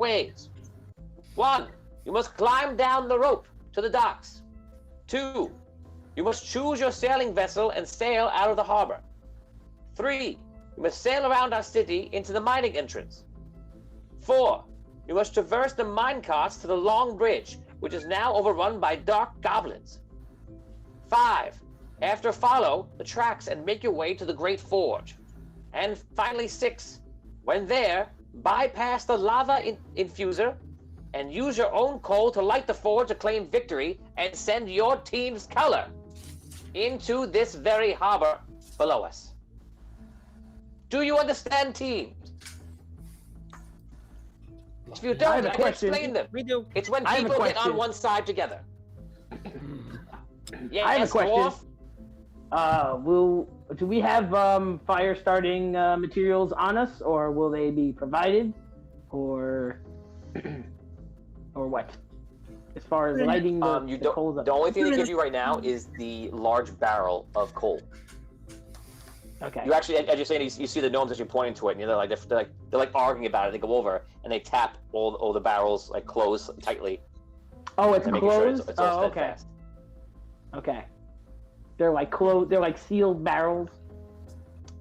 ways. 1. You must climb down the rope to the docks. 2. You must choose your sailing vessel and sail out of the harbor. 3. You must sail around our city into the mining entrance. 4. You must traverse the minecarts to the long bridge, which is now overrun by dark goblins. 5. After follow the tracks and make your way to the Great Forge. And finally 6. When there, bypass the lava infuser and use your own coal to light the forge to claim victory and send your team's color into this very harbor below us. Do you understand, teams? If you don't, I can explain them. We do. It's when people get on one side together. Yeah, I have a question. Do we have fire starting materials on us, or will they be provided, or what? As far as lighting the coals up. The only thing they give you right now is the large barrel of coal. Okay. You actually, as you're saying, you see the gnomes as you're pointing to it, and they're like arguing about it. They go over and they tap all the barrels like close tightly. Oh, it's closed. Sure it's all okay. steadfast. Okay. They're like closed. They're like sealed barrels.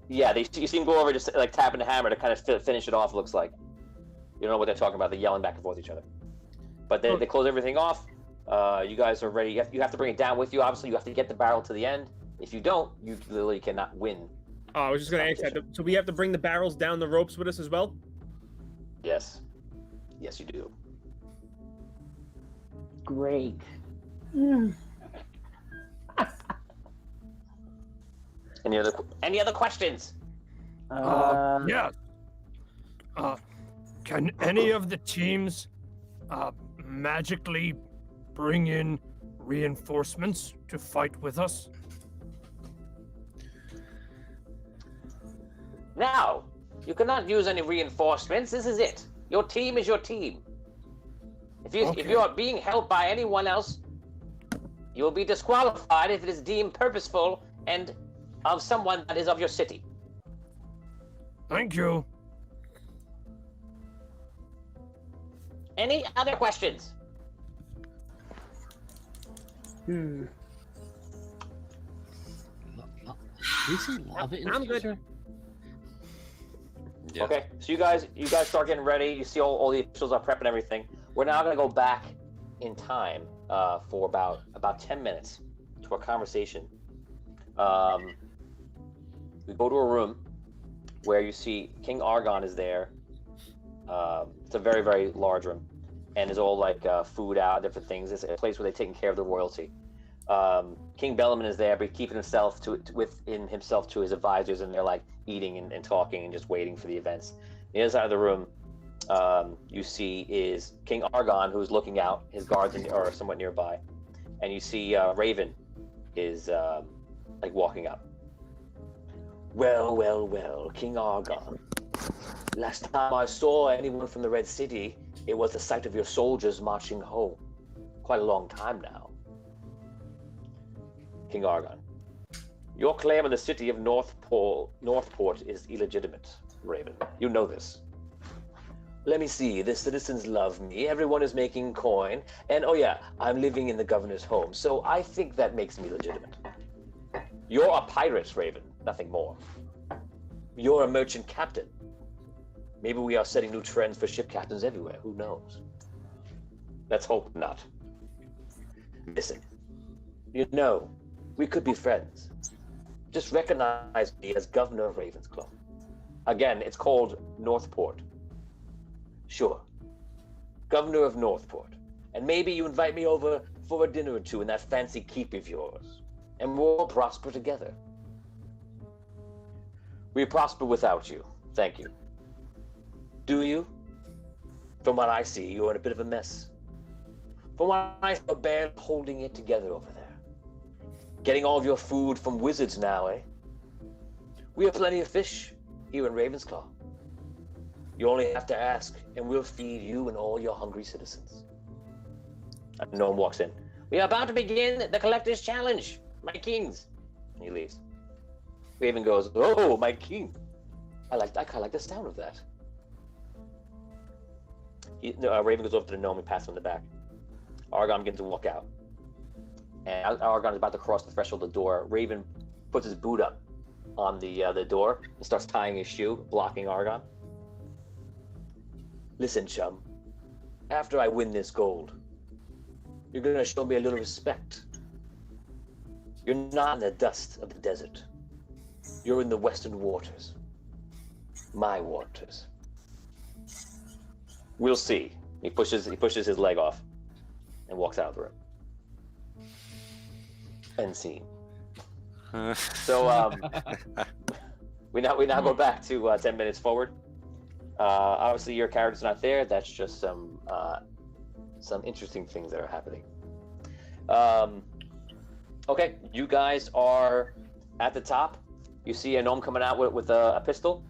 Yeah, you see them go over, just like tapping the hammer to kind of finish it off. Looks like you don't know what they're talking about. They're yelling back and forth at each other. But they close everything off. You guys are ready. You have to bring it down with you. Obviously, you have to get the barrel to the end. If you don't, you literally cannot win. Oh, I was just going to ask that. So we have to bring the barrels down the ropes with us as well? Yes. Yes, you do. Great. Any other questions? Yeah. Can any of the teams magically bring in reinforcements to fight with us? No, you cannot use any reinforcements. This is it. Your team is your team. If you are being helped by anyone else, you will be disqualified if it is deemed purposeful and of someone that is of your city. Thank you. Any other questions? We see lava in the I'm good. future? Yeah. Okay, so you guys start getting ready. You see all the officials are prepping everything. We're now going to go back in time for about 10 minutes to our conversation. We go to a room where you see King Argon is there. It's a very, very large room, and there's all like food out, different things. It's a place where they're taking care of the royalty. King Bellemon is there, but keeping himself within himself to his advisors, and they're like eating and talking and just waiting for the events. The other side of the room, you see is King Argon, who's looking out. His guards are somewhat nearby, and you see Raven is like walking up. Well, King Argon. Last time I saw anyone from the Red City, it was the sight of your soldiers marching home. Quite a long time now. King Argon. Your claim on the city of Northport is illegitimate, Raven. You know this. Let me see, the citizens love me, everyone is making coin, and oh yeah, I'm living in the governor's home, so I think that makes me legitimate. You're a pirate, Raven, nothing more. You're a merchant captain. Maybe we are setting new trends for ship captains everywhere, who knows? Let's hope not. Listen, you know, we could be friends. Just recognize me as Governor of Ravensclaw. Again, it's called Northport. Sure. Governor of Northport. And maybe you invite me over for a dinner or two in that fancy keep of yours. And we'll prosper together. We prosper without you. Thank you. Do you? From what I see, you're in a bit of a mess. From what I see, you're barely holding it together over there. Getting all of your food from wizards now, eh? We have plenty of fish here in Ravensclaw. You only have to ask, and we'll feed you and all your hungry citizens. A gnome walks in. We are about to begin the Collector's Challenge, my kings. And he leaves. Raven goes, oh, my king. I kind of like the sound of that. Raven goes over to the gnome and passes him in the back. Argon begins to walk out. And Argon is about to cross the threshold of the door. Raven puts his boot up on the door and starts tying his shoe, blocking Argon. Listen, chum. After I win this gold, you're going to show me a little respect. You're not in the dust of the desert. You're in the western waters. My waters. We'll see. He pushes his leg off and walks out of the room. End scene. So we now go back to 10 minutes forward. Obviously your character's not there. That's just some interesting things that are happening. Okay, you guys are at the top. You see a gnome coming out with a pistol.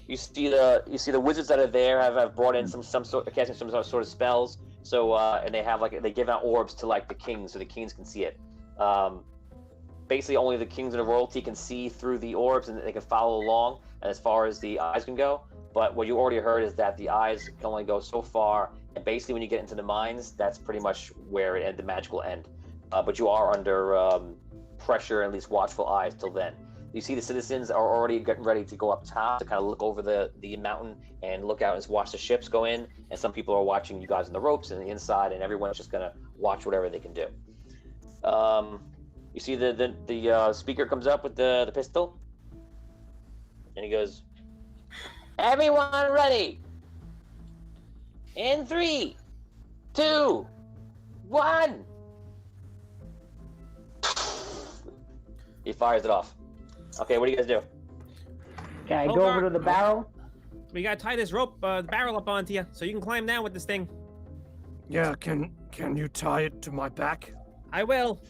You see the wizards that are there have brought in some sort, casting some sort of spells. So and they give out orbs to like the kings, so the kings can see it. Basically, only the kings and the royalty can see through the orbs, and they can follow along. And as far as the eyes can go, but what you already heard is that the eyes can only go so far. And basically, when you get into the mines, that's pretty much where the magic will end. But you are under pressure, at least watchful eyes till then. You see the citizens are already getting ready to go up top to kind of look over the mountain and look out and watch the ships go in. And some people are watching you guys on the ropes and the inside, and everyone's just gonna watch whatever they can do. You see the speaker comes up with the pistol, and he goes, "Everyone ready? In 3, 2, 1." He fires it off. Okay, what do you guys do? Can I go over to the barrel? We gotta tie this the barrel up onto you, so you can climb down with this thing. Yeah, can you tie it to my back? I will.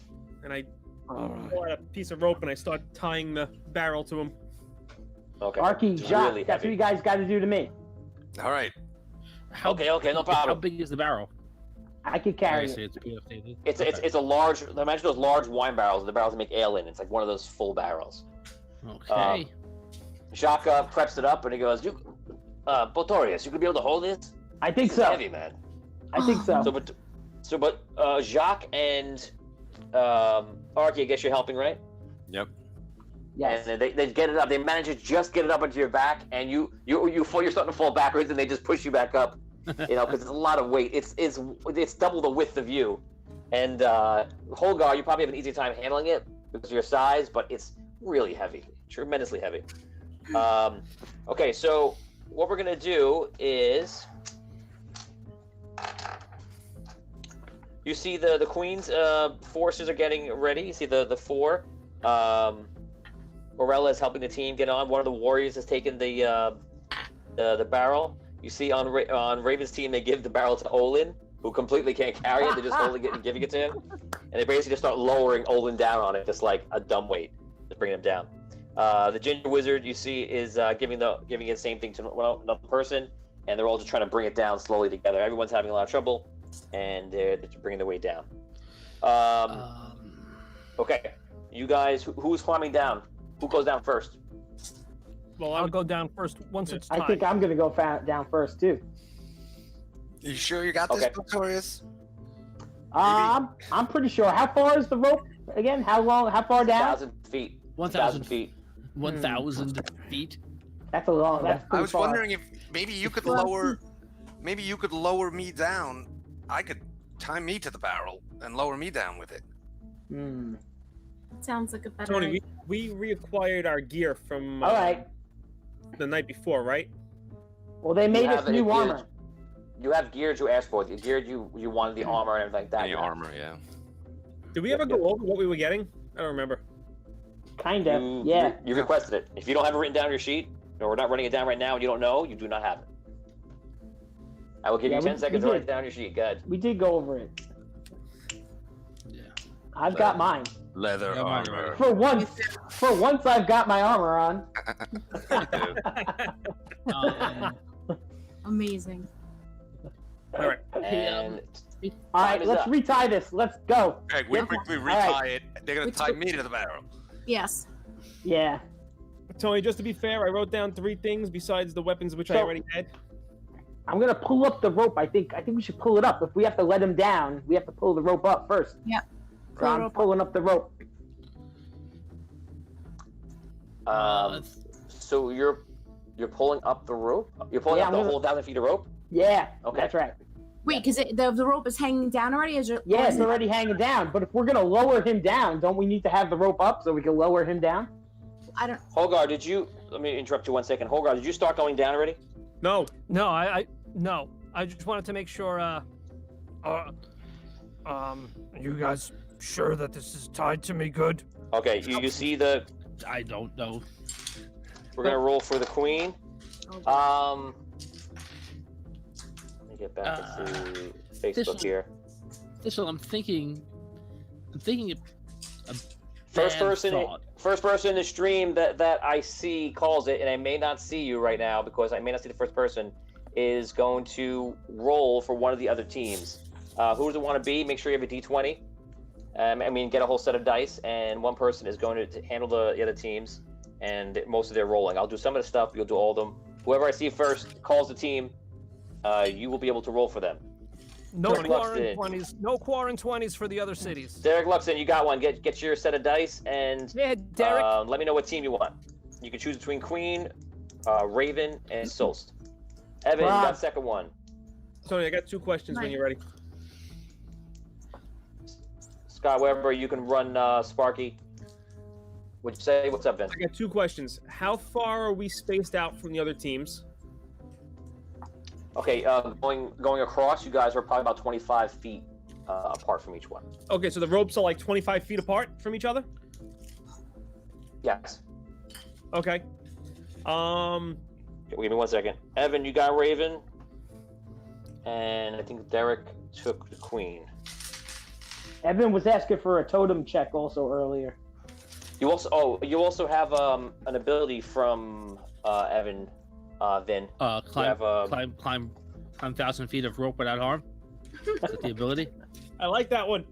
And I Alright. pull out a piece of rope and I start tying the barrel to him. Okay. Arky, It's Jacques, really that's heavy. what you guys got to do to me. All right. Okay, no How problem. big is the barrel? I can carry Okay, it. so it's PFT. It's a large. Imagine those large wine barrels. The barrels that make ale in. It's like one of those full barrels. Okay. Jacques preps it up and he goes, Botorius, you could be able to hold this? I think This is so. heavy, man. I think so. But Jacques and Arky, I guess you're helping, right? Yep. Yes. And they get it up. They manage to just get it up onto your back, and you're starting to fall backwards, and they just push you back up. Because it's a lot of weight. It's double the width of you. And Wraygar, you probably have an easy time handling it because of your size, but it's really heavy, tremendously heavy. Okay, so what we're gonna do is, you see the Queen's forces are getting ready. You see the four. Morella is helping the team get on. One of the warriors has taken the barrel. You see on Raven's team, they give the barrel to Olin, who completely can't carry it. They're just holding it and giving it to him, and they basically just start lowering Olin down on it, just like a dumb weight, just bringing him down. The ginger wizard you see is giving the same thing to another person, and they're all just trying to bring it down slowly together. Everyone's having a lot of trouble, and they're bringing the weight down. Okay, you guys, who's climbing down? Who goes down first? Well, I'll go down first once it's I tied. think I'm going to go down first, too. You sure you got this, Okay. Victorious? I'm pretty sure. How far is the rope again? How far down? 1,000 feet. 1,000 feet. 1,000 feet. That's a long. That's I pretty was far. wondering if maybe you could lower me down. I could tie me to the barrel and lower me down with it. Hmm. Sounds like a better Tony, idea. we reacquired our gear from All right. the night before, right? Well, they made have us it new geared- armor. You have geared you asked for. You geared you wanted the armor and everything like that. Any yeah. armor, yeah. Did we ever go over what we were getting? I don't remember. Kind of. You, Yeah. You requested it. If you don't have it written down on your sheet, or we're not running it down right now and you don't know, you do not have it. I will give Yeah, you 10 we seconds to did. write it down on your sheet. Good. We did go over it. Yeah. I've got mine. Leather Yeah, mine, armor. For once I've got my armor on. Amazing. All right. And All Time right, is let's up. retie this. Let's go. Greg, we Yep. quickly All retie right. it. They're gonna Which tie one? me to the barrel. Yes. Yeah. Tony, just to be fair, I wrote down 3 things besides the weapons which I So- already had. I'm gonna pull up the rope. I think we should pull it up. If we have to let him down, we have to pull the rope up first. Yep. So I'm pulling up the rope. So you're pulling up the rope? You're pulling up the whole 1,000 feet of rope? Yeah, Okay. that's right. Wait, because the rope is hanging down already? Yeah, it's already hanging down. But if we're gonna lower him down, don't we need to have the rope up so we can lower him down? I don't. Holgar, let me interrupt you 1 second. Holgar, did you start going down already? No. No, no. I just wanted to make sure. You guys sure that this is tied to me good? Okay, you see the. I don't know. We're gonna roll for the queen. Let me get back into Facebook here. Thistle, I'm thinking a First bad person thought. in the stream that I see calls it, and I may not see you right now because I may not see the first person, is going to roll for one of the other teams. Who does it want to be? Make sure you have a d20. Get a whole set of dice, and one person is going to handle the other teams and most of their rolling. I'll do some of the stuff, you'll do all of them. Whoever I see first calls the team, you will be able to roll for them. No Derek quarantine Luxton. 20s. No quarantine 20s for the other cities. Derek Luxton, you got one. Get your set of dice, and Yeah, Derek. let me know what team you want. You can choose between Queen, Raven, and Soulst. Evan, you got the second one. Tony, I got 2 questions when you're ready. Scott Weber, you can run Sparky. What'd you say? What's up, Ben? I got 2 questions. How far are we spaced out from the other teams? Okay, going across, you guys are probably about 25 feet apart from each one. Okay, so the ropes are like 25 feet apart from each other? Yes. Okay. Give me 1 second. Evan, you got Raven, and I think Derek took the Queen. Evan was asking for a totem check also earlier. You also have an ability from Evan, Vin. Climb 1,000 feet of rope without harm. Is that the ability? I like that one.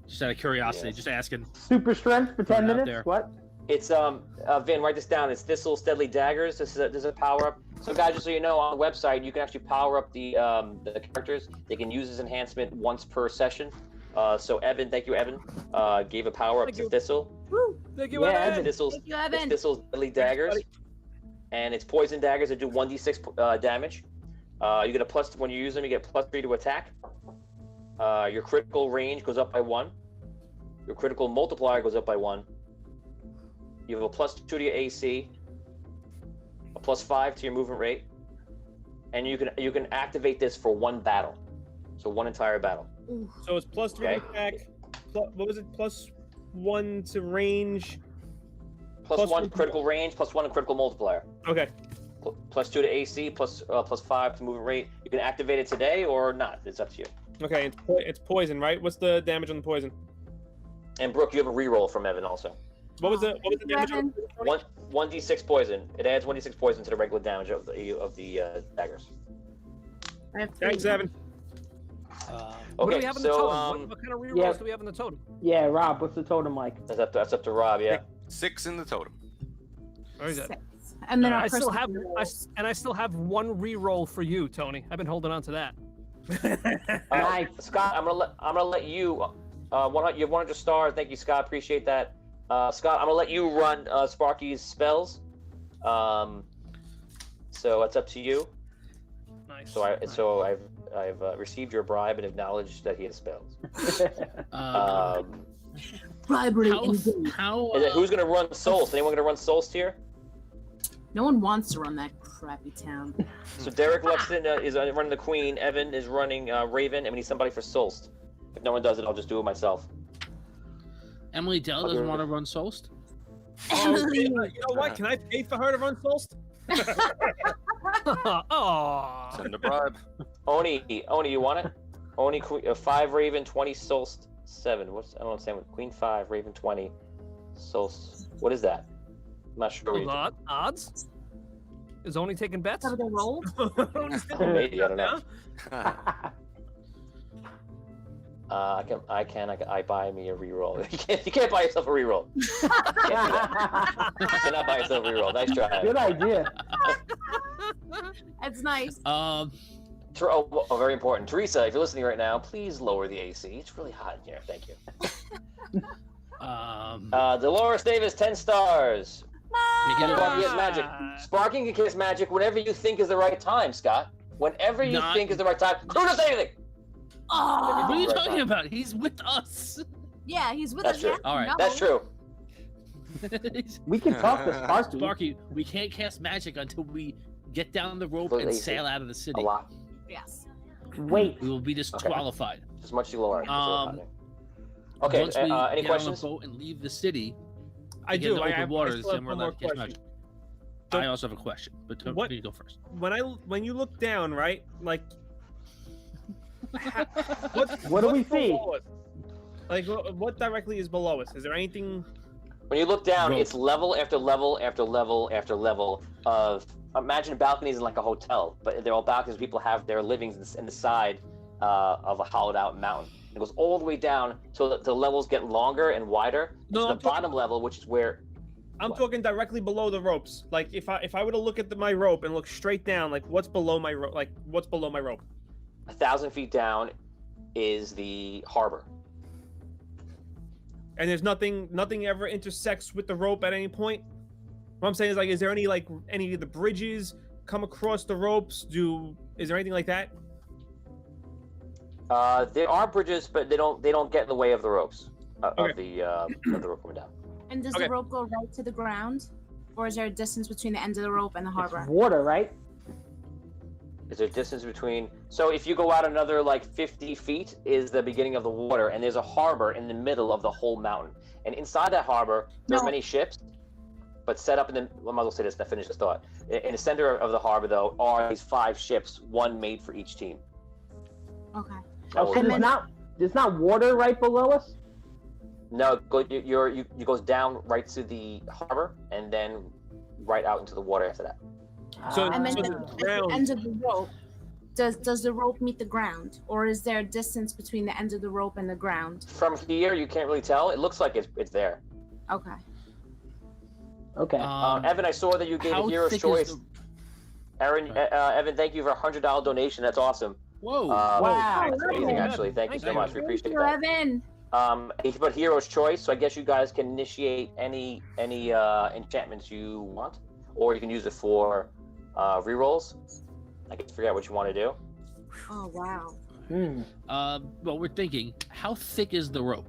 Just out of curiosity, Yeah. just asking. Super strength for 10 Put it out minutes? there. What? It's Vin, write this down. It's Thistle's Deadly Daggers. This is a power up. So guys, just so you know, on the website you can actually power up the characters. They can use this enhancement once per session. So Evan, thank you, Evan, gave a power up Thank to you. Thistle. Thank you, Yeah, Evan. Evan. Thistle's, Thank you, it's Evan. Thistle's Deadly Daggers, and it's poison daggers that do 1d6 damage. You get a plus when you use them. You get +3 to attack. Your critical range goes up by 1. Your critical multiplier goes up by 1. You have a +2 to your AC, a +5 to your movement rate, and you can activate this for 1 battle, so 1 entire battle. So it's +3 Okay. attack. What was it? +1 to range. +1 critical range, +1 and critical multiplier. Okay. +2 to AC, +5 to movement rate. You can activate it today or not. It's up to you. Okay, it's poison, right? What's the damage on the poison? And Brooke, you have a reroll from Evan also. What was the damage on the poison? 1d6 poison. It adds 1d6 poison to the regular damage of the daggers. I have 3. Thanks, Evan. What do Okay, we have in the so totem? What kind of rerolls do we have in the totem? Yeah, Rob, what's the totem like? that's up to Rob. Yeah. 6 in the totem. Very good. 6. And then I our still person have, rolls. I still have 1 reroll for you, Tony. I've been holding on to that. Nice. Scott, I'm gonna let you. You have 100 stars. Thank you, Scott. Appreciate that. Scott, I'm gonna let you run Sparky's spells. So it's up to you. Nice. So I've received your bribe and acknowledged that he has spells. Bribery. How? indeed. How? Who's gonna run Soulst? Anyone gonna run Soulst here? No one wants to run that crappy town. So Derek Luxton is running the Queen. Evan is running Raven, and we need somebody for Soulst. If no one does it, I'll just do it myself. Emily Dell doesn't want to run Soulst? You know what? Can I pay for her to run Soulst? Aww. Send a bribe. Oni, you want it? Oni, 5 Raven, 20 Soulst, 7. I don't understand what Queen 5, Raven 20, Soulst. What is that? I'm not sure. Hold on. Odds? Is only taking bets? How do they roll? Maybe, I don't know. I buy me a reroll. You can't buy yourself a reroll. You cannot buy yourself a reroll. Nice try. Good idea. That's nice. Oh, very important. Teresa, if you're listening right now, please lower the AC. It's really hot in here. Thank you. Dolores Davis, 10 stars. Sparky has magic. Sparking can cast magic whenever you think is the right time, Scott. Whenever you think is the right time. Who doesn't say anything? Oh, What are you talking about? He's with us. yeah, he's with That's us. true. Yeah, All right. no. That's true. We can talk to Sparky. Sparky, we can't cast magic until we get down the rope Completely and sail out of the city. A lot. Yes. Wait. We will be disqualified. As much as you lower. Okay. Once we Any get on questions? the boat and leave the city, I get do. into I open have waters, I still have then we're one more allowed to cast question. magic. So- I also have a question, but What- you go first. When you look down, right? Like, What do we see? below us? Like, what directly is below us? Is there anything? When you look down, Rope. it's level after level after level after level of. Imagine balconies in like a hotel, but they're all balconies. People have their livings in the side of a hollowed-out mountain. It goes all the way down so that the levels get longer and wider. No, to I'm the bottom level, which is where. I'm What? talking directly below the ropes. Like, if I were to look at my rope and look straight down, like, what's below my rope? Like, what's below my rope? 1,000 feet down is the harbor. And there's nothing ever intersects with the rope at any point. What I'm saying is, like, is there any of the bridges come across the ropes? Is there anything like that? There are bridges, but they don't get in the way of the ropes of the rope coming down. And does Okay. the rope go right to the ground, or is there a distance between the end of the rope and the harbor? It's water, right? Is there a distance between? So if you go out another like 50 feet is the beginning of the water, and there's a harbor in the middle of the whole mountain. And inside that harbor, there's No. many ships, but set up in the. Well, I might as well say this to finish this thought. In the center of the harbor, though, are these 5 ships, one made for each team. Okay. That Oh, will so do it. there's not water right below us? No, you goes down right to the harbor, and then right out into the water after that. So- And then so at the the ground- end of the rope, does the rope meet the ground, or is there a distance between the end of the rope and the ground? From here, you can't really tell. It looks like it's there. Okay. Okay. Evan, I saw that you gave how a hero's thick is choice. the- Aaron, Evan, thank you for a $100 donation. That's awesome. Whoa! Wow. That's amazing, actually. Thank you so much. We appreciate that. Evan. He put hero's choice, so I guess you guys can initiate any enchantments you want, or you can use it for rerolls. I can figure out what you want to do. Oh wow. Hmm. Well, we're thinking, how thick is the rope?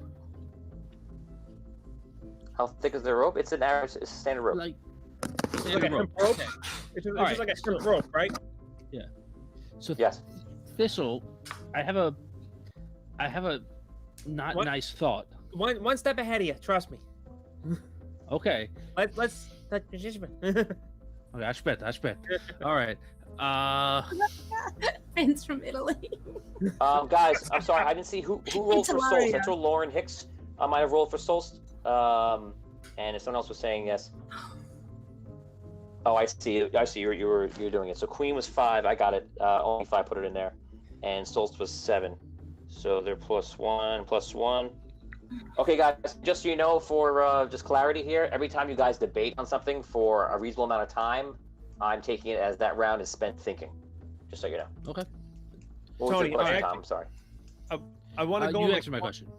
How thick is the rope? It's an average, it's a standard rope. Like, Like a standard rope. rope? Okay. It's just Alright, like a strip so- rope, right? So Yes. Thistle, I have a not What? nice thought. One step ahead of you. Trust me. Okay. Let's. Okay, I spent. All right. Friends from Italy. Guys, I'm sorry, I didn't see who rolled for Soulst. I Hilaria. told Lauren Hicks might have rolled for Soulst. And if someone else was saying yes. Oh, I see. You're doing it. So Queen was 5. I got it. Only 5 put it in there, and Soulst was 7. So they're +1. Okay, guys. Just so you know, for just clarity here, every time you guys debate on something for a reasonable amount of time, I'm taking it as that round is spent thinking. Just so you know. Okay. What was Tony, your question, I- Tom? I'm sorry. I want to go. You with answer my question.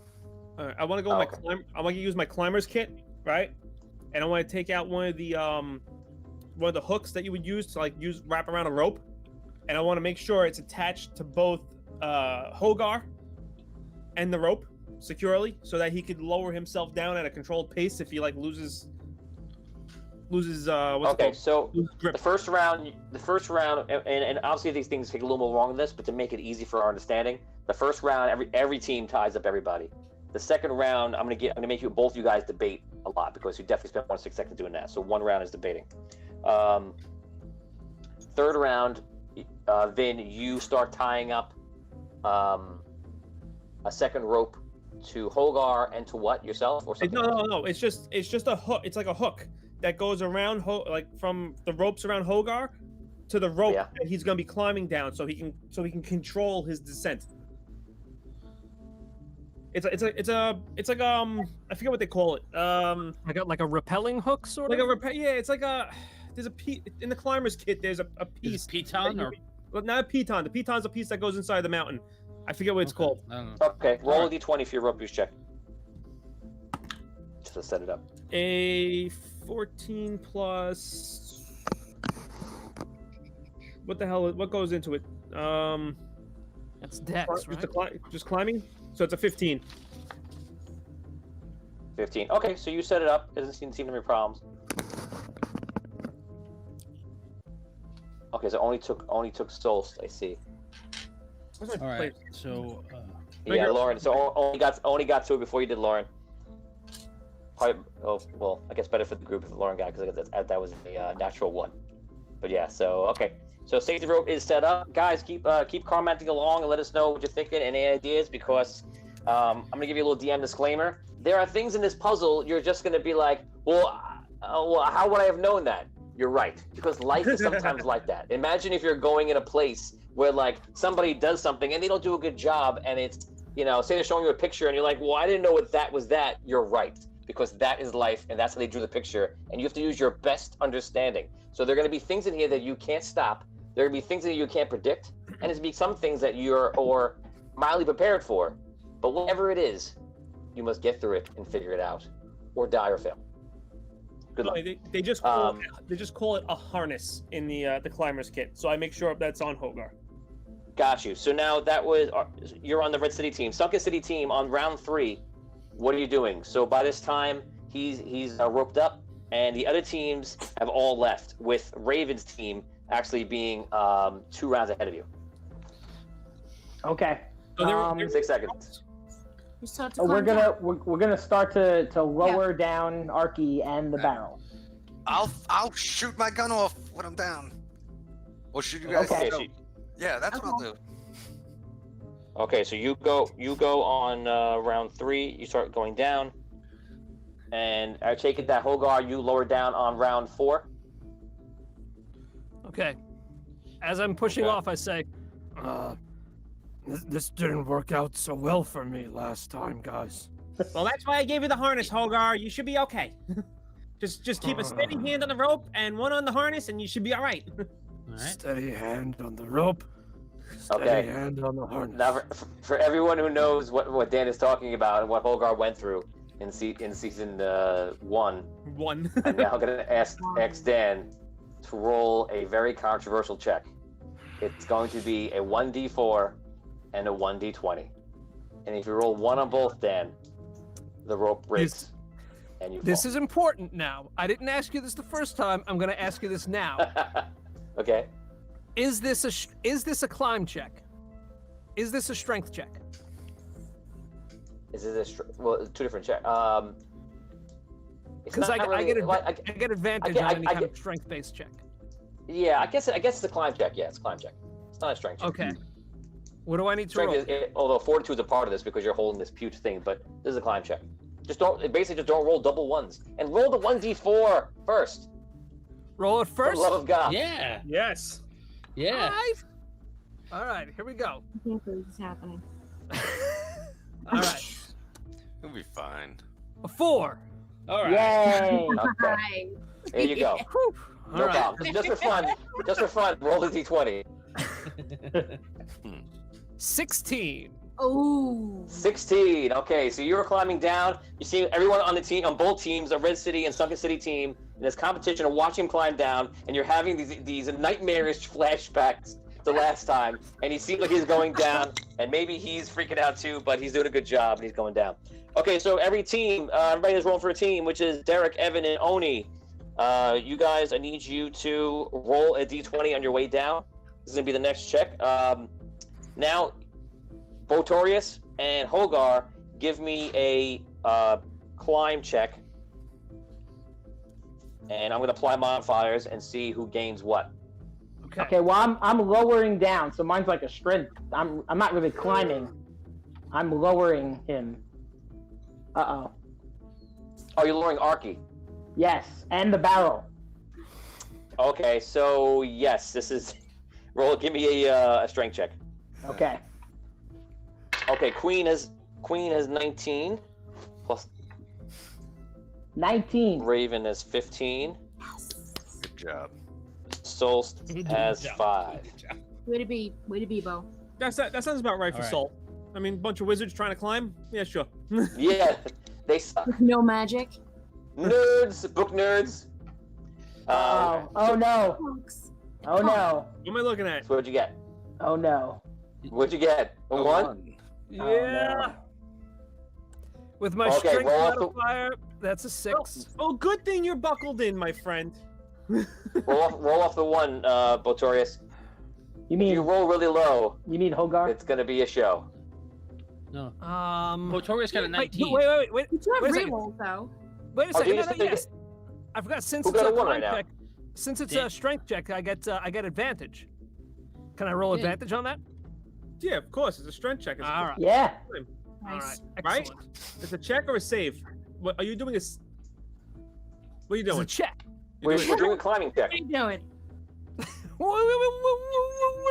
I want to go with my I want to use my climber's kit, right? And I want to take out one of the hooks that you would use to wrap around a rope, and I want to make sure it's attached to both Hogar and the rope securely, so that he could lower himself down at a controlled pace if he loses what's it Okay, called? so Loses grip. the first round, and obviously these things take a little more long than this, but to make it easy for our understanding, the first round, every team ties up everybody. The second round, I'm gonna make both you guys debate a lot because you definitely spent 1 seconds doing that. So one round is debating. Third round, Vin, you start tying up a second rope to Hogar and to what, yourself or something? No. It's just a hook. It's like a hook that goes around from the ropes around Hogar to the rope Yeah. that he's gonna be climbing down, so he can control his descent. It's like I forget what they call it. Like a repelling hook, sort Like of. a repair. Yeah, it's like a there's a in the climber's kit. There's a Is piece. it piton or? Well, not a piton. The piton's a piece that goes inside the mountain. I forget what it's called. I don't know. Okay, roll a d20 for your rope use check. Just to set it up. A 14 plus. What the hell? What goes into it? That's Dex, right? Just climbing. So it's a 15. 15. Okay, so you set it up. Doesn't seem to be problems. Okay, so only took Soulst. I see. Where's my All right. plate? So. Yeah, Lauren. So only got to it before you did, Lauren. Probably, well, I guess better for the group if Lauren got it because that was a natural one. But yeah, so okay. So safety rope is set up, guys. Keep commenting along and let us know what you're thinking and any ideas because I'm gonna give you a little DM disclaimer. There are things in this puzzle you're just gonna be like, well, how would I have known that? You're right, because life is sometimes like that. Imagine if you're going in a place where like somebody does something and they don't do a good job, and it's say they're showing you a picture and you're like, well, I didn't know what that was. That you're right, because that is life and that's how they drew the picture, and you have to use your best understanding. So there are gonna be things in here that you can't stop. There are gonna be things that you can't predict, and there's gonna be some things that you're or mildly prepared for. But whatever it is, you must get through it and figure it out, or die or fail. Good luck. They just call it a harness in the climber's kit. So I make sure that's on Wraygar. Got you. So now you're on the Red City team. Sunken City team on round 3. What are you doing? So by this time he's roped up, and the other teams have all left, with Raven's team actually being 2 rounds ahead of you. Okay. So 6 seconds. You start to We're climb gonna start to lower down Arky and the barrel. I'll shoot my gun off when I'm down. Or shoot you guys. Okay. Yeah, that's what I'll do. Okay, so you go on round 3. You start going down, and I take it that Wraygar you lower down on round 4. Okay. As I'm pushing Okay. off, I say, this didn't work out so well for me last time, guys. Well, that's why I gave you the harness, Wraygar. You should be okay. just keep a steady hand on the rope and one on the harness, and you should be all right. All right. Steady hand on the rope. Steady Okay. hand on the harness. Now, for everyone who knows what Dan is talking about and what Wraygar went through in season 1, One. I'm now going to ask Dan to roll a very controversial check. It's going to be a 1d4 and a 1d20. And if you roll 1 on both, Dan, the rope breaks and you This fall. is important now. I didn't ask you this the first time. I'm going to ask you this now. Okay. Is this a climb check? Is this a strength check? Is it well, it's 2 different checks. Because I get advantage on any kind of strength-based check. Yeah, I guess it's a climb check. Yeah, it's a climb check. It's not a strength check. Okay. What do I need to Strength roll? although fortitude is a part of this because you're holding this pewt thing, but this is a climb check. Just don't roll double ones and roll the 1d4 first. Roll it For first? the love of God. Yeah. Yes. Yeah. All right, here we go. I can't believe this is happening. All right. It'll be fine. A 4. All right. Yay! Okay, Hi. there you go. Whew. No All right. problem. Just for fun, roll the d20. 16. Oh. 16. Okay, so you were climbing down. You see everyone on the team, on both teams, the Red City and Sunken City team, in this competition of watching him climb down, and you're having these nightmarish flashbacks the last time, and he seems like he's going down, and maybe he's freaking out too, but he's doing a good job, and he's going down. Okay, so every team, everybody is rolling for a team, which is Derek, Evan, and Oni. You guys, I need you to roll a d20 on your way down. This is going to be the next check. Now, Botorius and Wraygar, give me a climb check. And I'm going to apply modifiers and see who gains what. Okay, well I'm lowering down, so mine's like a strength. I'm not really climbing. I'm lowering him. Uh-oh. Oh, you're lowering Arky. Yes, and the barrel. Okay, so yes, this is roll. Give me a strength check. Okay. Okay, Queen has 19 plus 19. Raven is 15. Good job. Soulst has 5. Way to be, Bo. That sounds about right for All right. Soul. I mean, bunch of wizards trying to climb. Yeah, sure. Yeah, they suck. No magic. Nerds, book nerds. Oh no. Folks. Oh no. What am I looking at? So what'd you get? Oh no. What'd you get? A 1? Yeah. With my Okay, strength roll off the- modifier, that's a 6. Oh, good thing you're buckled in, my friend. Roll off the 1, Botorius. You If mean you roll really low, Hogar? it's gonna be a show. No. Motorius got a 19. Wait. You do have Wait a second. rerolls though. Wait a Oh, second. you No, just- yes. I forgot. Since Who it's got a a 1 climb right now? check, since it's Dan. a strength check, I get advantage. Can I roll Dan. advantage on that? Yeah, of course. It's a strength check. It's All right. Yeah. All right. Nice. Right? Excellent. It's a check or a save. What are you doing? What are you It's a doing? check. We're doing a climbing check. What are you doing? What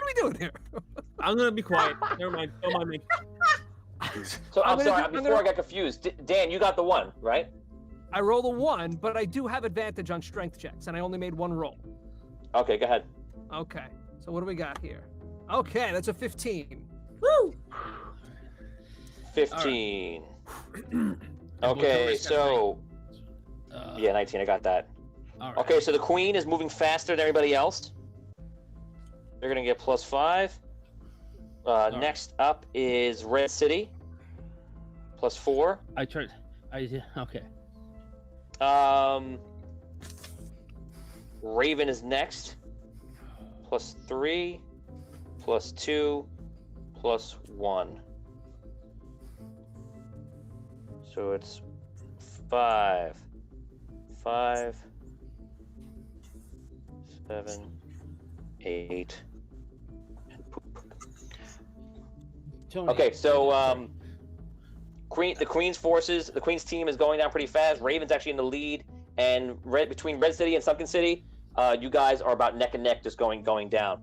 are we doing here? I'm gonna be quiet. Never mind. Don't mind me. So I'm I'm gonna sorry, do- I'm before I gonna- got confused, Dan, you got the 1, right? I rolled a 1, but I do have advantage on strength checks, and I only made 1 roll. Okay, go ahead. Okay. So what do we got here? Okay, that's a 15. Woo! 15. And Okay, Botorius got so a yeah, 19. I got that. All right. Okay, so the queen is moving faster than everybody else. They're gonna get +5. Next up is Red City, +4. Okay. Raven is next, +3, +2, +1. So it's 5, 7, 8, and poop. Tony, Okay, so the Queen's team is going down pretty fast. Raven's actually in the lead, and between Red City and Sunken City, you guys are about neck and neck, just going down.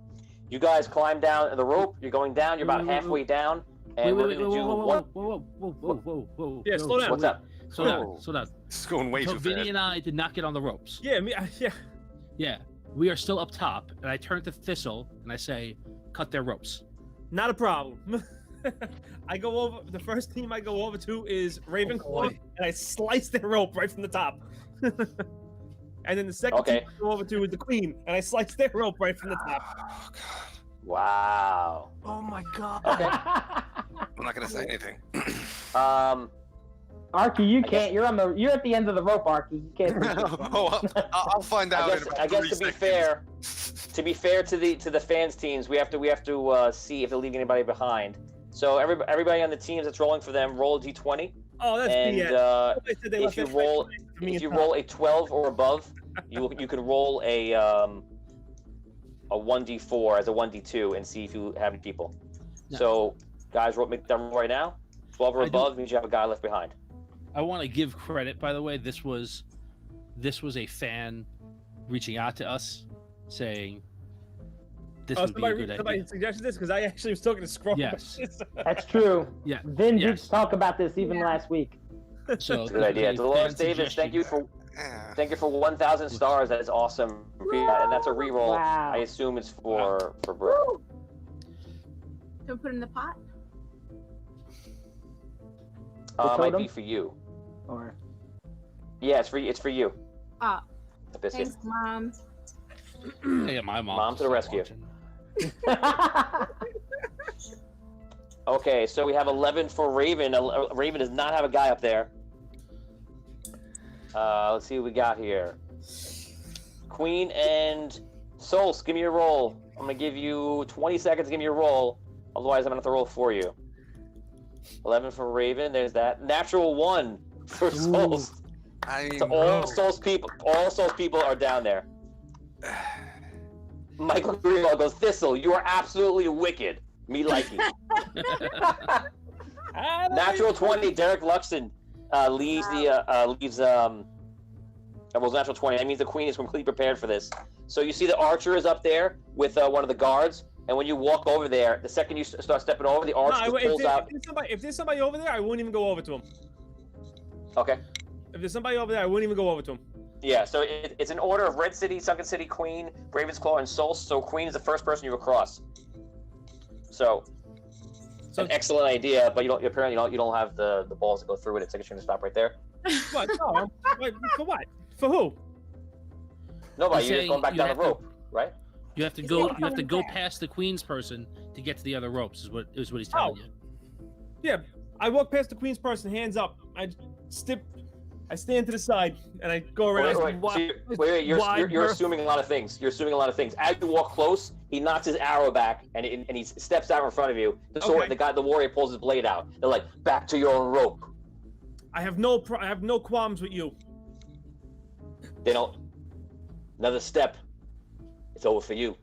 You guys climb down the rope. You're going down. You're about halfway down, and we're gonna do one. Whoa. Yeah, slow down. What's up? Slow down. This is going way So too Vinny fast. and I did not get on the ropes. Yeah, yeah. Yeah. We are still up top, and I turn to Thistle and I say, cut their ropes. Not a problem. I go over. The first team I go over to is Ravenclaw, and I slice their rope right from the top. And then the second team I go over to is the Queen, and I slice their rope right from the top. Oh, God. Wow. Oh my god. Okay. I'm not gonna say anything. Arky, you can't. You're at the end of the rope, Arky. You can't. Oh, I'll find out. I guess to be fair to the fans teams, we have to see if they're leaving anybody behind. So everybody on the teams that's rolling for them, roll a d20, Oh, that's and BS. They said they left if you that roll fight for me if you and roll a 12 or above, you can roll a 1d4 as a 1d2 and see if you have any people. No. So guys, make them right now. 12 or I do- above means you have a guy left behind. I want to give credit, by the way. This was a fan reaching out to us saying this would be a good somebody idea. suggested this because I actually was talking to Scroll. Yes. That's true. Yeah. Vin Yes. did talk about this even last week. So It's a good idea. this was a Dolores fan Davis, thank you suggestion. for 1,000 stars. That is awesome. Yeah, and that's a reroll. Wow. I assume it's for Brooke. Don't put it in the pot. Might totem? be for you. Or Yeah, it's for you. Ah, The biscuit. thanks, Mom. Yeah, my mom. Mom to the rescue. watching. Okay, so we have 11 for Raven. Raven does not have a guy up there. Let's see what we got here. Queen and Soulst, give me your roll. I'm gonna give you 20 seconds to give me your roll. Otherwise, I'm gonna have to roll for you. 11 for Raven. There's that. Natural 1 for Soulst. So all Soulst people are down there. Michael Greenwald goes, Thistle, you are absolutely wicked. Me liking. Natural 20, Derek Luxton leaves natural 20. That means the Queen is completely prepared for this. So you see the archer is up there with one of the guards, and when you walk over there, the second you start stepping over, the archer just pulls out. If there's somebody over there, I wouldn't even go over to him. Okay. If there's somebody over there, I wouldn't even go over to him. Yeah, so it's an order of Red City, Sunken City, Queen, Raven's Claw, and Soulst. So Queen is the first person you cross. So an excellent idea, but you don't have the balls to go through it. It's like you're gonna stop right there. What? No, for what? For who? Nobody. You're just going back down the rope, right? You have to go. You have to go past the queen's person to get to the other ropes. Is what he's telling you. Yeah, I walk past the queen's person, hands up. I stand to the side and I go around. Wait. You're assuming a lot of things. You're assuming a lot of things. As you walk close, he knocks his arrow back and he steps out in front of you. The sword, the warrior pulls his blade out. They're like, back to your own rope. I have no qualms with you. They don't. Another step. It's over for you.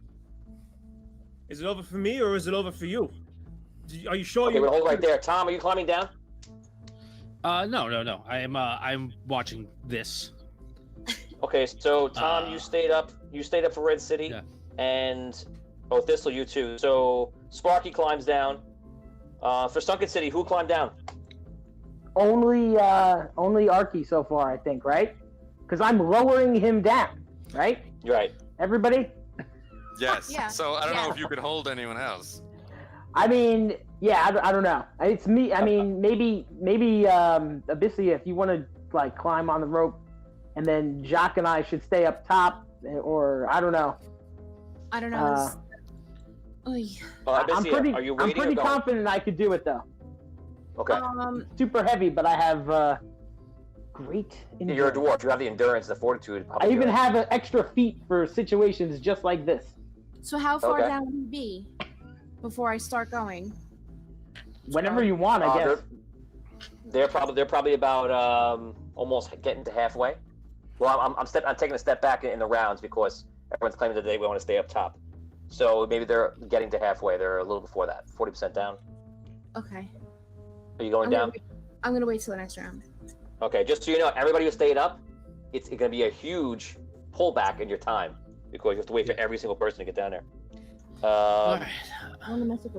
Is it over for me or is it over for you? Are you sure? Okay, hold right there. Tom, are you climbing down? No. I'm watching this. Okay, so Tom, you stayed up. You stayed up for Red City, and Thistle, you too. So Sparky climbs down. For Sunken City, who climbed down? Only Arky so far, I think, right? Because I'm lowering him down, right? Right. Everybody? Yes. Yeah. So I don't know if you could hold anyone else. I mean, yeah, I don't know. It's me. I mean, maybe Abyssia, if you want to like climb on the rope, and then Jacques and I should stay up top, or I don't know. I don't know. Abyssia, are you waiting? I'm pretty confident I could do it though. Okay. Super heavy, but I have great endurance. You're a dwarf. You have the endurance, the fortitude. I even have an extra feat for situations just like this. So how far down would he be before I start going? Whenever you want, I guess. They're probably about almost getting to halfway. Well, I'm taking a step back in the rounds because everyone's claiming that they want to stay up top. So maybe they're getting to halfway. They're a little before that, 40% down. Okay. Are you going down? I'm gonna wait till the next round. Okay, just so you know, everybody who stayed up, it's going to be a huge pullback in your time because you have to wait for every single person to get down there. All right.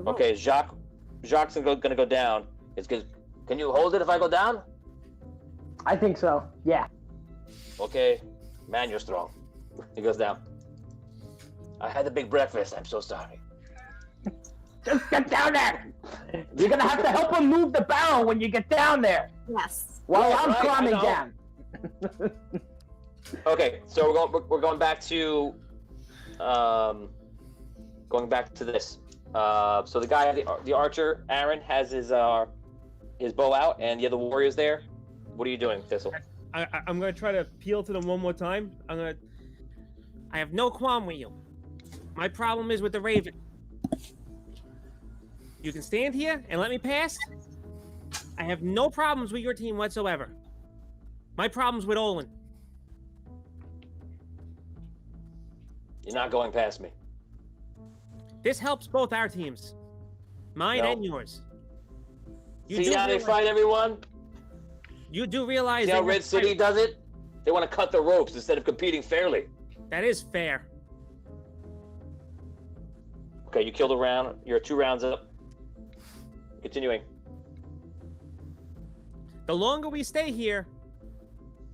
Okay, Jacques going to go down. Can you hold it if I go down? I think so. Yeah. Okay, man, you're strong. He goes down. I had a big breakfast. I'm so sorry. Just get down there. You're gonna have to help him move the barrel when you get down there. Yes. While I'm climbing down. Okay, so we're going back to this. So the guy, the archer, Aaron, has his bow out, and the other warrior's there. What are you doing, Thistle? I'm gonna try to appeal to them one more time. I have no qualm with you. My problem is with the Raven. You can stand here and let me pass. I have no problems with your team whatsoever. My problem's with Olin. You're not going past me. This helps both our teams. Mine and yours. See how they fight everyone? You do realize... See how Red City does it? They want to cut the ropes instead of competing fairly. That is fair. Okay, you killed a round. You're 2 rounds up. Continuing. The longer we stay here,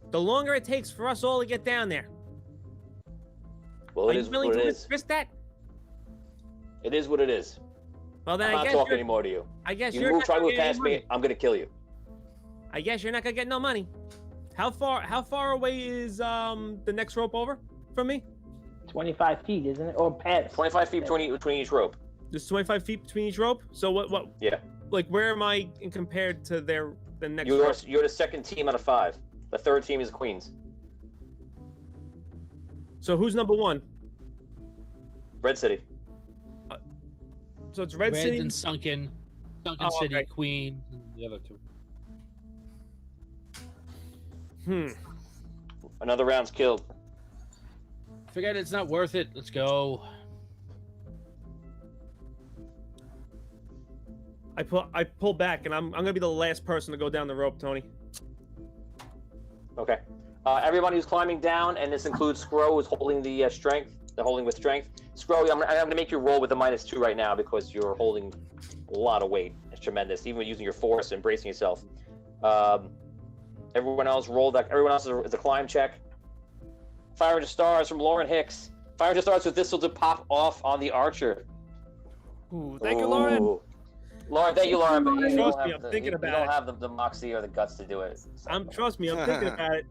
the longer it takes for us all to get down there. Well, it is what it is. Risk that? It is what it is. Well, then I'm not talking anymore to you. I guess you try to move past me, I'm gonna kill you. I guess you're not gonna get no money. How far away is the next rope over from me? 25 feet, isn't it? Or past. 25 feet between each rope. There's 25 feet between each rope. So what? Yeah. Like, where am I compared to the next? You're the second team out of 5. The third team is the Queens. So who's number 1? Red City. So it's Red City and Sunken City, okay. Queen, and the other 2. Another round's killed. Forget it, it's not worth it. Let's go. I pull back, and I'm gonna be the last person to go down the rope, Tony. Okay. Everybody who's climbing down, and this includes Scro, who's holding the strength. They're holding with strength. Scro, I'm gonna make you roll with a -2 right now because you're holding a lot of weight. It's tremendous, even using your force and bracing yourself. Everyone else rolled. Everyone else is a climb check. 500 stars from Lauren Hicks. 500 stars with this will pop off on the archer. Ooh, thank you, Lauren. Ooh. Lauren, thank you, Lauren. But you Trust don't me, have, I'm thinking you about don't it. have the moxie or the guts to do it. So. Trust me, I'm thinking about it.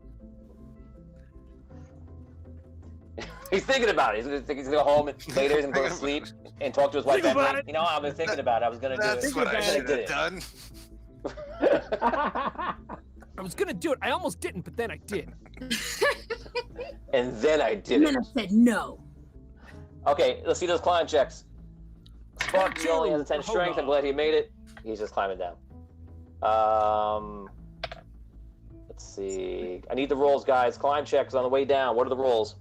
He's thinking about it. He's gonna go home later and go to sleep and talk to his wife. Think about Like, it. you know, I've been thinking about it. I was gonna do it. That's what I And should did have done. I was gonna do it. I almost didn't, but then I did. And then I did And then it. I said no. Okay, let's see those climb checks. Sparky only has a 10 strength. I'm glad he made it. He's just climbing down. Let's see. I need the rolls, guys. Climb checks on the way down. What are the rolls?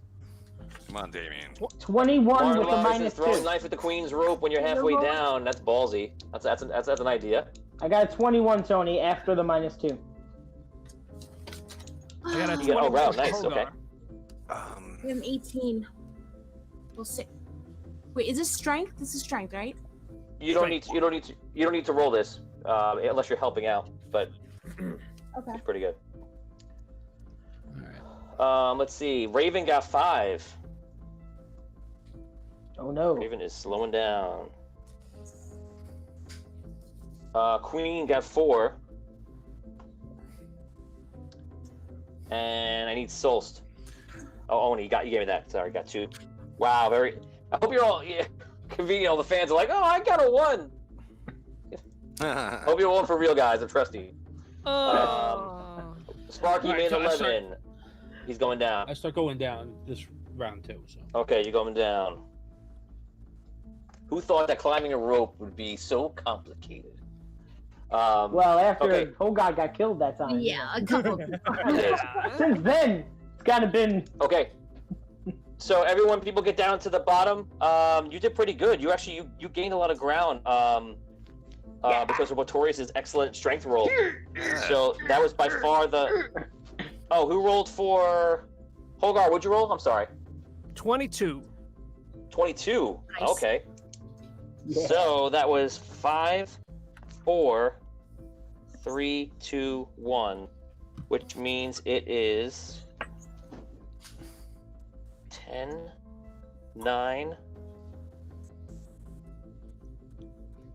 Come on, Damien. 21 with a Marvelous minus is throwing 2. knife at the queen's rope when you're halfway down. That's ballsy. That's an idea. I got a 21, Tony, after the minus 2. I got a You got- 21 oh, wow, for nice, Hogar. okay. We have an 18. We'll see. Wait, is this strength? This is strength, right? You don't need to roll this unless you're helping out, but Okay. it's pretty good. All right. Let's see. Raven got 5. Oh no. Raven is slowing down. Queen got 4. And I need Soulst. Oh, Oni, you gave me that. Sorry, got 2. Wow, very. I hope you're all convenient. All the fans are like, oh, I got a 1. Hope you're 1 for real, guys. I'm trusting you. Sparky Alright, made so I 11. He's going down. I start going down this round too. So Okay, you're going down. Who thought that climbing a rope would be so complicated? Well, after Okay. Hogard got killed that time. Yeah, a couple of people. Since then, it's kind of been. Okay. So everyone, people get down to the bottom. You did pretty good. You actually you gained a lot of ground because of Botorius' excellent strength roll. So that was by far the. Oh, who rolled for Hogar? What'd you roll? I'm sorry. 22. 22. Nice. Okay. Yeah. So that was 5, 4, 3, 2, 1, which means it is 10, 9,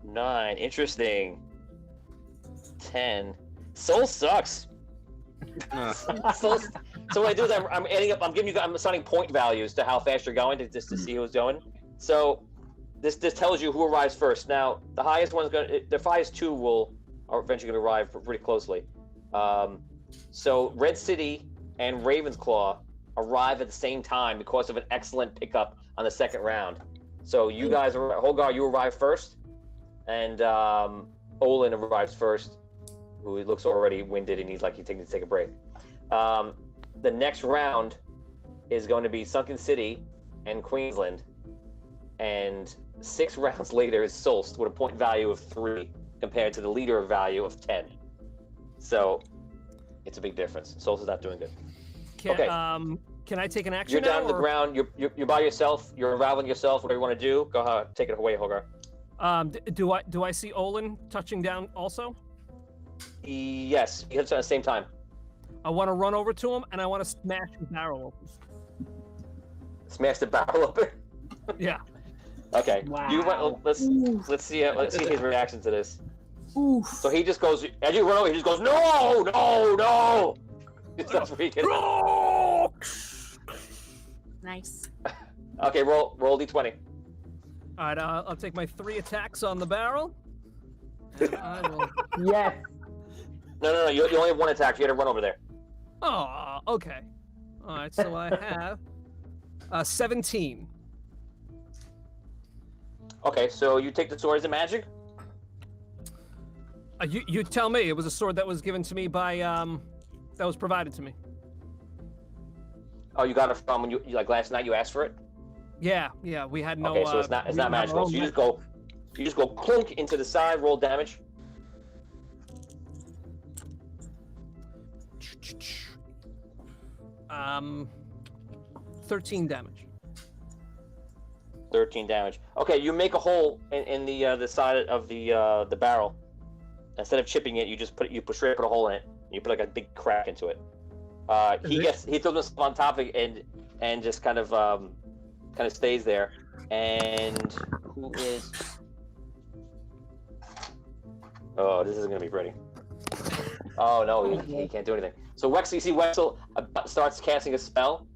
9. Interesting. 10. Soul sucks. So what I do is I'm adding up. I'm assigning point values to how fast you're going just to see who's going. So this tells you who arrives first. Now the highest one's the highest 2 are eventually going to arrive pretty closely. So Red City and Ravensclaw arrive at the same time because of an excellent pickup on the second round. So you guys, Hogar, you arrive first, and Olin arrives first, who looks already winded and he's like he's taking to take a break. The next round is going to be Sunken City and Queensland, and 6 rounds later is Soulst with a point value of 3 compared to the leader value of 10. So it's a big difference. Soulst is not doing good. Okay. Can I take an action You're down now, to the or- ground. You're by yourself. You're unraveling yourself. Whatever you want to do, go ahead. Take it away, Hogar. Do I see Olin touching down also? Yes, you hit at the same time. I want to run over to him and I want to smash the barrel open. Smash the barrel open. Yeah. Okay. Wow. You went. Let's see his reaction to this. Oof. So he just goes as you run over. He just goes, no, no, no. That's freaking. Nice. Okay, roll d20. All right. I'll take my 3 attacks on the barrel. And I will... Yes. No. You only have 1 attack. You got to run over there. Oh, okay. All right. So I have 17. Okay, so you take the sword. Is it magic? You tell me. It was a sword that was given to me by that was provided to me. Oh, you got it from when you like last night. You asked for it. Yeah. We had no. Okay, so it's not we didn't have our magical. own So you just go clunk into the side. Roll damage. 13 damage. 13 damage. Okay, you make a hole in the side of the barrel. Instead of chipping it, you straight up put a hole in it. And you put like a big crack into it. He throws himself on top of it, and and just kind of stays there. And who is? Oh, this isn't gonna be pretty. Oh no, he can't do anything. So you see Wexel starts casting a spell.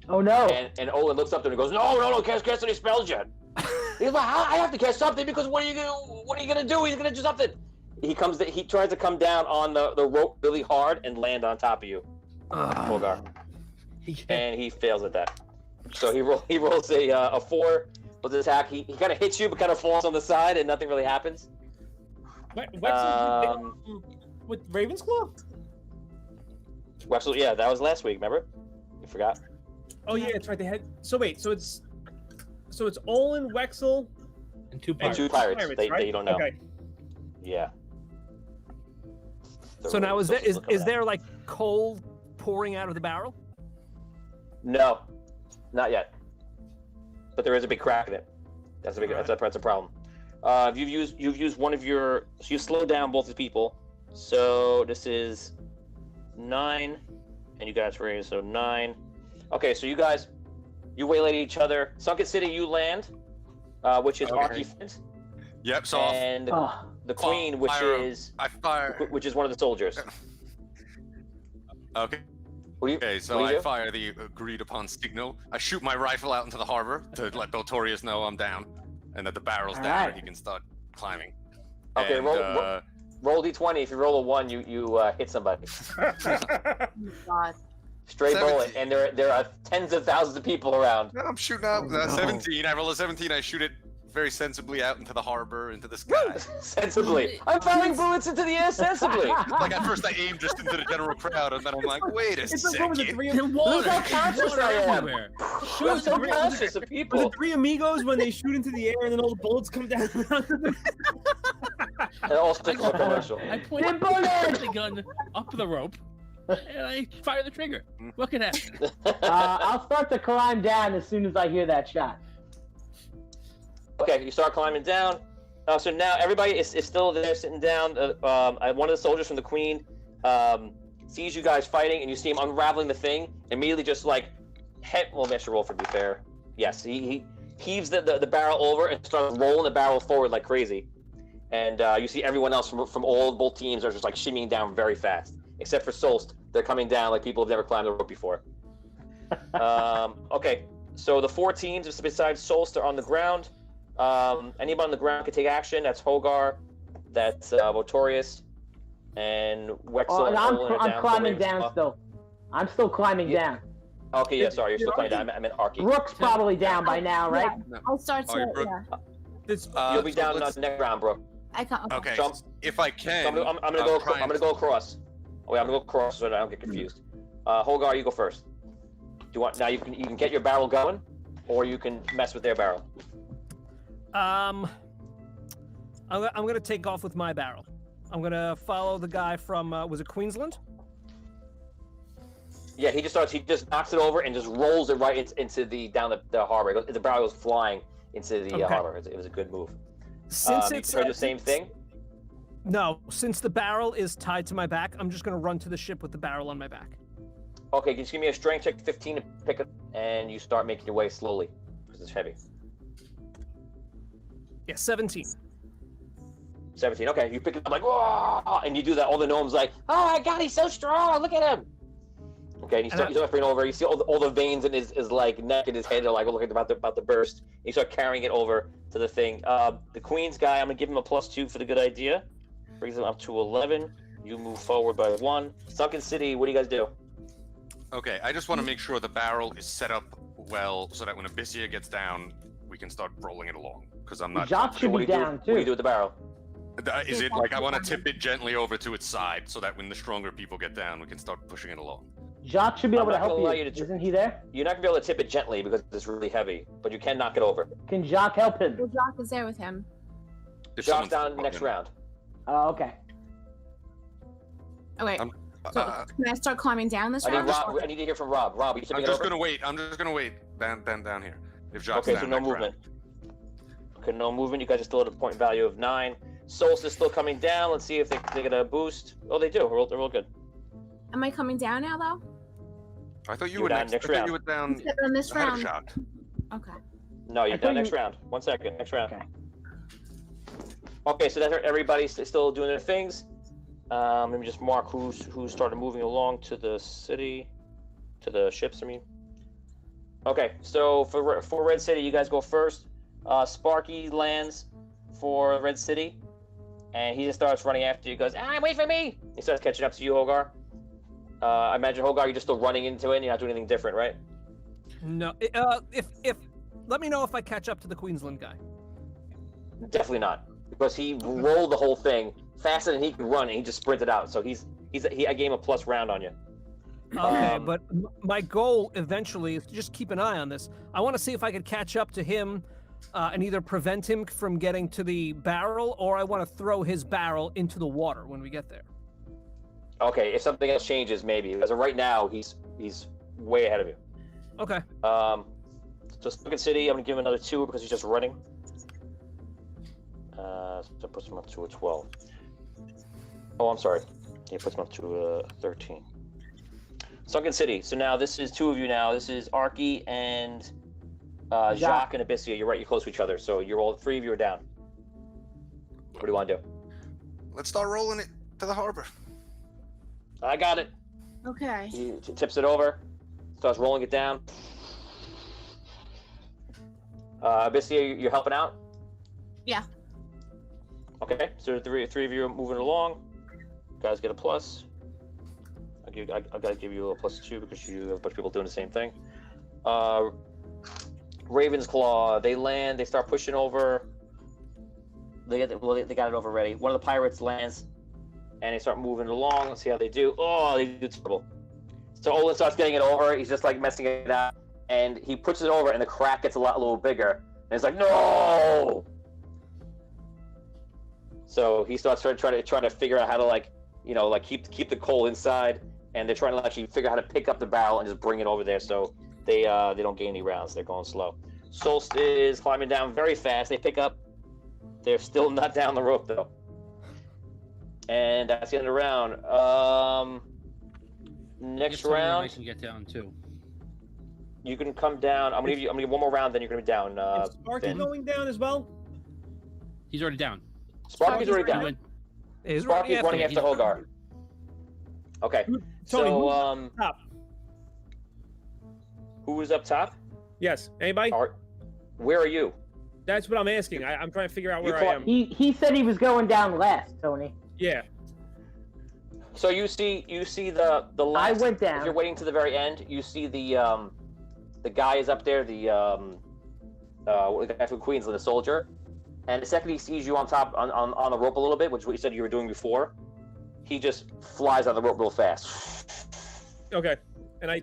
Oh no! And Olin looks up to him and goes, no, can't cast any spells yet. He's like, I have to cast something because what are you gonna do? He's gonna do something. He tries to come down on the rope really hard and land on top of you, Wraygar. And he fails at that. So he rolls a 4 with his attack. He kind of hits you, but kind of falls on the side, and nothing really happens. Wexel with Raven's Claw? Wexel, yeah, that was last week. Remember? You forgot. Oh yeah, that's right. They had. So wait, so it's Olin, Wexel, and two And pirates. 2 pirates. right? They don't know. Okay. Yeah. So now is there like coal pouring out of the barrel? No, not yet. But there is a big crack in it. That's a problem. You've used one of your. So you slowed down both the people. So this is 9, and you guys were so 9. Okay, so you guys, you waylay each other. Sunken City, you land, which is Okay. Archie, Yep, so and the Queen, which is one of the soldiers. Okay. Okay, so I fire the agreed upon signal. I shoot my rifle out into the harbor to let Beltorius know I'm down, and that the barrel's down and he can start climbing. Okay, and, roll d20. If you roll a 1, you hit somebody. God. Straight bullet, and there are tens of thousands of people around. I'm shooting out 17. I roll a 17. I shoot it very sensibly out into the harbor, into the sky. Sensibly. I'm firing bullets into the air sensibly. Like at first I aim just into the general crowd, and then I'm like, wait a second. Look how conscious I am. I'm so conscious of people. The 3 amigos when they shoot into the air and then all the bullets come down. And all sticks are commercial. I point the gun up the rope, and I fire the trigger. Look at that. I'll start to climb down as soon as I hear that shot. Okay, you start climbing down. So now everybody is still there, sitting down. One of the soldiers from the Queen sees you guys fighting, and you see him unraveling the thing. Immediately, just like, well, make sure roll for to be fair. Yes, he heaves the barrel over and starts rolling the barrel forward like crazy. And you see everyone else from both teams are just like shimmying down very fast, except for Soulst. They're coming down like people have never climbed the rope before. Okay, so the 4 teams besides Soulst are on the ground. Anybody on the ground can take action. That's Wraygar, that's Votorius, and Wexel. And I'm climbing down still. I'm still climbing down. Okay, yeah, sorry, you're still climbing down. I meant Arky. Rook's probably down by now, right? Yeah, I'll start to. You'll be down on the next round, bro. I can't. Okay, So if I can, I'm gonna go. I'm gonna go across. Oh wait, I'm gonna go across so that I don't get confused. Wraygar, you go first. Do you want now? You can get your barrel going, or you can mess with their barrel. I'm gonna take off with my barrel. I'm gonna follow the guy from was it Queensland? Yeah, he just knocks it over and just rolls it right into down the harbor. The barrel goes flying into the harbor. It was a good move. Since you it's try the same thing. No, since the barrel is tied to my back, I'm just gonna run to the ship with the barrel on my back. Okay, just give me a strength check, 15 to pick it, and you start making your way slowly because it's heavy. Yeah, 17. 17. Okay, you pick it up like whoa, and you do that. All the gnomes like, oh my god, he's so strong. Look at him. Okay, and you start bringing over. You see all the veins in his like neck and his head are like looking about to burst. And you start carrying it over to the thing. The Queen's guy, I'm gonna give him a +2 for the good idea. Brings him up to 11. You move forward by 1. Sunken City, what do you guys do? Okay, I just want to make sure the barrel is set up well so that when Abyssia gets down, we can start rolling it along. Because I'm not. Jock should be down too. What do you do with the barrel? Is it like I want to tip it gently over to its side so that when the stronger people get down, we can start pushing it along? Jock should be able to help you. Isn't he there? You're not gonna be able to tip it gently because it's really heavy, but you can knock it over. Can Jock help him? Well, Jock is there with him. Jock's down next round. Oh, okay. Oh wait. So can I start climbing down this round? I need to hear from Rob. Rob, you I'm just gonna wait. I'm just gonna wait. Down here. If Jock's okay, down, so no movement. Okay, no movement. You guys are still at a point value of 9. Soulst is still coming down. Let's see if they get a boost. Oh, they do. They're real good. Am I coming down now, though? I thought you You're were down next. next I thought round. you were down Except on this ahead of round. Shock. Okay. No, you're I thought done next you- round. 1 second. Next round. Okay. Okay, so that's everybody's still doing their things. Let me just mark who started moving along to the city, to the ships. I mean. Okay, so for Red City, you guys go first. Sparky lands for Red City, and he just starts running after you. He goes, wait for me! He starts catching up to you, Hogar. I imagine Hogar, you're just still running into it, and you're not doing anything different, right? No. If let me know if I catch up to the Queensland guy. Definitely not, because he rolled the whole thing faster than he could run, and he just sprinted out. So I gave him a plus round on you. Okay, but my goal eventually is to just keep an eye on this. I want to see if I could catch up to him and either prevent him from getting to the barrel, or I want to throw his barrel into the water when we get there. Okay, if something else changes, maybe. As of right now, he's way ahead of you. Okay. So Sunken City, I'm gonna give him another 2 because he's just running. So that puts him up to a 12. Oh, I'm sorry. He puts him up to a 13. Sunken City. So now this is 2 of you now. This is Arky and Jacques and Abyssia. You're right. You're close to each other. So you're all 3 of you are down. What do you want to do? Let's start rolling it to the harbor. I got it. Okay. He tips it over. Starts rolling it down. Abyssia, you're helping out? Yeah. Okay. So three of you are moving along. You guys get a plus. I gotta give you a +2 because you have a bunch of people doing the same thing. Raven's Claw. They land. They start pushing over. They got it over ready. One of the pirates lands, and they start moving along. Let's see how they do. Oh, they do terrible. So Olin starts getting it over. He's just like messing it up, and he puts it over, and the crack gets a little bigger. And it's like, no. So he starts trying to figure out how to keep the coal inside. And they're trying to actually figure out how to pick up the barrel and just bring it over there, so they don't gain any rounds. They're going slow. Soulst is climbing down very fast. They pick up. They're still not down the rope though. And that's the end of the round. Next round, I can get down too. you can come down. I'm gonna give you one more round, then you're gonna be down. Is Sparky Finn. going down as well? He's already down. Sparky's already down. He's Sparky's running after Hogar. Okay. Tony, So top. who is up top? Yes. Anybody? Where are you? That's what I'm asking. I'm trying to figure out where I am. He said he was going down last, Tony. Yeah. So you see the last. I went down. If you're waiting to the very end, you see the guy is up there, the guy from Queensland, the soldier, and the second he sees you on top on the rope a little bit, which is what you said you were doing before, he just flies on the rope real fast. Okay. And I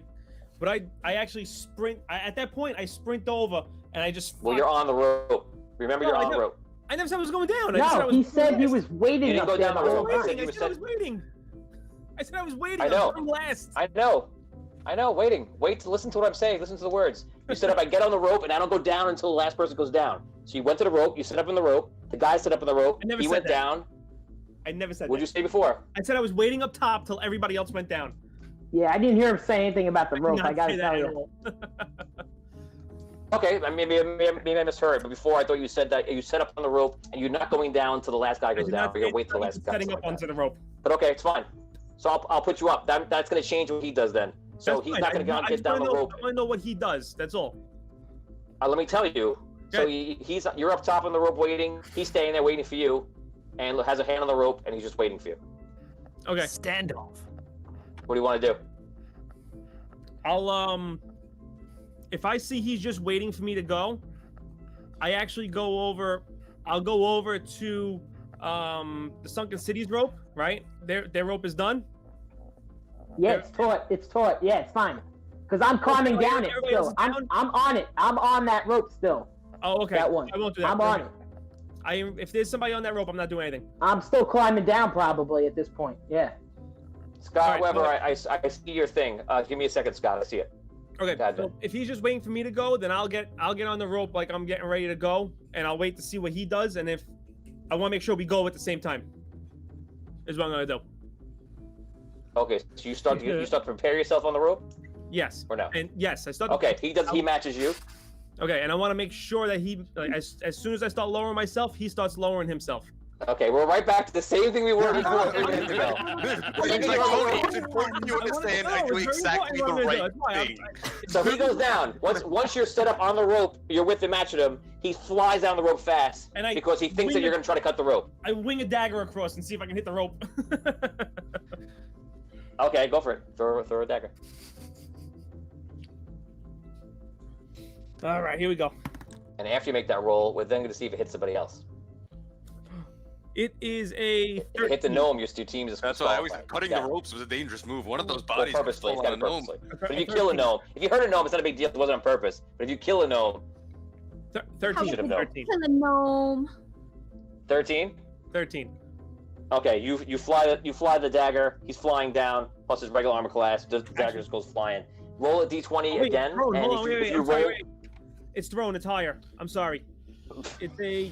actually sprint. At that point, I sprint over and I just. Well, you're on the rope. Remember, you're on the rope. I never said I was going down. No, he said he was waiting You didn't up go there down the the whole rope. time. I said I was waiting. I said I was waiting. I know. was going last. I know. Waiting. Wait to listen to what I'm saying. Listen to the words. You said if I get on the rope and I don't go down until the last person goes down. So you went to the rope. You set up in the rope. The guy set up in the rope. I never He said went that. down. I never said What'd you that. say before? I said I was waiting up top till everybody else went down. Yeah, I didn't hear him say anything about the did rope. not I gotta say that tell at you. all. Okay, maybe I misheard, but before I thought you said that you set up on the rope and you're not going down until the last guy I goes did down. not You're gonna wait till the say last guy. setting up onto the rope. But okay, it's fine. So I'll put you up. That's gonna change what he does then. So That's he's fine. not gonna I get just down the wanna know- rope. I want to know what he does. That's all. Let me tell you. So you're up top on the rope waiting. He's staying there waiting for you, and has a hand on the rope, and he's just waiting for you. Okay. Standoff. What do you want to do? I'll if I see he's just waiting for me to go, I actually go over. I'll go over to the Sunken City's rope. Right, their rope is done. Yeah, it's taut. It's taut. Yeah, it's fine. Because I'm climbing down it everybody else still. is I'm on it. I'm on that rope still. Oh, okay. That one. I won't do that. I'm on it. If there's somebody on that rope, I'm not doing anything. I'm still climbing down probably at this point. Yeah. Scott All right, Weber, I see your thing. Give me a second, Scott. I see it. Okay. Got it. So if he's just waiting for me to go, then I'll get on the rope like I'm getting ready to go, and I'll wait to see what he does. And if I want to make sure we go at the same time, is what I'm gonna do. Okay, so you start to prepare yourself on the rope. Yes. Or no? And yes, I start. Okay, he matches you. Okay, and I want to make sure that he, as soon as I start lowering myself, he starts lowering himself. Okay, we're right back to the same thing we were before 3 minutes ago. It's important you understand I do exactly the right thing. So he goes down. Once you're set up on the rope, you're with him, matching him. He flies down the rope fast because he thinks that you're going to try to cut the rope. I wing a dagger across and see if I can hit the rope. Okay, go for it. Throw a dagger. All right, here we go. And after you make that roll, we're then going to see if it hits somebody else. It is a 13. If you hit the gnome, your two teams is That's why I always cutting the ropes was a dangerous move. One of those bodies could fall on a gnome. But if you kill a gnome, if you hurt a gnome, it's not a big deal. It wasn't on purpose. But if you kill a gnome, 13. Should have known. 13. To the gnome. 13. 13. Okay, you fly the dagger. He's flying down. Plus his regular armor class. The dagger just goes flying. Roll a d20 again. It's thrown. It's higher. I'm sorry. It's a.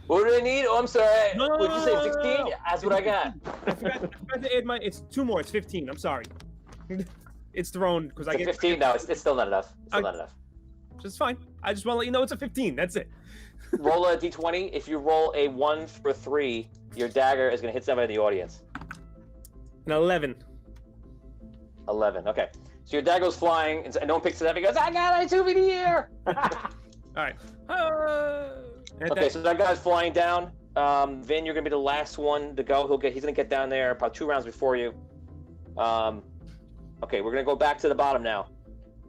What do I need? Oh, I'm sorry. No, Would you say 16? That's what I got. I forgot to add my. It's 2 more. It's 15. I'm sorry. It's thrown because I get 15 now. It's still not enough. It's still not enough. It's fine. I just want to let you know it's a 15. That's it. Roll a d20. If you roll a 1 for 3, your dagger is going to hit somebody in the audience. An 11. 11. Okay. So your dagger goes flying, and no one picks it up. He goes, "I got it, 2 feet here." All right. Okay, so that guy's flying down. Vin, you're gonna be the last one to go. He's gonna get down there about 2 rounds before you. Okay, we're gonna go back to the bottom now.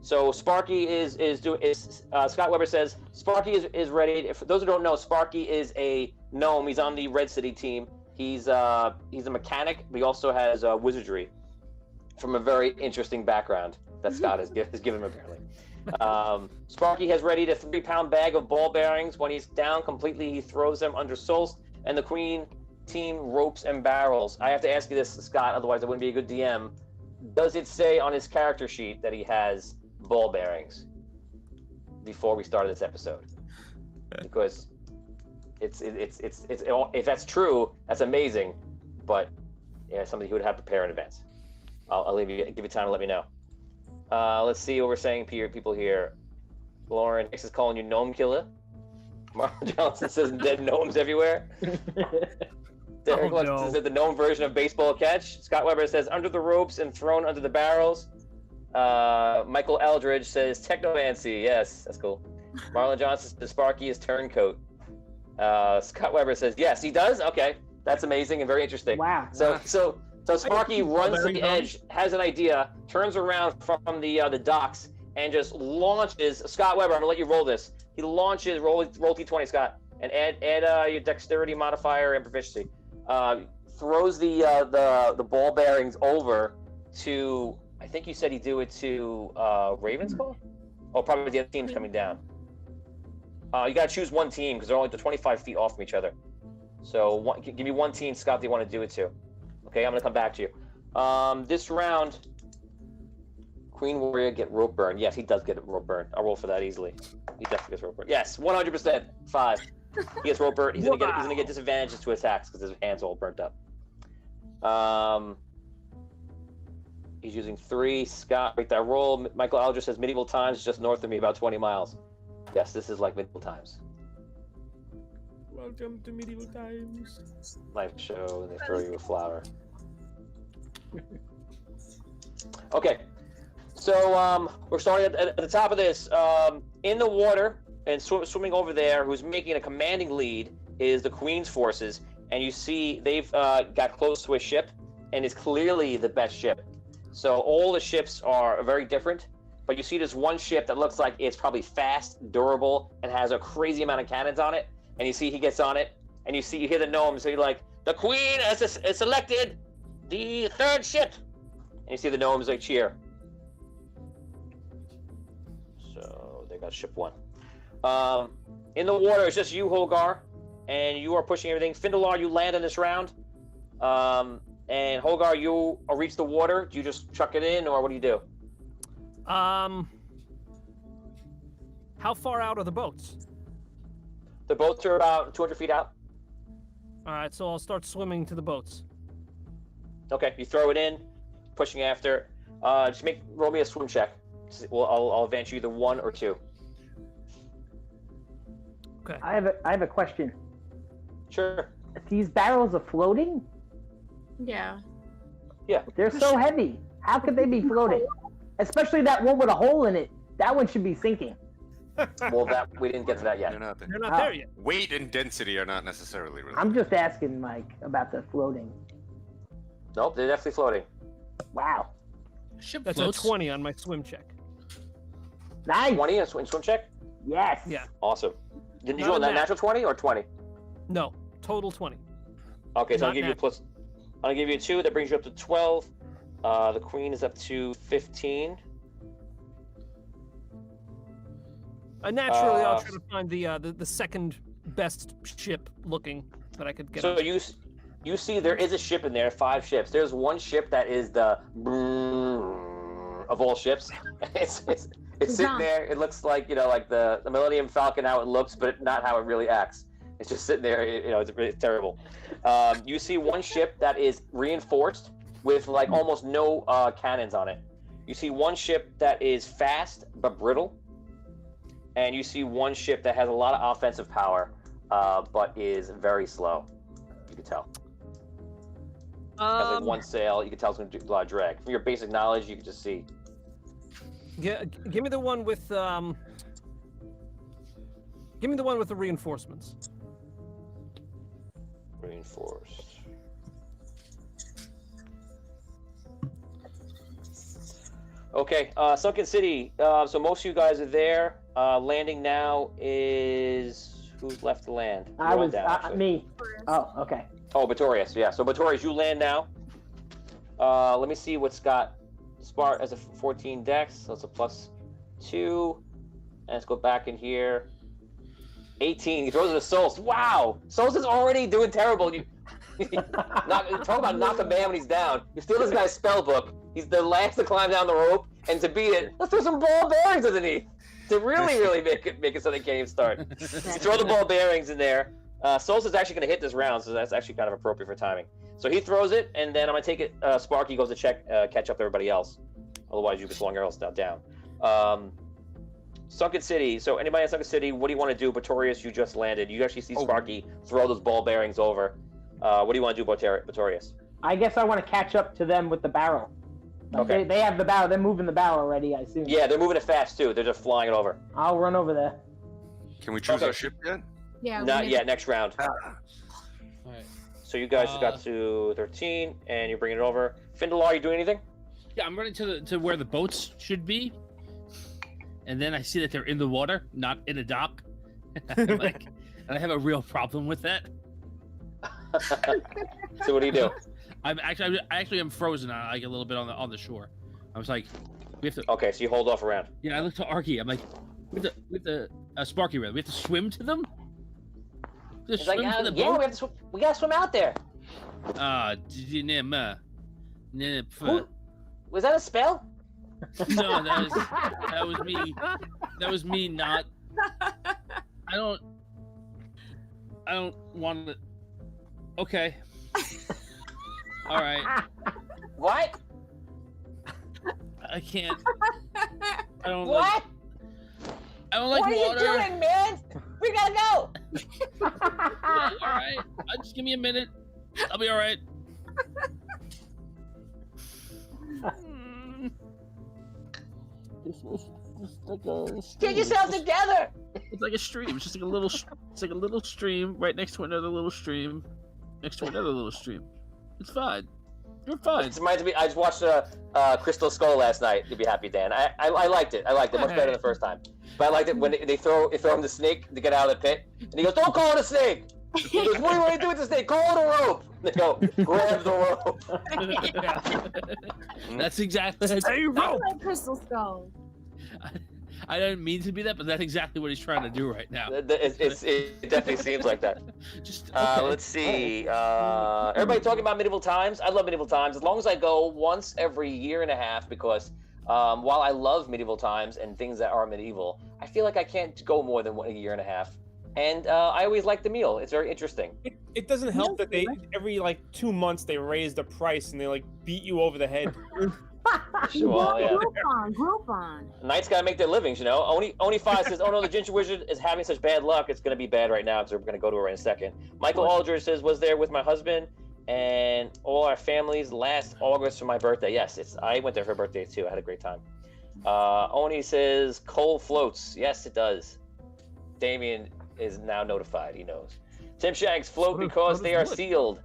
So Sparky is Scott Weber says Sparky is ready. For those who don't know, Sparky is a gnome. He's on the Red City team. He's a mechanic, but he also has wizardry from a very interesting background that Scott has given him apparently. Sparky has readied a 3-pound bag of ball bearings. When he's down completely, he throws them under Soulst and the Queen team ropes and barrels. I have to ask you this, Scott, otherwise I wouldn't be a good DM. Does it say on his character sheet that he has ball bearings before we started this episode? Because it's if that's true, that's amazing, but yeah, something he would have to prepare in advance. I'll give you time to let me know. Let's see what we're saying, people here. Lauren Hicks is calling you gnome killer. Marlon Johnson says dead gnomes everywhere. Derek says the gnome version of baseball catch. Scott Weber says under the ropes and thrown under the barrels. Michael Eldridge says technomancy. Yes, that's cool. Marlon Johnson says Sparky is turncoat. Scott Weber says yes, he does. Okay, that's amazing and very interesting. Wow. So Sparky runs to the edge, has an idea, turns around from the docks, and just launches. Scott Weber, I'm gonna let you roll this. He launches. Roll T20, Scott, and add your dexterity modifier and proficiency. Throws the ball bearings over to. I think you said he'd do it to Raven's Call. Oh, probably the other team's coming down. You gotta choose one team because they're only 25 feet off from each other. So give me one team, Scott, that you want to do it to. Okay, I'm gonna come back to you. This round, Queen Warrior get rope burn. Yes, he does get rope burn. I'll roll for that easily. He definitely gets rope burn. Yes, 100%. 5. He gets rope burn. He's gonna get disadvantages to attacks because his hands are all burnt up. He's using 3. Scott, break that roll. Michael Aldridge says medieval times just north of me, about 20 miles. Yes, this is like medieval times. Welcome to medieval times. Live show, and they throw you a flower. Okay, so we're starting at the top of this. In the water and swimming over there, who's making a commanding lead is the Queen's forces, and you see they've got close to a ship, and is clearly the best ship. So all the ships are very different, but you see this one ship that looks like it's probably fast, durable, and has a crazy amount of cannons on it. And you see he gets on it, and you hear the gnomes. So you're like, the Queen has selected the 3rd ship. And you see the gnomes like cheer. So they got ship 1. In the water, it's just you, Holgar, and you are pushing everything. Findalar, you land in this round. And Holgar, you reach the water. Do you just chuck it in, or what do you do? How far out are the boats? The boats are about 200 feet out. All right, so I'll start swimming to the boats. Okay, you throw it in, pushing after. Just roll me a swim check. Well, I'll advance you either 1 or 2. Okay. I have a question. Sure. These barrels are floating? Yeah. They're so heavy. How could they be floating? Especially that one with a hole in it. That one should be sinking. Well, we didn't get to that yet. They're not there. You're not there yet. Weight and density are not necessarily related. I'm just asking, like, about the floating. Nope, they're definitely floating. Wow. Ship That's floats. a 20 on my swim check. Nice. 20 in swim check? Yes. Yeah. Awesome. Did you Not roll a that nat. natural 20 or 20? No, total 20. Okay, so I'll Not give you nat. plus. I'll give you 2. That brings you up to 12. The queen is up to 15. Naturally, I'll try to find the second best ship looking that I could get. So on. you see there is a ship in there, 5 ships. There's one ship that is the of all ships. It's sitting there. It looks like, like the Millennium Falcon, how it looks, but not how it really acts. It's just sitting there. It's terrible. You see one ship that is reinforced with like almost no cannons on it. You see one ship that is fast but brittle. And you see one ship that has a lot of offensive power, but is very slow. You can tell. Has like one sail. You can tell it's going to do a lot of drag. From your basic knowledge, you can just see. Yeah, give me the one with the reinforcements. Reinforced. Okay, Sunken City. So most of you guys are there. Landing now is who's left to land? I You're was down, actually. me. Oh, okay. Oh, Botorius. Yeah. So Botorius, you land now. Let me see what's got Spart as a 14 dex. So it's a +2. And let's go back in here. 18. He throws it to Soulst. Wow. Soulst is already doing terrible. Talk about knock a man when he's down. You steal this guy's spell book. He's the last to climb down the rope, and to beat it, let's throw some ball bearings underneath to really make it so they can't even start. You throw the ball bearings in there. Soulst is actually going to hit this round, so that's actually kind of appropriate for timing. So he throws it, and then I'm going to take it. Sparky goes to catch up to everybody else. Otherwise, you can slung else down. Sunken City. So anybody in Sunken City, what do you want to do? Botorius, you just landed. You actually see Sparky throw those ball bearings over. What do you want to do, Botorius? I guess I want to catch up to them with the barrel. Okay. They have the barrel. They're moving the barrel already, I assume. Yeah, they're moving it fast, too. They're just flying it over. I'll run over there. Can we choose our ship yet? Yeah. Not yet, next round. All right. So you guys got to 13, and you're bringing it over. Findelar, are you doing anything? Yeah, I'm running to where the boats should be, and then I see that they're in the water, not in a dock. And I have a real problem with that. So what do you do? I actually am frozen. I get a little bit on the shore. I was like, we have to. Okay, so you hold off around. Yeah, I look to Arky. I'm like, with the Sparky rather. We have to swim to them. We have to swim to the boat. we gotta swim out there. Was that a spell? No, that was me. That was me not. I don't want to. Okay. All right. What? I can't. I don't. What? I don't like what water. What are you doing, man? We gotta go. All right. Just give me a minute. I'll be all right. Get yourself together. It's like a stream. It's just like a little. It's like a little stream right next to another little stream, next to another little stream. It's fine. You're fine. It reminds me. I just watched Crystal Skull last night. You'd be happy, Dan. I liked it. I liked it much better than the first time. But I liked it when they throw him the snake to get out of the pit, and he goes, "Don't call it a snake." He goes, "What do you do with the snake? Call it a rope." And they go, "Grab the rope." That's exactly. I like Crystal Skull. I didn't mean to be that, but that's exactly what he's trying to do right now. It definitely seems like that. Just okay. Let's see. Everybody talking about medieval times. I love medieval times as long as I go once every year and a half because while I love medieval times and things that are medieval, I feel like I can't go more than a year and a half. And I always like the meal. It's very interesting. It doesn't help that they every 2 months they raise the price and they beat you over the head. Well, yeah. Groupon. Knights gotta make their livings, you know. Oni 5 says, "Oh no, the Ginger Wizard is having such bad luck. It's gonna be bad right now because we're gonna go to her in a second." Michael Aldridge says, "Was there with my husband and all our families last August for my birthday." Yes, I went there for her birthday too. I had a great time. Oni says, "Coal floats." Yes, it does. Damien is now notified. He knows. Tim Shanks float because they are sealed.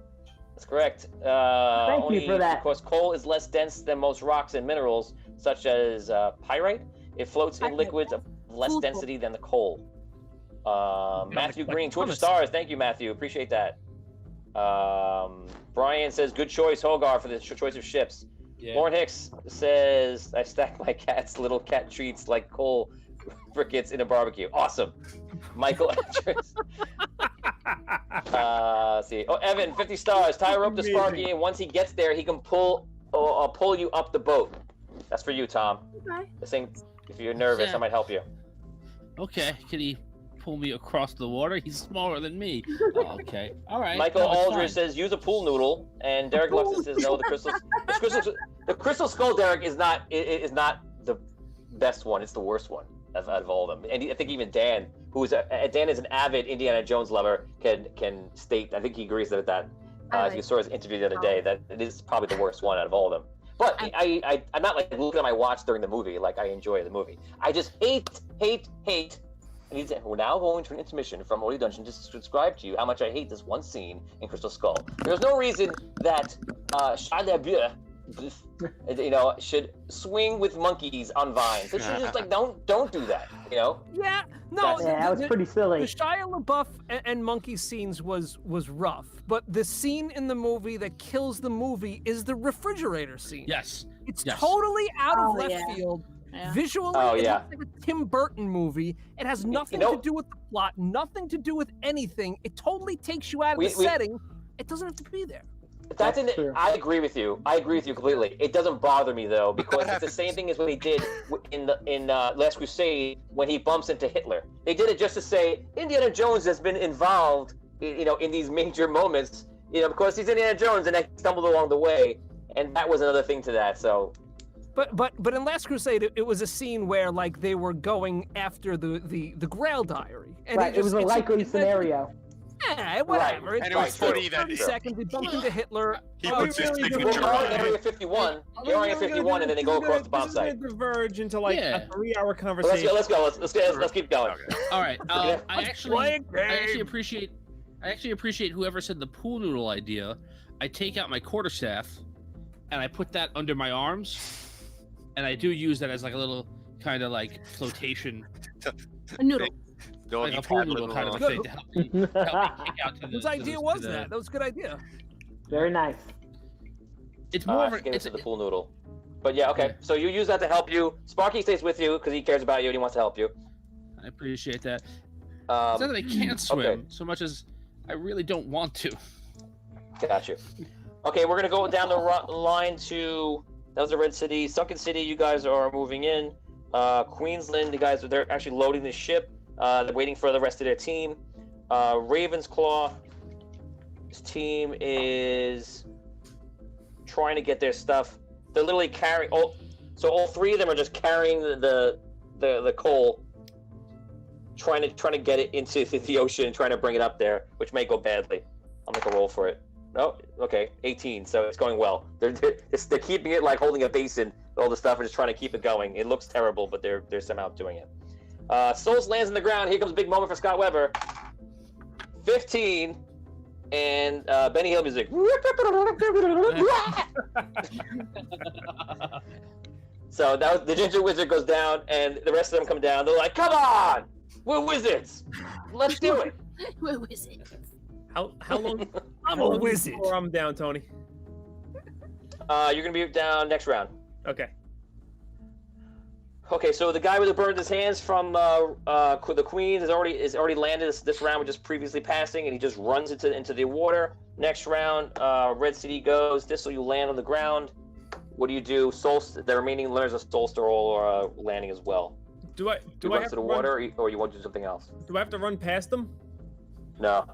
That's correct. Thank you for that. Because coal is less dense than most rocks and minerals, such as pyrite. It floats in liquids of less density than the coal. Matthew Green, 200 stars. Thank you, Matthew. Appreciate that. Brian says, "Good choice, Hogar, for the choice of ships." Yeah. Lauren Hicks says, "I stack my cat's little cat treats like coal briquettes in a barbecue." Awesome. Michael Edwards. See. Oh, Evan, 50 stars. Tie a rope to Sparky, and once he gets there, he can pull you up the boat. That's for you, Tom. Okay. The same. If you're nervous, I might help you. Okay, can he pull me across the water? He's smaller than me. Oh, okay, all right. Michael No, it's Aldridge fine. says, "Use a pool noodle," and Derek Luxon says, "No, the crystal skull, Derek, is not the best one. It's the worst one out of all of them." And I think even Dan, Dan is an avid Indiana Jones lover, can state. I think he agrees with that. If you saw his interview the other day, that it is probably the worst one out of all of them. But I'm not like looking at my watch during the movie. Like, I enjoy the movie. I just hate. We're now going to an intermission from Odie Dungeon to describe to you how much I hate this one scene in Crystal Skull. There's no reason that Shia LaBeouf, should swing with monkeys on vines. It should just like don't do that. Yeah, no, that was pretty silly. The Shia LaBeouf and monkey scenes was rough, but the scene in the movie that kills the movie is the refrigerator scene. Yes. It's totally out of left field. Yeah. Visually, it looks like a Tim Burton movie. It has nothing to do with the plot, nothing to do with anything. It totally takes you out of the setting. It doesn't have to be there. That's true. I agree with you. I agree with you completely. It doesn't bother me though, because it's the same thing as what he did in Last Crusade when he bumps into Hitler. They did it just to say Indiana Jones has been involved, in these major moments, because he's Indiana Jones and he stumbled along the way, and that was another thing to that. So. But in Last Crusade, it was a scene where like they were going after the Grail Diary, and right, it was a likely scenario. Yeah, whatever. Right. And it was funny that 30 seconds. He bumped into Hitler. He puts his signature Well, on Area 51. Area 51, and then they go across the bomb site. This is gonna diverge into like a 3-hour Well, conversation. let's go. Let's keep going. Okay. All right. I actually appreciate. appreciate whoever said the pool noodle idea. I take out my quarterstaff, and I put that under my arms, and I do use that as like a little kind of like flotation. A noodle. Like a pool noodle kind of a thing to help me kick out to the. Whose idea was that? That was a good idea. Very nice. It's more of it's the pool noodle. But yeah, okay. So you use that to help you. Sparky stays with you because he cares about you and he wants to help you. I appreciate that. It's not that I can't swim so much as I really don't want to. Got you. Okay, we're gonna go down the line to that was the Red City, Sunken City. You guys are moving in. Queensland, they're actually loading the ship. They're waiting for the rest of their team. Ravensclaw's team is trying to get their stuff. They're literally carrying. So all three of them are just carrying the coal, trying to get it into the ocean and trying to bring it up there, which may go badly. I'll make a roll for it. Oh, okay, 18. So it's going well. They're keeping it like holding a basin. All the stuff and just trying to keep it going. It looks terrible, but they're somehow doing it. Soulst lands in the ground. Here comes a big moment for Scott Weber. 15, and Benny Hill music. So that was the Ginger Wizard goes down, and the rest of them come down. They're like, "Come on, we're wizards. Let's do it." We're wizards. How long? I'm a wizard. Before I'm down, Tony. You're gonna be down next round. Okay. Okay, so the guy with the burned his hands from the Queen is already landed this round, which is previously passing, and he just runs into the water. Next round, Red City goes. Thistle, you land on the ground. What do you do? Soulst, the remaining learners of Soulst are all landing as well. Do I run have to the water, or you want to do something else? Do I have to run past them? No.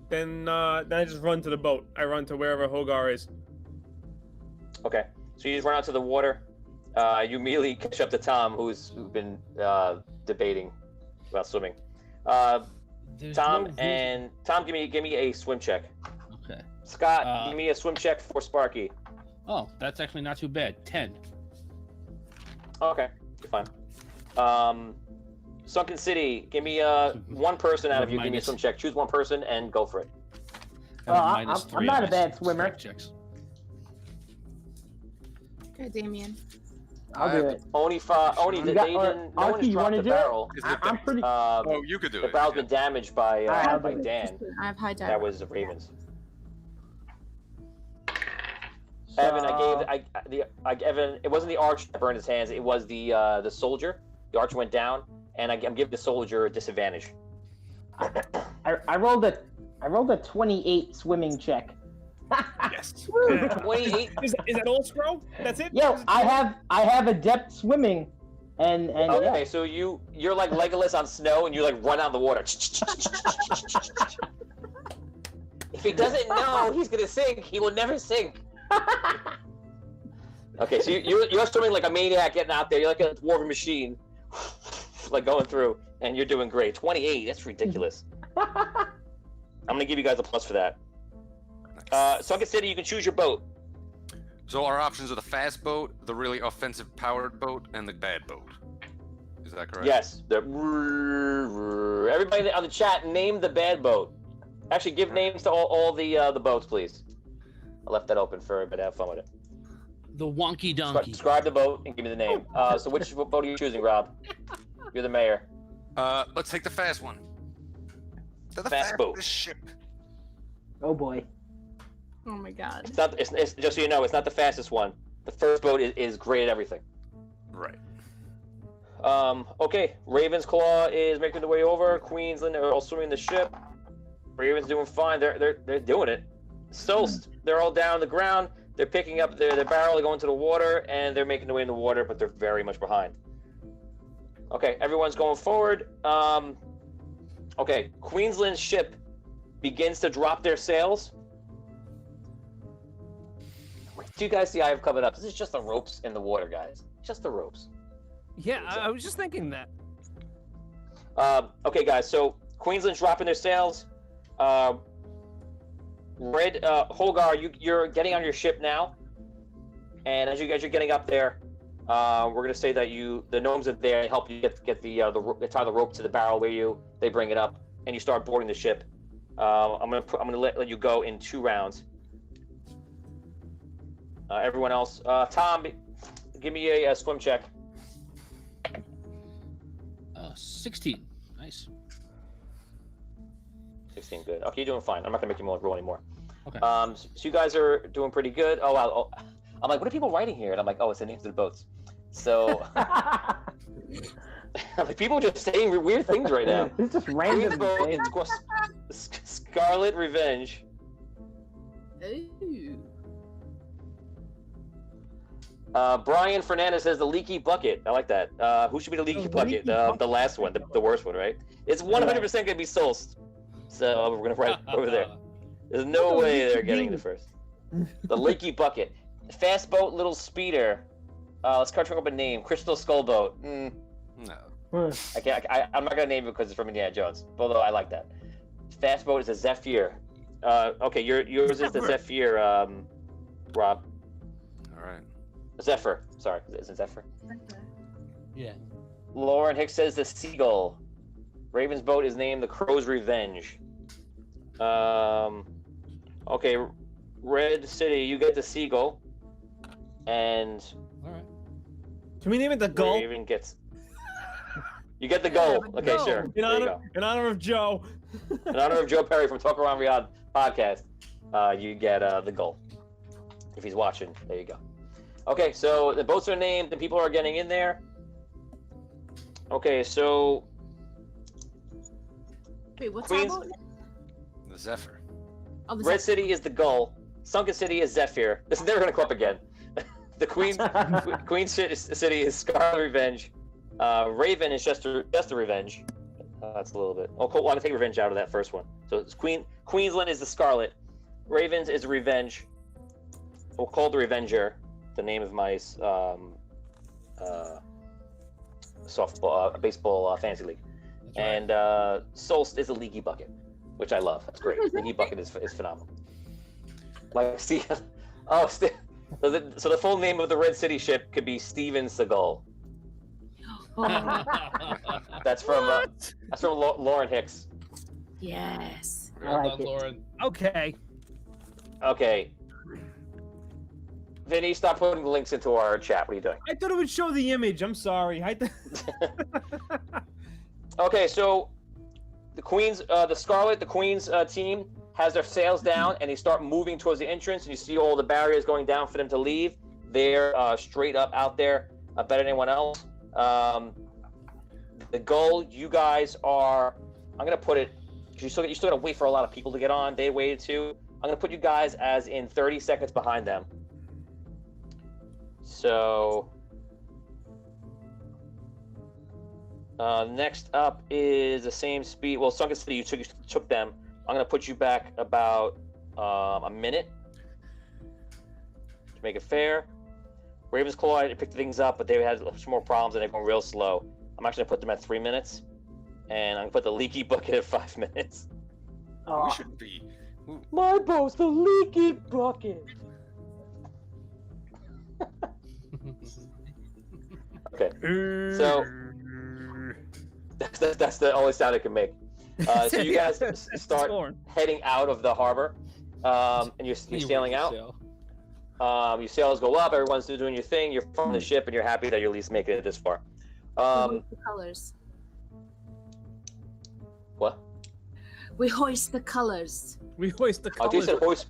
Then I just run to the boat. I run to wherever Hogar is. Okay. So you just run out to the water. You immediately catch up to Tom, who's been debating about swimming. Tom, give me a swim check. Okay. Scott, give me a swim check for Sparky. Oh, that's actually not too bad. 10. Okay, you're fine. Sunken City, give me one person out of you. Give me a swim check. Choose one person and go for it. I'm not a bad swimmer. Checks. Okay, Damien. I'll do it. Only no one has dropped the barrel. I'm pretty. You could do the it. The barrel's been damaged by Dan. I have high dive. That was Ravens. Evan, Evan. It wasn't the archer that burned his hands. It was the soldier. The archer went down, and I'm giving the soldier a disadvantage. I rolled a 28 swimming check. Yes. 28. Is that all scroll? That's it? Yo, I have adept swimming, and okay, yeah. so you're like Legolas on snow, and you like run out in the water. If he doesn't know he's gonna sink, he will never sink. Okay, so you're swimming like a maniac getting out there. You're like a dwarven machine, like going through, and you're doing great. 28, that's ridiculous. I'm gonna give you guys a plus for that. Sunken City, you can choose your boat. So our options are the fast boat, the really offensive powered boat, and the bad boat. Is that correct? Yes. Everybody on the chat, name the bad boat. Actually, give names to all the boats, please. I left that open for everybody to have fun with it. The Wonky Donkey. Describe the boat and give me the name. So which boat are you choosing, Rob? You're the mayor. Let's take the fast one. The fast boat. Ship. Oh boy. Oh my god. It's just so you know, it's not the fastest one. The first boat is great at everything. Right. Okay. Raven's Claw is making their way over. Queensland are all swimming the ship. Raven's doing fine. They're doing it. Soulst, they're all down on the ground. They're picking up their barrel, they're going to the water, and they're making their way in the water, but they're very much behind. Okay, everyone's going forward. Okay, Queensland's ship begins to drop their sails. Do you guys see I have coming up? This is just the ropes in the water, guys. Just the ropes. Yeah, I was just thinking that. Okay, guys, so Queensland's dropping their sails. Wraygar, you're getting on your ship now, and as you guys are getting up there, we're gonna say that the gnomes are there to help you get the tie the rope to the barrel where they bring it up, and you start boarding the ship. I'm gonna let you go in 2 rounds. Everyone else, Tom, give me a swim check. 16. Nice. 16, good. Okay, you're doing fine. I'm not gonna make you roll anymore. Okay. So you guys are doing pretty good. Oh wow. Oh, I'm like, what are people writing here? And I'm like, oh, it's the names of the boats. So like, people are just saying weird things right now. It's just random. Scarlet Revenge. Ooh. Brian Fernandez says the leaky bucket. I like that. Who should be the leaky bucket? The last one, the worst one, right? It's 100% gonna be Soulst. So we're gonna write over there. There's no way they're getting the first. The leaky bucket. Fast boat, little speeder. Let's try up a name. Crystal Skull Boat. No. I can't. I'm not gonna name it because it's from Indiana Jones. Although I like that. Fast boat is a Zephyr. Okay, yours is the Zephyr. Rob. All right. Zephyr. Sorry, is it Zephyr? Yeah. Lauren Hicks says the Seagull. Raven's boat is named the Crow's Revenge. Okay, Red City, you get the Seagull, and All right. Can we name it the Gull? Raven gets. You get the Gull. Okay, sure. In honor of Joe. In honor of Joe Perry from Talk Around Riyadh podcast, you get the Gull. If he's watching, there you go. Okay, so the boats are named, and people are getting in there. Okay, so. Wait, what's Queens- our boat? The Zephyr. Oh, the Red City is the Gull. Sunken City is Zephyr. This is never gonna come up again. The Queen City is Scarlet Revenge. Raven is just a Revenge. That's a little bit. I want to take Revenge out of that first one. So it's Queensland is the Scarlet. Ravens is Revenge. We'll call it the Revenger. the name of my baseball fantasy league. That's right. And Soulst is a leaky bucket, which I love. That's great. Leaky bucket is phenomenal. Like, see, so the full name of the Red City ship could be Steven Seagal. That's from Lauren Hicks. Yes. Well like done, it. Lauren. Okay. Okay. Vinny, stop putting the links into our chat. What are you doing? I thought it would show the image. I'm sorry. Okay, so the Queens, the Scarlet, the Queens team has their sails down, and they start moving towards the entrance, and you see all the barriers going down for them to leave. They're straight up out there, better than anyone else. The goal, you guys are, I'm going to put it, because you still got to wait for a lot of people to get on. They waited too. I'm going to put you guys as in 30 seconds behind them. So, next up is the same speed. Well, Sunken City, you took them. I'm going to put you back about a minute to make it fair. Raven's Claw, I picked things up, but they had some more problems and they're going real slow. I'm actually going to put them at 3 minutes, and I'm going to put the Leaky Bucket at 5 minutes. Oh, We should be. my boat's the leaky bucket. Okay, so that's the only sound it can make. So you guys start heading out of the harbor, and you're sailing out. Your sails go up. Everyone's doing your thing. You're from the ship, and you're happy that you're at least making it this far. The colors. What? We hoist the colors. We hoist the I do colors. said hoist.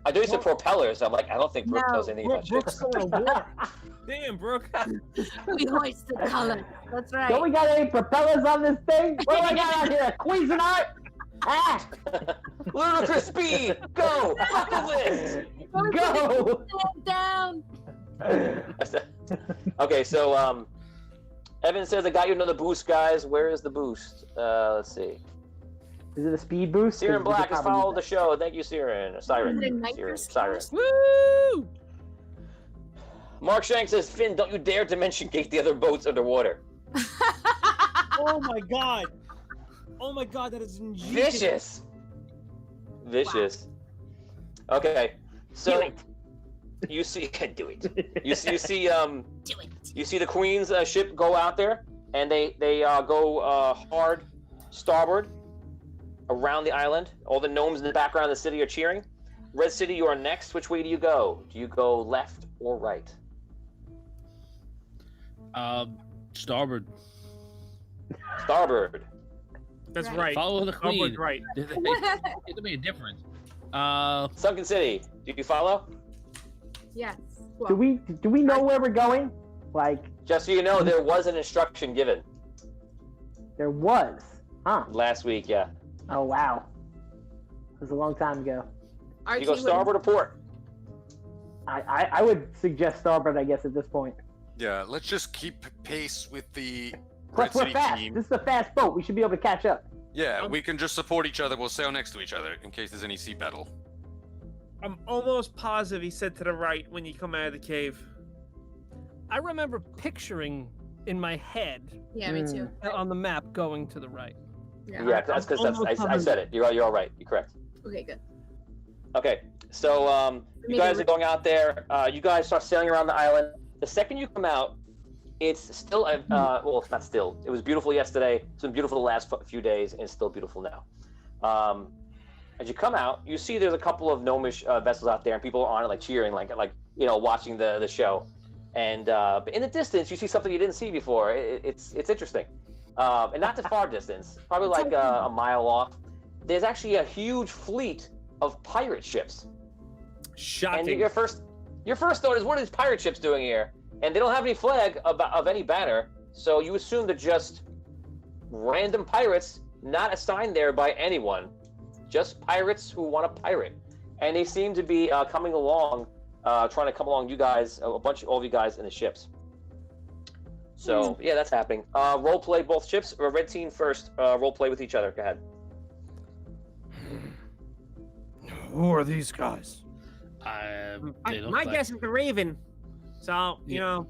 I do said propellers. I'm like, I don't think Brooke No. knows anything about Brooke's ships. going to war. Damn, Brooke. We hoist the colors. That's right. Don't we got any propellers on this thing? What do I got out here? Cuisinart? Ah! Ludicrous speed, go! Bucket list. Go! Stand down. Okay, so Evan says I got you another boost, guys. Where is the boost? Let's see. Is it a speed boost? Siren 'Cause we Black could has probably followed the use show. Thank you, Siren. Siren. Is it a Siren. nitrous Siren. boost? Woo! Mark Shank says, Finn, don't you dare dimension gate the other boats underwater. Oh my god. Oh my god, that is ingenious. Vicious. Okay, so Do it. you see, do it. You see, Do it. you see the Queen's ship go out there, and they go hard starboard around the island. All the gnomes in the background of the city are cheering. Red City, you are next. Which way do you go? Do you go left or right? Starboard. Starboard. That's Right. right. Follow the queen. Starboard right. It'll make a difference. Sunken City, do you follow? Yes. Do we know where we're going? Like, Just so you know, there was an instruction given there was. Huh. last week, yeah. Oh, wow. It was a long time ago. Our You go team would- starboard or port? I would suggest starboard, I guess, at this point. Yeah, let's just keep pace with the Plus, Red we're City fast. team. This is a fast boat. We should be able to catch up. Yeah, we can just support each other. We'll sail next to each other in case there's any sea battle. I'm almost positive he said to the right when you come out of the cave. I remember picturing in my head Yeah, me too. on the map going to the right. Yeah, that's because I said it. You're all right. You're correct. Okay, good. Okay, so you guys are going out there. You guys start sailing around the island. The second you come out, it's still well, it's not still. It was beautiful yesterday. It's been beautiful the last few days, and it's still beautiful now. As you come out, you see there's a couple of gnomish vessels out there, and people are on it, like cheering, like watching the show. And but in the distance, you see something you didn't see before. It's interesting, and not the far distance, probably like a mile off. There's actually a huge fleet of pirate ships. Shocking. And your first thought is, what are these pirate ships doing here? And they don't have any flag of any banner, so you assume they're just random pirates, not assigned there by anyone, just pirates who want to pirate. And they seem to be coming along, trying to come along. You guys, all of you guys in the ships. So yeah, that's happening. Role play both ships. Red team first. Role play with each other. Go ahead. Who are these guys? They look My like, guess is the Raven. So, you know,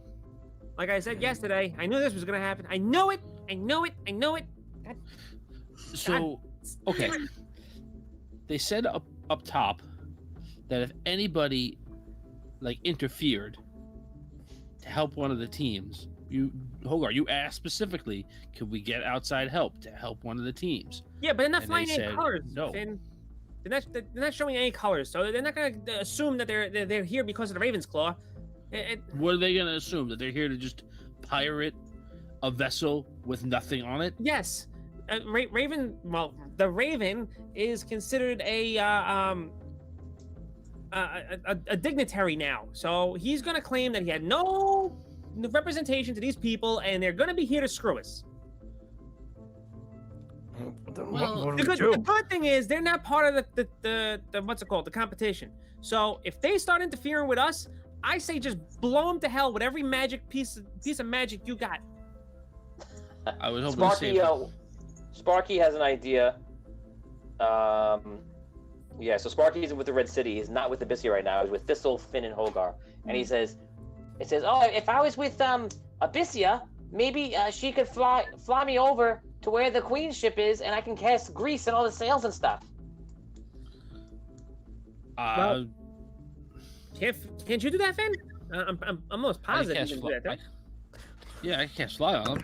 like I said yesterday, I knew this was gonna happen. I know it. God. So, okay. They said up top that if anybody like interfered to help one of the teams, Wraygar, you asked specifically, could we get outside help to help one of the teams? Yeah, but they're not And flying they any said colors. no. Finn. They're not showing any colors, so they're not gonna assume that they're here because of the Raven's Claw. What are they gonna assume? That they're here to just pirate a vessel with nothing on it? Yes, Raven. Well, the Raven is considered a dignitary now, so he's gonna claim that he had no representation to these people, and they're gonna be here to screw us. Well, The good thing is they're not part of the what's it called, the competition. So if they start interfering with us, I say just blow them to hell with every magic piece of magic you got. I was hoping Sparky has an idea. Yeah, so Sparky isn't with the Red City. He's not with Abyssia right now. He's with Thistle, Finn, and Wraygar. And he says, oh, if I was with Abyssia, maybe she could fly me over to where the Queen's ship is, and I can cast grease and all the sails and stuff. Can't you do that, Finn? I'm almost positive you can do that. Yeah, I can't fly on them.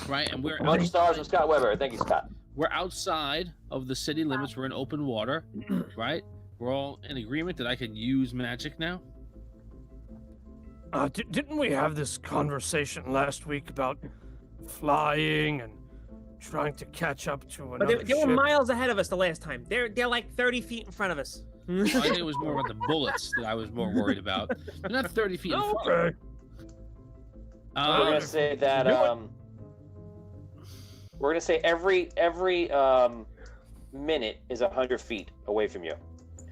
Right, and we're Much stars from Scott Weber. Thank you, Scott. We're outside of the city limits. We're in open water, right? We're all in agreement that I can use magic now. Didn't we have this conversation last week about flying and trying to catch up to another But they were miles ahead of us the last time. They're like 30 feet in front of us. I think it was more about the bullets that I was more worried about. They're not 30 feet in front. Okay. We're gonna say that we're gonna say every minute is 100 feet away from you.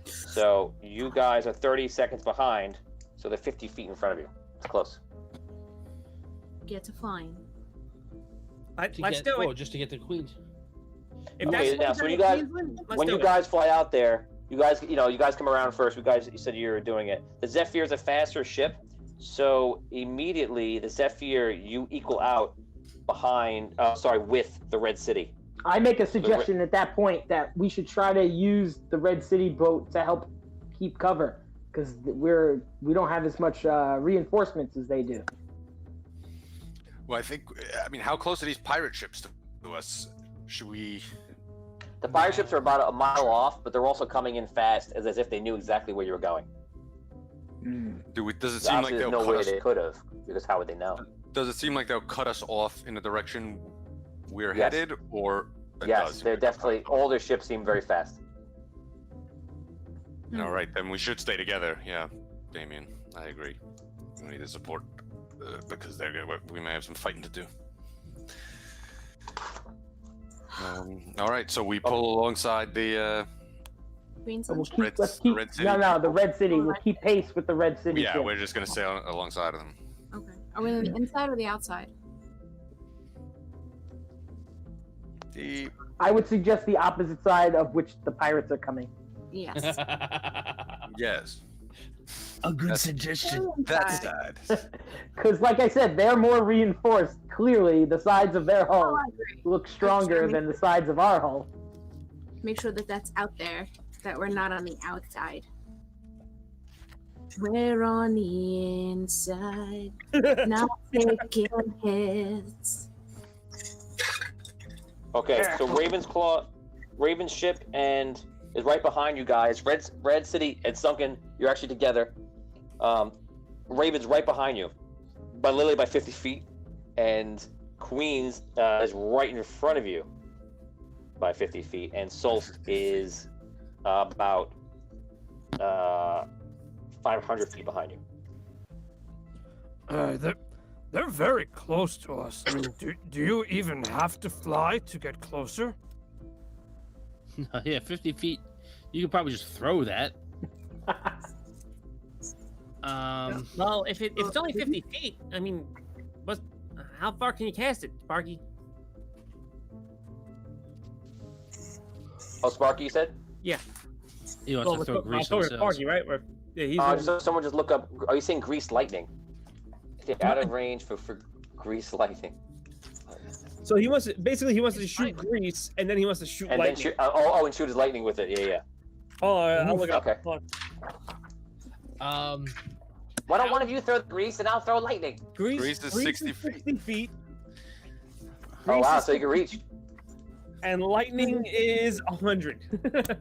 So you guys are 30 seconds behind, so they're 50 feet in front of you. It's close. Get to flying. Let's do it. Just to get the Queens. Okay, now, so when you guys fly out there, you guys come around first. You said you were doing it. The Zephyr is a faster ship, so immediately the Zephyr you equal out with the Red City. I make a suggestion at that point that we should try to use the Red City boat to help keep cover, because we don't have as much reinforcements as they do. Well, I mean, how close are these pirate ships to us? Should we? The pirate ships are about a mile off, but they're also coming in fast, as if they knew exactly where you were going. Does it seem like they'll no cut way us? they could have, because how would they know? Does it seem like they'll cut us off in the direction we're Yes. headed, or? Yes, they're definitely. All their ships seem very fast. All right, then we should stay together. Yeah, Damien, I agree. We need the support because we may have some fighting to do. All right, so we pull alongside the Green So Sunshine. Red City. No, the Red City. We'll keep pace with the Red City. Yeah, ship. we're just gonna stay alongside of them. Okay. Are we on the inside or the outside? I would suggest the opposite side of which the pirates are coming. Yes. Yes. A good suggestion. That side. Because, like I said, they're more reinforced. Clearly, the sides of their hull I agree. look stronger than the sides of our hull. Make sure that that's out there, that we're not on the outside. We're on the inside, not taking hits. Okay, so Raven's ship is right behind you guys. Red City and Sunken, you're actually together. Raven's right behind you, literally by 50 feet, and Queens is right in front of you by 50 feet, and Soulst is about 500 feet behind you. They're very close to us. I mean, do you even have to fly to get closer? Yeah, 50 feet. You could probably just throw that. Well, if it's only 50 feet, I mean, how far can you cast it, Sparky? Oh, Sparky, you said? Yeah. He wants to throw grease on Sparky, right? Yeah, he's So someone just look up. Are you saying greased lightning? If you're out of range for grease lightning. So he wants to to shoot grease, and then he wants to shoot And lightning. then shoot, and shoot his lightning with it. Yeah. Oh, I'll look it up. Okay. Hold on. Why don't one of you throw the grease and I'll throw lightning? Grease is 60 feet. Oh wow, Grease so you can reach. And lightning is 100.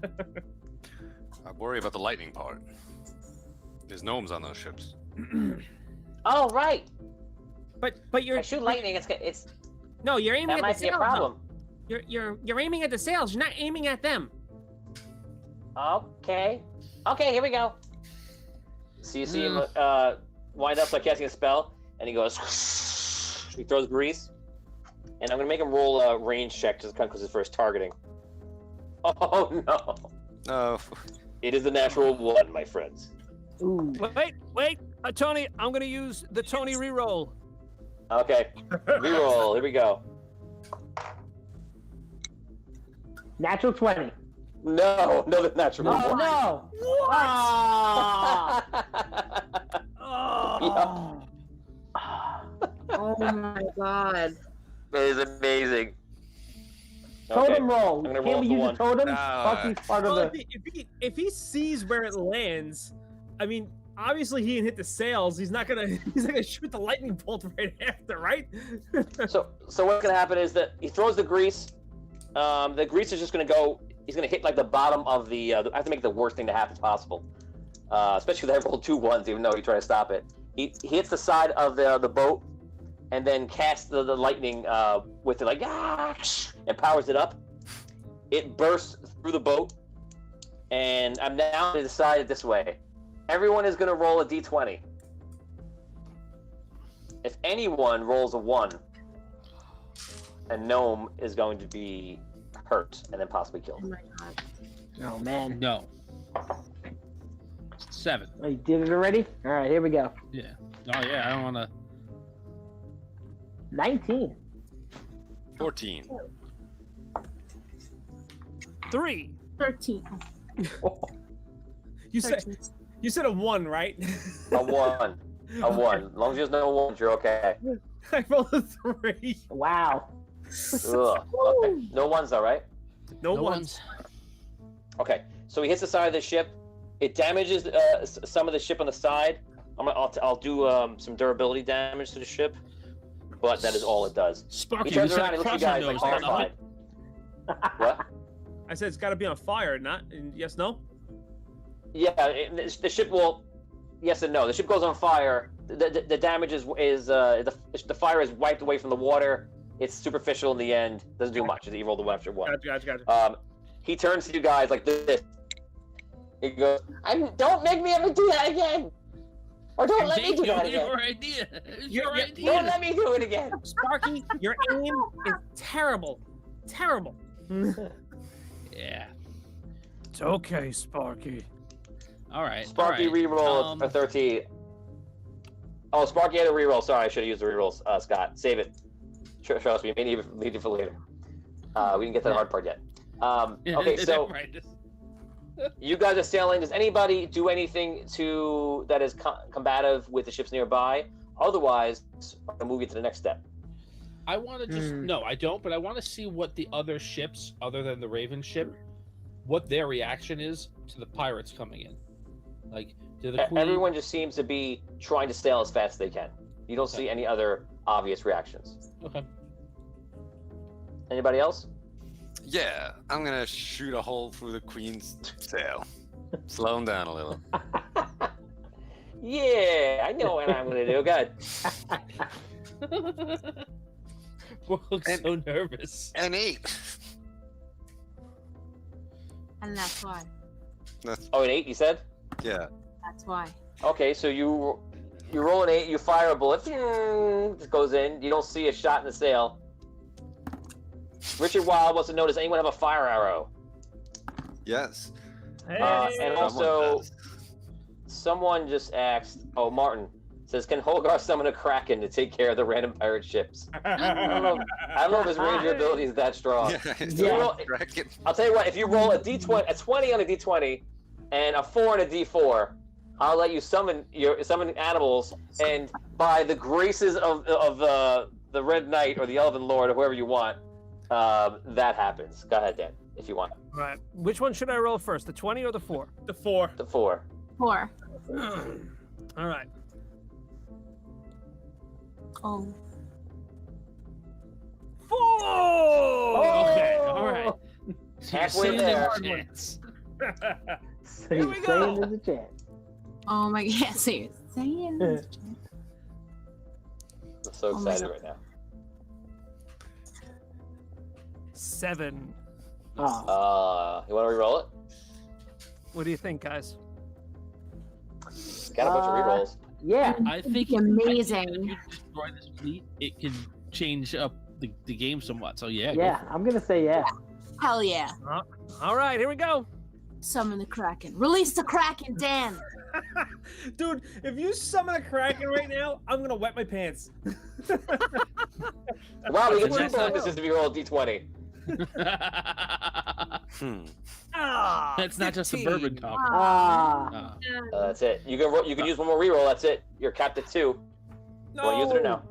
I worry about the lightning part. There's gnomes on those ships. Oh right. But you're I shoot lightning. It's no, you're aiming that at might the be a sails. problem. You're aiming at the sails. You're not aiming at them. Okay, here we go. So you see him wind up by casting a spell, and he goes. He throws grease, and I'm gonna make him roll a range check just because his first targeting. Oh no! No. It is the natural 1, my friends. Ooh. Wait, Tony, I'm gonna use the Tony reroll. Okay, reroll. Here we go. Natural 20. No, the natural Oh 1. no! Yeah. Oh my god. That is amazing. Totem roll. I'm gonna Can't roll we for use one. a totem? No. Bucky's part of Well, the. if he sees where it lands, I mean, obviously he didn't hit the sails. He's not gonna shoot the lightning bolt right after, right? So what's gonna happen is that he throws the grease. The grease is just gonna go. He's gonna hit like the bottom of the. I have to make the worst thing to happen possible. Especially if I rolled 2 1s, even though he tried to stop it. He hits the side of the boat, and then casts the lightning with it like and powers it up. It bursts through the boat, and I'm now to decide it this way. Everyone is gonna roll a d20. If anyone rolls a 1, a gnome is going to be hurt and then possibly killed. Oh my god. Oh man. No. 7. Oh, you did it already? All right, here we go. Yeah. Oh yeah, I don't want to. 19. 14. 3. 13. You said 13. you said a 1, right? A 1. A 1. As long as there's no 1s, you're okay. I rolled a 3. Wow. Ugh. Okay. No 1s though, right? No, No ones. ones. Okay. So he hits the side of the ship. It damages some of the ship on the side. I'll do some durability damage to the ship, but that is all it does. Sparky, He turns you said around and looks at you cross guys your like nose, not horrified. What? I said it's got to be on fire, not yes, no. Yeah, the ship will. Yes and no. The ship goes on fire. The damage is the fire is wiped away from the water. It's superficial in the end. Doesn't do much. You roll the 1 after 1. Gotcha. He turns to you guys like this. He goes, "Don't make me ever do that again, or don't let me do that again. Your idea. It's your You're- idea. Don't let me do it again." Sparky, your aim is terrible. Terrible. Yeah. It's okay, Sparky. All right. Sparky all right. reroll a 13. Oh, Sparky had a reroll. Sorry, I should have used the rerolls. Scott, save it. Trust me, maybe leave it for later. We didn't get to the hard part yet. Okay, so Right. you guys are sailing. Does anybody do anything that is combative with the ships nearby? Otherwise, I'm gonna move you to the next step. I want to just no, I don't. But I want to see what the other ships, other than the Raven ship, what their reaction is to the pirates coming in. Like, do the Queen... Everyone just seems to be trying to sail as fast as they can. You don't see any other obvious reactions. Okay. Anybody else? Yeah, I'm gonna shoot a hole through the queen's sail. Slow him down a little. Yeah, I know what I'm gonna do. Good. We'll look so nervous. An 8. And that's why. Oh, an 8, you said? Yeah. That's why. Okay, so you roll an 8, you fire a bullet, it goes in. You don't see a shot in the sail. Richard Wild wants to know: does anyone have a fire arrow? Yes. And also, someone just asked. Oh, Martin says, "Can Holgar summon a kraken to take care of the random pirate ships?" I don't know if his ranger ability is that strong. I'll tell you what: if you roll a 20 on a d20 and a 4 on a d4, I'll let you summon animals, and by the graces of the Red Knight or the Elven Lord or whoever you want, that happens. Go ahead, Dan, if you want. All right. Which one should I roll first, the 20 or the 4? The 4. The 4. 4. All right. Oh. 4! Okay, all right. Halfway there. So Here you're we saying go. there's a chance. Oh my god, so you're saying I'm so Oh my excited God. right now. 7. Oh. You want to re-roll it? What do you think, guys? Got a bunch of re-rolls. Yeah. I think amazing. if you destroy this fleet, it can change up the game somewhat. So yeah. go Yeah, for it. I'm gonna say yeah. Hell yeah. All right, here we go. Summon the Kraken. Release the Kraken, Dan. Dude, if you summon a Kraken right now, I'm gonna wet my pants. Wow, we get That's 2 a nice bonuses if you roll a d20. Ah, That's not just 15. suburban talk. Ah. That's it. You can use one more re-roll. That's it. You're capped at 2. No. Want to use it or no?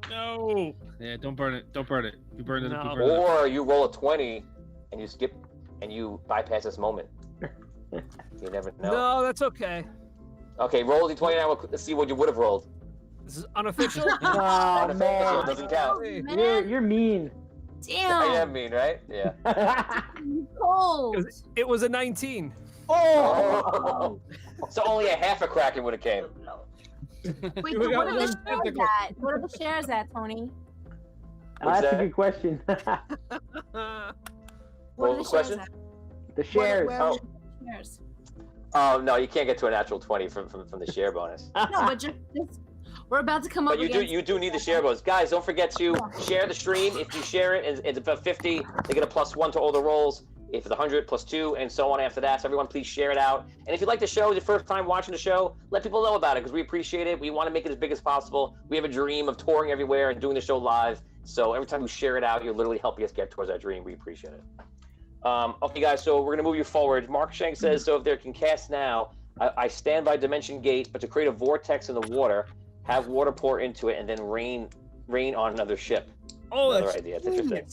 No. Yeah, don't burn it. Don't burn it. You burn it. No. You burn it. Or you roll a 20 and you skip and you bypass this moment. You never know. No, that's okay. Okay, roll a d20 now. Let's see what you would have rolled. This is unofficial. Oh Unofficial, man. doesn't count. You're mean. I Damn. am mean, right? Yeah. Cold. It was a 19. Oh! So only a half a Kraken would have came. Wait, We but got what are the one shares tentacle. at? What are the shares at, Tony? That's that? a good question. What What are was the the question? shares at? The shares. Where are the shares? Oh no, you can't get to a natural 20 from the share bonus. No, but just we're about to come up But against... you do need the share bonus. Guys, don't forget to share the stream. If you share it, it's about 50. They get a +1 to all the rolls. If it's 100, +2, and so on after that. So everyone, please share it out. And if you like the show, the first time watching the show, let people know about it because we appreciate it. We want to make it as big as possible. We have a dream of touring everywhere and doing the show live. So every time you share it out, you're literally helping us get towards that dream. We appreciate it. Okay, guys, so we're going to move you forward. Mark Shank says, so if there can cast now, I stand by Dimension Gate, but to create a vortex in the water, have water pour into it, and then rain on another ship. Oh, Another that's idea. That's interesting.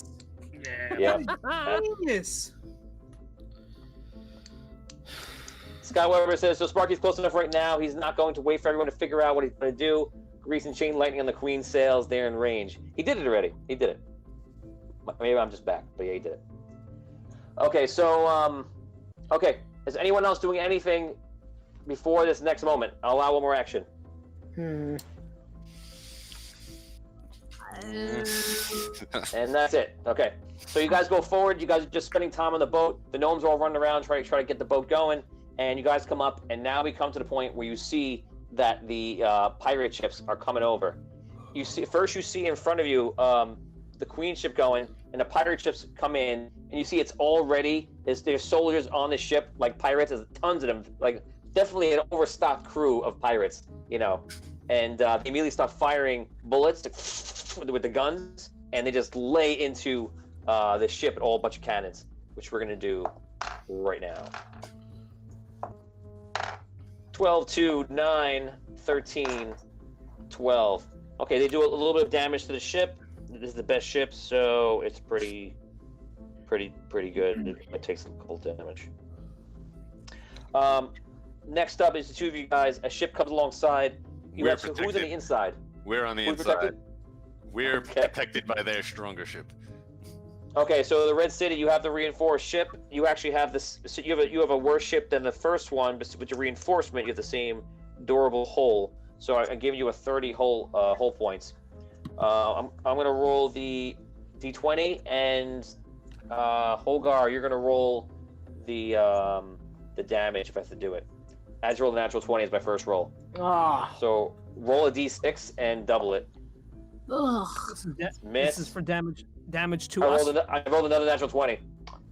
Yeah. Yeah. Genius. Scott Weber says, so Sparky's close enough right now. He's not going to wait for everyone to figure out what he's going to do. Grease and chain lightning on the Queen's sails. They're in range. He did it already. He did it. Maybe I'm just back, but yeah, he did it. Okay, so, okay. Is anyone else doing anything before this next moment? I'll allow one more action. Hmm. And that's it. Okay. So you guys go forward. You guys are just spending time on the boat. The gnomes are all running around trying to get the boat going. And you guys come up, and now we come to the point where you see that the pirate ships are coming over. You see in front of you the Queen ship going, and the pirate ships come in, and you see it's already there's soldiers on the ship like pirates. There's tons of them, like definitely an overstocked crew of pirates, you know. And they immediately start firing bullets with the guns, and they just lay into the ship with all a bunch of cannons, which we're gonna do right now. 12, 2, 9, 13, 12. Okay, they do a little bit of damage to the ship. This is the best ship, so it's pretty good. It takes a couple damage. Next up is the two of you guys. A ship comes alongside. We're Who's on protected. the inside? We're on the Who's inside. protected? We're Okay. protected by their stronger ship. Okay, so the Red City, you have the reinforced ship. You actually have this. So you have a worse ship than the first one, but with your reinforcement, you have the same durable hull. So I'm giving you a 30 hull points. I'm gonna roll the d20, and Holgar, you're gonna roll the damage if I have to do it. I just rolled a natural 20 as my first roll. Ah. So roll a d6 and double it. Ugh. Miss. This is for damage to I us. rolled another natural 20.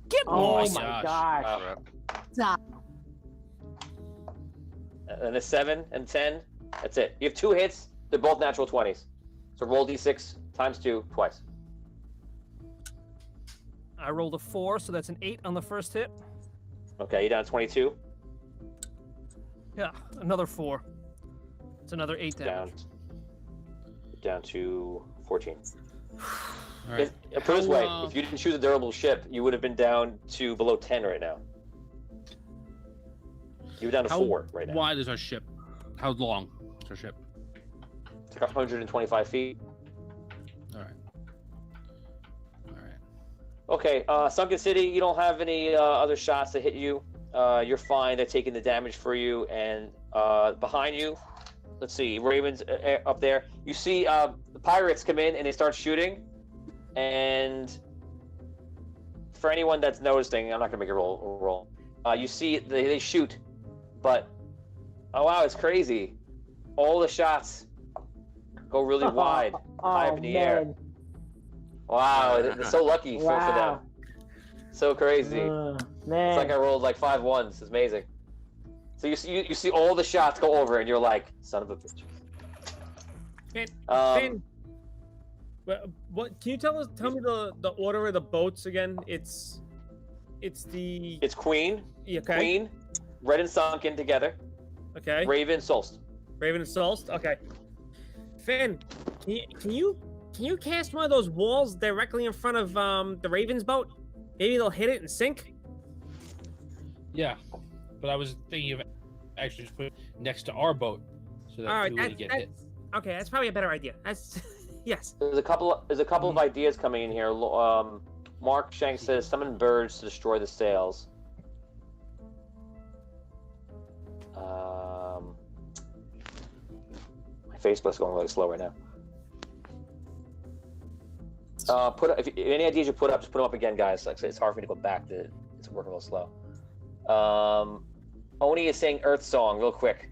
Get Oh lost. my gosh. Stop. And a 7 and 10. That's it. You have 2 hits. They're both natural 20s. So roll d6 times 2 twice. I rolled a 4, so that's an 8 on the first hit. Okay, you're down to 22. Yeah, another 4. It's another 8 damage. Down to 14. All right. Put it this way, if you didn't choose a durable ship, you would have been down to below 10 right now. You're down to 4 right now. How wide is our ship? How long is our ship? It's 125 feet. All right. Okay, Sunken City, you don't have any other shots to hit you. You're fine. They're taking the damage for you. And behind you, let's see, Raven's up there. You see the pirates come in and they start shooting. And for anyone that's noticing, I'm not going to make a roll. You see they shoot. But, oh wow, it's crazy. All the shots go really wide, high up in the air. Wow, they're so lucky for them. So crazy. Man. It's like I rolled like 5 ones. It's amazing. So you see all the shots go over, and you're like, son of a bitch. Finn, what? Can you tell me the order of the boats again? It's Queen. Okay. Queen, Red and Sunken together. Okay. Raven, Soulst. Raven and Soulst. Okay. Finn, can you cast one of those walls directly in front of the Raven's boat? Maybe they'll hit it and sink. Yeah, but I was thinking of actually just put it next to our boat so that we wouldn't get hit. Okay, that's probably a better idea. That's yes. There's a couple of ideas coming in here. Mark Shank says summon birds to destroy the sails. My Facebook's going really slow right now. Any ideas you put up, just put them up again, guys. Like I said, it's hard for me to go back. It's working a little slow. Oni is saying Earth Song real quick.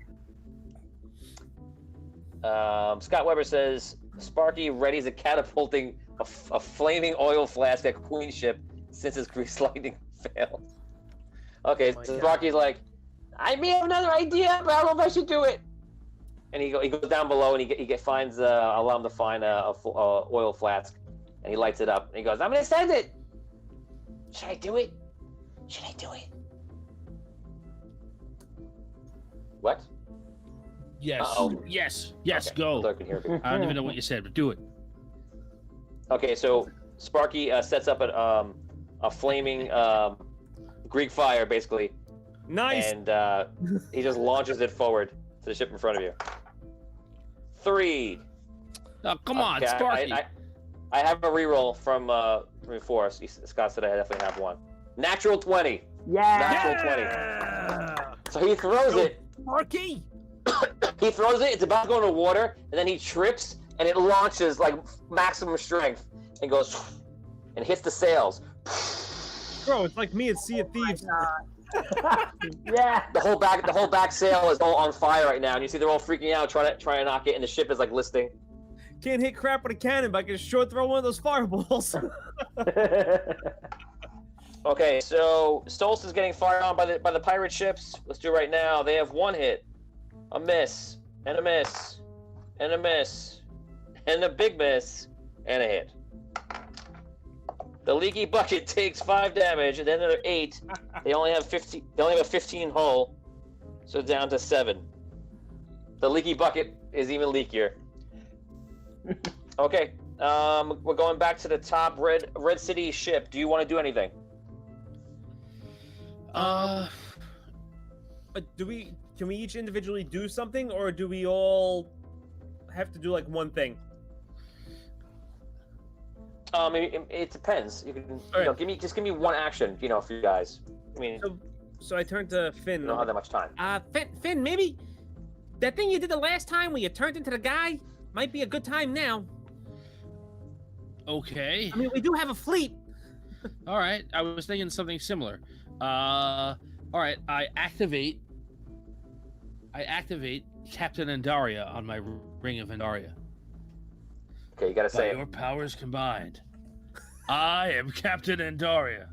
Scott Weber says Sparky readies a catapulting a flaming oil flask at Queen ship since his grease lightning failed. Okay, so Sparky's like, I may have another idea, but I don't know if I should do it. And he goes down below and he finds allow him to find a oil flask, and he lights it up and he goes, I'm gonna send it. Should I do it? Should I do it? What? Yes. Uh-oh. Yes. Okay. Go. I can hear it. I don't even know what you said, but do it. Okay, so Sparky sets up a flaming Greek fire, basically. Nice. And he just launches it forward to the ship in front of you. 3. Oh, come on, Sparky. I have a reroll from before. Scott said I definitely have one. Natural 20. Yeah. Natural 20. So he throws it. Sparky. He throws it. It's about to go into water, and then he trips, and it launches like maximum strength, and goes and hits the sails. Bro, it's like me at Sea of Thieves. Yeah. The whole back sail is all on fire right now, and you see they're all freaking out, trying to knock it, and the ship is like listing. Can't hit crap with a cannon, but I can short throw one of those fireballs. Okay, so Soulst is getting fired on by the pirate ships. Let's do it right now. They have 1 hit, a miss, and a miss, and a miss, and a big miss, and a hit. The leaky bucket takes 5 damage, and then another 8. They only have 15. They only have a 15 hull, so down to 7. The leaky bucket is even leakier. Okay, we're going back to the top Red City ship. Do you want to do anything? Can we each individually do something, or do we all have to do like one thing? It depends. You can, give me one action, for you guys. I mean, so I turn to Finn. You don't have that much time. Finn, maybe that thing you did the last time where you turned into the guy might be a good time now. Okay. I mean, we do have a fleet. All right. I was thinking something similar. All right. I activate Captain Andaria on my Ring of Andaria. Okay, you gotta say it. Your powers combined, I am Captain Andaria.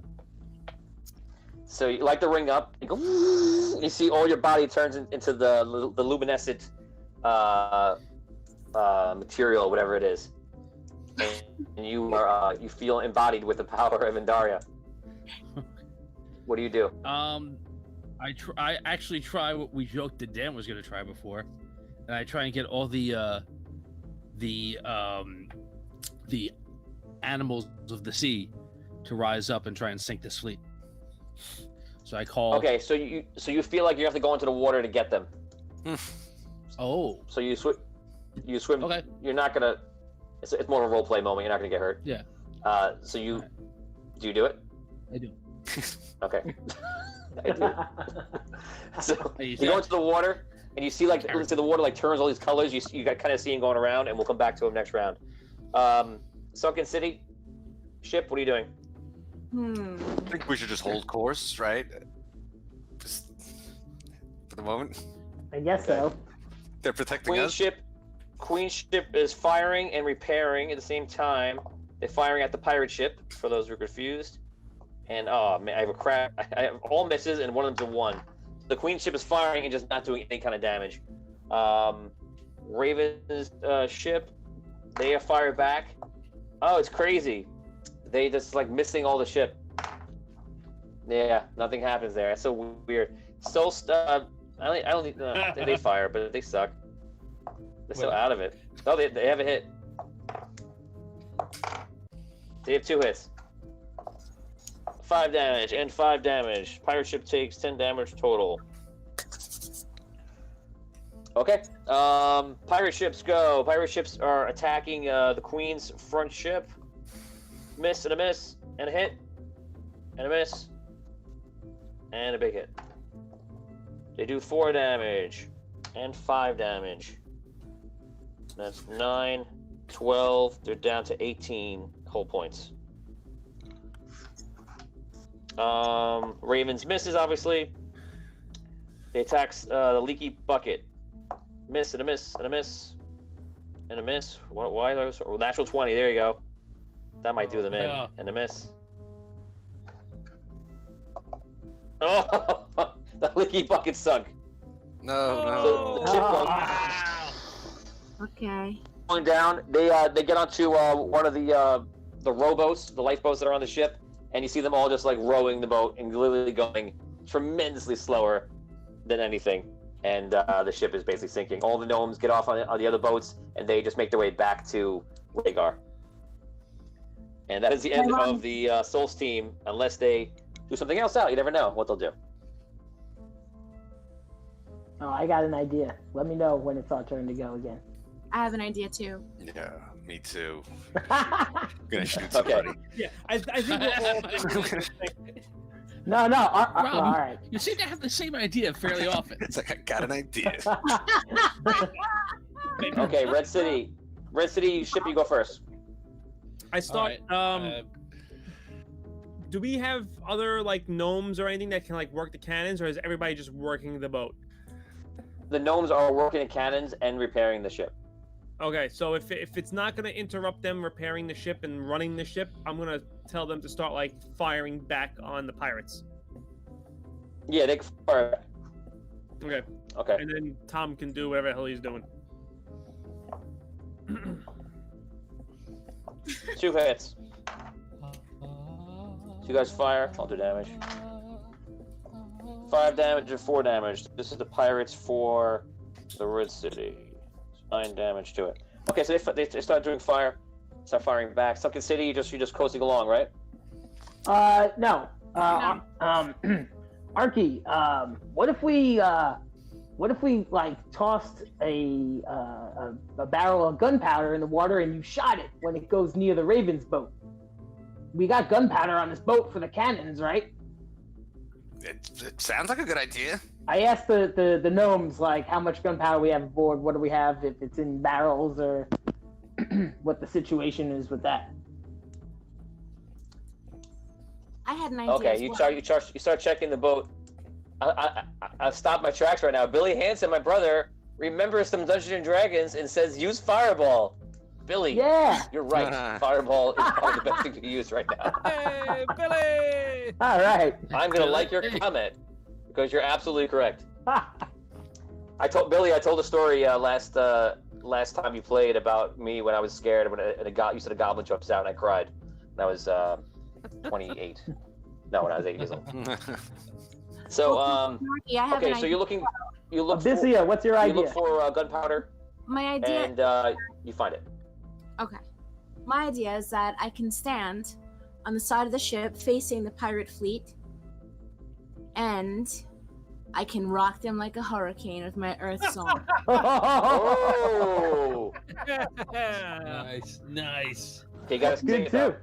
So you light the ring up, you go, and you see all your body turns into the luminescent material, whatever it is, and you feel embodied with the power of Andaria. What do you do? I actually try what we joked that Dan was going to try before, and I try and get all the animals of the sea to rise up and try and sink this fleet. So I call. Okay, so you feel like you have to go into the water to get them. Oh. So you swim. Okay. You're not gonna. It's more of a role play moment. You're not gonna get hurt. Yeah. So you. Do you do it? I do. Okay. I do. So you go into the water and you see like the water like turns all these colors. You got kind of see him going around, and we'll come back to him next round. Sunken City ship. What are you doing? I think we should just hold course, right? Just for the moment. I guess so. They're protecting us. Queen ship is firing and repairing at the same time. They're firing at the pirate ship, for those who are confused. And oh man, I have a crap. I have all misses and one of them's a 1. The Queen ship is firing and just not doing any kind of damage. Raven's ship, they are fired back. Oh, it's crazy. They just like missing all the ship. Yeah, nothing happens there. That's so weird. Soulst, I don't think they fire, but they suck. They're so out of it. Oh, they have a hit. They have 2 hits. 5 damage and 5 damage. Pirate ship takes 10 damage total. Okay. Pirate ships go. Pirate ships are attacking the Queen's front ship. Miss and a miss and a hit and a miss and a big hit. They do 4 damage and 5 damage. That's 9, 12. They're down to 18 hull points. Ravens misses, obviously. They attacks the leaky bucket. Miss and a miss and a miss and a miss. Why are those? Oh, natural 20. There you go. That might do them in. And a miss. Oh, the leaky bucket sunk. No. So the ship Okay. going down. They get onto one of the rowboats, the lifeboats that are on the ship, and you see them all just like rowing the boat and literally going tremendously slower than anything. And the ship is basically sinking. All the gnomes get off on the other boats, and they just make their way back to Wraygar. And that is the end of the Soulst team, unless they do something else out. You never know what they'll do. Oh, I got an idea. Let me know when it's our turn to go again. I have an idea too. Yeah, me too. Gonna shoot somebody. Yeah, I think we're all No. Rob, all right. You seem to have the same idea fairly often. It's like I got an idea. Okay, Red City, ship, you go first. I start. Right, do we have other like gnomes or anything that can like work the cannons, or is everybody just working the boat? The gnomes are working the cannons and repairing the ship. Okay, so if it's not going to interrupt them repairing the ship and running the ship, I'm going to tell them to start like firing back on the pirates. Yeah, they can fire back. Okay. Okay. And then Tom can do whatever the hell he's doing. 2 hits. You guys fire. I'll do damage. 5 damage and 4 damage. This is the pirates for the Red City. 9 damage to it. Okay, so they start doing fire. Start firing back. Sunken City, you're just coasting along, right? No. Arky, what if we like tossed a barrel of gunpowder in the water and you shot it when it goes near the Raven's boat? We got gunpowder on this boat for the cannons, right? It sounds like a good idea. I asked the gnomes like how much gunpowder we have aboard, what do we have, if it's in barrels or what the situation is with that. I had an idea. Okay, you start checking the boat. I've stopped my tracks right now. Billy Hansen, my brother, remembers some Dungeons and Dragons and says use Fireball. Billy, yeah, you're right. Fireball is probably the best thing to use right now. Hey, Billy! All right. I'm gonna like your comment because you're absolutely correct. I told a story last time you played about me when I was scared when you said a goblin jumps out and I cried. When I was 28. No, when I was 8 years old. So Yeah, I have okay, an so idea. you look Abyssia, what's your you idea? look for gunpowder My idea. and you find it. Okay. My idea is that I can stand on the side of the ship facing the pirate fleet, and I can rock them like a hurricane with my Earth song. Oh, Nice. okay, you gotta sing Good it too. now.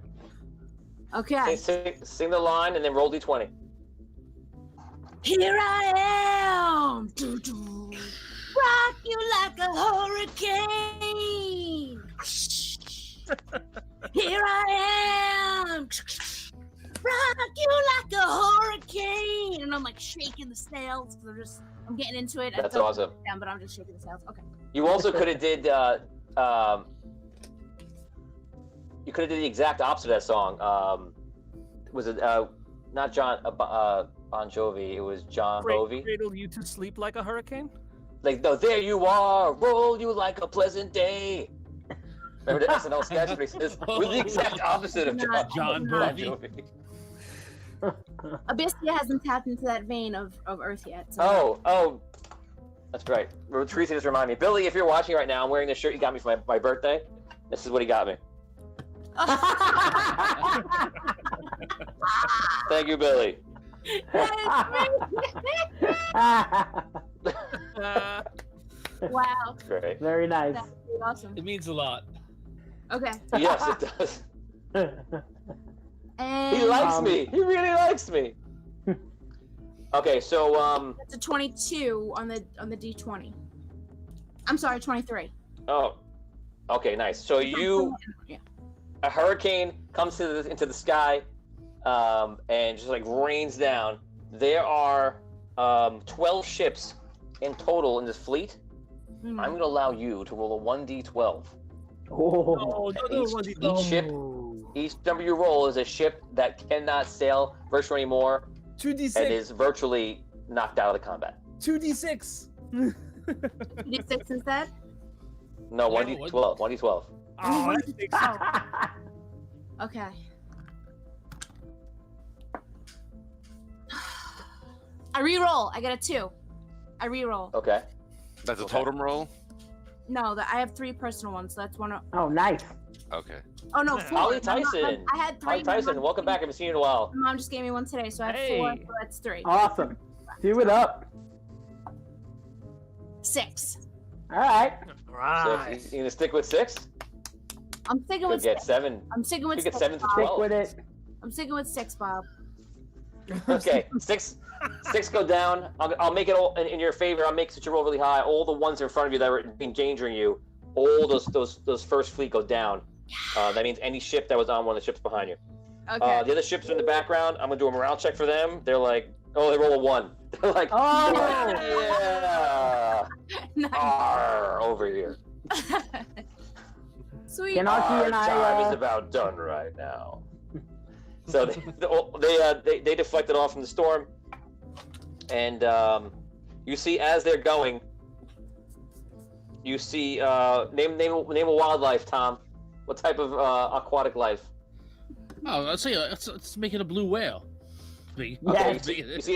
Okay. Sing the line and then roll d20. Here I am, doo-doo. Rock you like a hurricane. Here I am, rock you like a hurricane. And I'm like shaking the sails because I'm getting into it. That's awesome. But I'm just shaking the sails. Okay. You also could have did you could have did the exact opposite of that song. Was it not John Bon Jovi? It was John Bovi. Cradle you to sleep like a hurricane? Like, no, there you are, roll you like a pleasant day. Remember the SNL sketch where he says, we're the exact opposite of John Bon Bovi. Jovi. Abyssia hasn't tapped into that vein of Earth yet. So Oh, that's right. Teresa just reminded me. Billy, if you're watching right now, I'm wearing the shirt you got me for my birthday. This is what he got me. Thank you, Billy. Wow. Great. Very nice. That's pretty awesome. It means a lot. Okay. Yes, it does. And He likes me. He really likes me. Okay, so that's a 22 on the D20. I'm sorry, 23. oh, okay, nice. So Yeah. a hurricane comes into the sky, and just like rains down. There are 12 ships in total in this fleet. Mhm. I'm going to allow you to roll a 1d12. Oh. Each number you roll is a ship that cannot sail virtually anymore 2d6. and is virtually knocked out of the combat. 2d6. 2d6 instead? No, Yeah, 1d12. 1d12. Oh, that stinks. Okay. I re-roll. I get a 2. I re-roll. Okay. That's a Okay. totem roll? No, I have 3 personal ones, so that's one. Oh, nice. Okay. Oh no, 4. Holly No, Tyson. I had 3. Hi, Tyson. Welcome back. I haven't seen you in a while. My mom just gave me one today, so I have 4. Hey. So that's 3. Awesome. Do it up. 6. All right. So if you gonna stick with 6? I'm sticking You'll with get 6. 7. I'm sticking You with get 6. 7 to Bob. 12. Stick with it. I'm sticking with 6, Bob. Okay, 6 go down. I'll make it all in your favor. I'll make such a roll really high. All the ones in front of you that were endangering you, all those first fleet go down. That means any ship that was on one of the ships behind you. Okay. The other ships are in the background. I'm gonna do a morale check for them. They're like, oh, they roll a 1. They're like, Oh. yeah, Nice. Arr, over here. Sweet. Can I- Our and I, time is about done right now. So they deflected off from the storm, and you see as they're going, you see name a wildlife, Tom. What type of aquatic life? Oh, let's say let's make it a blue whale. Okay, Yes.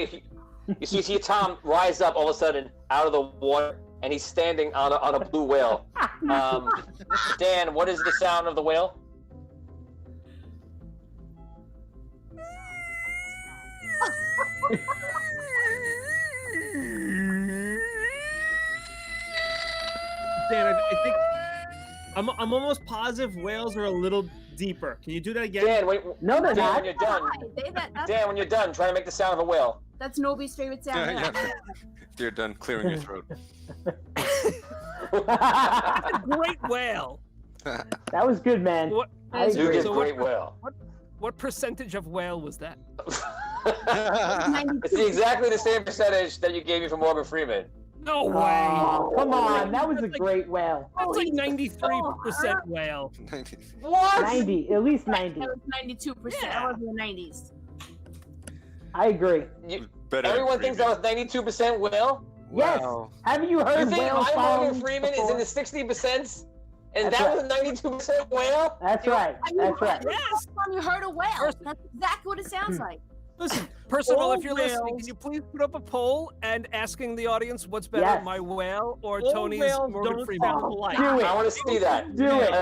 you see Tom rise up all of a sudden out of the water, and he's standing on a blue whale. Dan, what is the sound of the whale? Dan, I think I'm almost positive whales are a little deeper. Can you do that again? Dan, wait. No, they're Dan, not. when you're done. Dan, when you're done, try to make the sound of a whale. That's Nobi's favorite sound. Yeah. You're done clearing your throat. That's a great whale. That was good, man. What? I You agree. did So great whale. What percentage of whale was that? It's exactly the same percentage that you gave me for Morgan Freeman. No way. Oh, come on. That was a great whale. That's like 93% whale. What? 90. At least 90. That was 92%. Yeah. I was in the 90s. I agree. Better than Everyone thinks that Freeman. was 92% whale? Yes. Wow. Haven't you You heard think whale my Morgan songs Freeman before? is in the 60%? And That's that right. was a 92% whale? That's right. That's right. Yes. You heard a whale. First- That's exactly what it sounds like. Listen, Percival, if all you're listening, can you please put up a poll and asking the audience what's better, Yes. my whale or all Tony's whales Morgan don't Freeman? sound alike. Do it. I want to see that. Do it.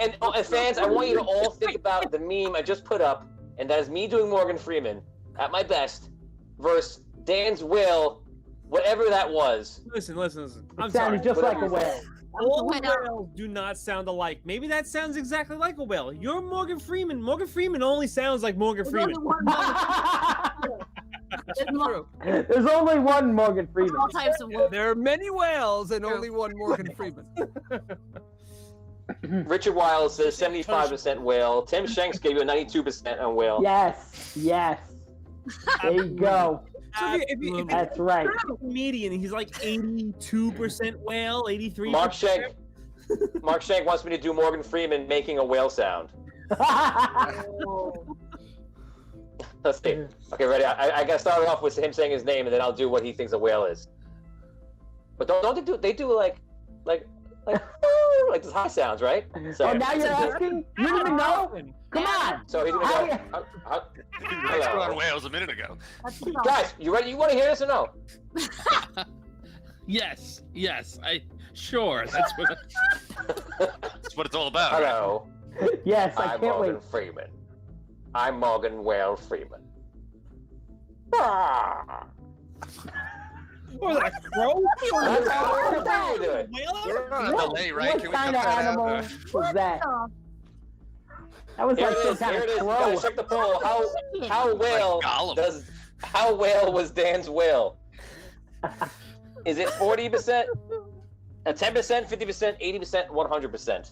And fans, I want you to all think about the meme I just put up, and that is me doing Morgan Freeman at my best versus Dan's whale, whatever that was. Listen. I'm It sorry. sounded just like a whale. All Whale. whales do not sound alike. Maybe that sounds exactly like a whale. You're Morgan Freeman. Morgan Freeman only sounds like Morgan There's Freeman. only one Morgan- True. There's only one Morgan Freeman. all types of wolves. There are many whales and only one Morgan Freeman. Richard Wiles says 75% whale. Tim Shanks gave you a 92% on whale. Yes. There you go. So if you That's right. a comedian, he's like 82% whale, 83%. Mark Shank wants me to do Morgan Freeman making a whale sound. Let's see. Okay, ready? I gotta start off with him saying his name, and then I'll do what he thinks a whale is. But don't they do? They do like these high sounds, right? So Oh, now you're asking? You didn't even know? Come on. So he's gonna go. Next on whales a minute ago. That's the Guys, you ready? You want to hear this or no? Yes. Sure. That's what. That's what it's all about. Right? Hello, Yes, I I'm can't wait. Morgan Freeman. I'm Morgan Whale Freeman. Ah. What was that, a crow? That's how Morgan Freeman would do it. We're on a delay, right? What Can we kind cut of that animal out? was that? That was Here like it some is. kind Here it of is. crow. Guys, check the poll. How whale Gollum. how whale was Dan's whale? Is it 40%, 10%, 50%, 80%, 100%?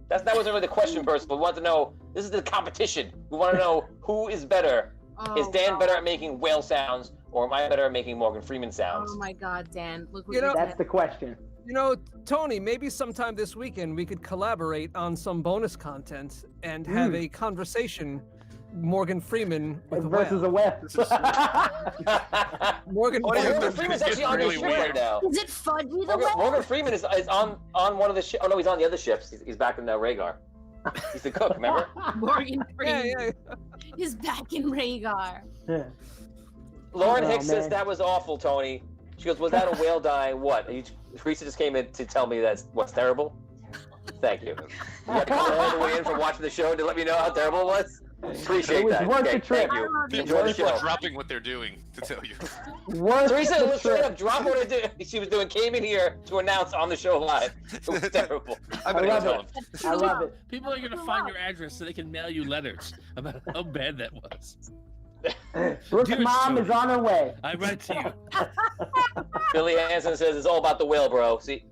That wasn't really the question first, but we want to know. This is the competition. We want to know who is better. Is Dan better at making whale sounds, or am I better at making Morgan Freeman sounds? Oh my God, Dan! Look what You know- That's did. the question. You know, Tony, maybe sometime this weekend we could collaborate on some bonus content and have a conversation. Morgan Freeman with Versus a a whale. Morgan Morgan Freeman. Freeman's actually on really the ship right now. Is it Fudgy the Morgan Freeman is on one of the ships. Oh no, he's on the other ships. He's back in Wraygar. He's the cook, remember? Morgan Freeman Yeah. is back in Wraygar. Lauren Oh, Hicks says man. that was awful, Tony. She goes, was that a whale dying? What? Teresa just came in to tell me that's what's terrible. Thank you. You got to come all the way in from watching the show to let me know how terrible it was. Appreciate It was that. worth the trip. Thank you. I love you. Enjoy the People show. are dropping what they're doing to tell you. Worth Teresa the was straight trip. up dropping what she was doing. Came in here to announce on the show live. It was terrible. I better I love go it. tell I love it. People are gonna find your address so they can mail you letters about how bad that was. Brooke's Dear mom Tony. is on her way. I write to you. Billy Hansen says it's all about the whale, bro. See,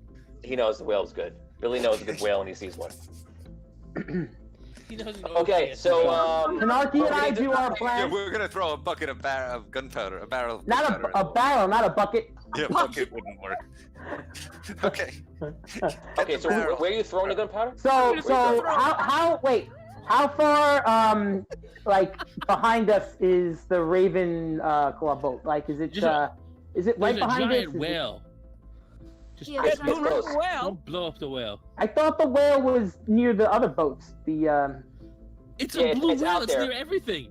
he knows the whale's good. Billy knows a good whale when he sees one. He doesn't know Okay, what so Kanarki and I we need to- do our Yeah, plan. we're gonna throw a bucket of gunpowder, a barrel of Not gunpowder. a barrel, not a bucket. Yeah, bucket wouldn't work. Okay. Okay, so barrel. where are you throwing the gunpowder? So how far like behind us is the Raven Club boat? Like is it right There's a behind us? giant Is it- whale. Just Yeah, It's that's right. close. Well, don't blow up the whale. I thought the whale was near the other boats. The It's Yeah, a blue it's whale. out It's there. near everything.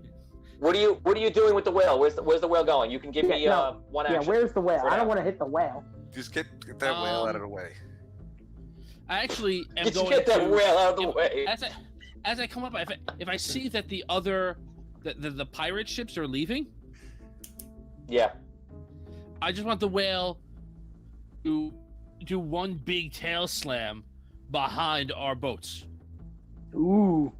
What are you doing with the whale? Where's the whale going? You can give me one yeah, action. where's the whale? For I now. don't want to hit the whale. Just get that whale out of the way. I actually am Just going get that to. whale out of the if- way. As I come up, if I see that the other the pirate ships are leaving, Yeah. I just want the whale to do one big tail slam behind our boats. Ooh.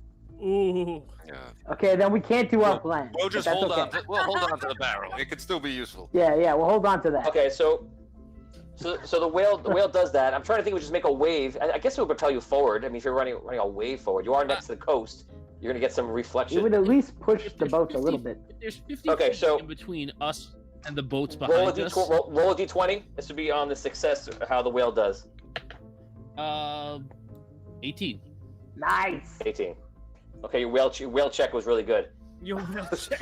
Ooh. Yeah. Okay, then we can't do our plan. We'll just That's hold okay. on. We'll hold on to the barrel. It could still be useful. Yeah, we'll hold on to that. Okay, so the whale does that. I'm trying to think. We just make a wave. I guess it would propel you forward. I mean, if you're running a wave forward, you are next to the coast. You're gonna get some It reflection. would at least push If the there's boats a 50 little bit. If there's 50 Okay, feet so- in between us and the boats Roll a behind us. roll a d20. This would be on the success of how the whale does. 18. Nice. 18. Okay, your whale check was really good. You will check.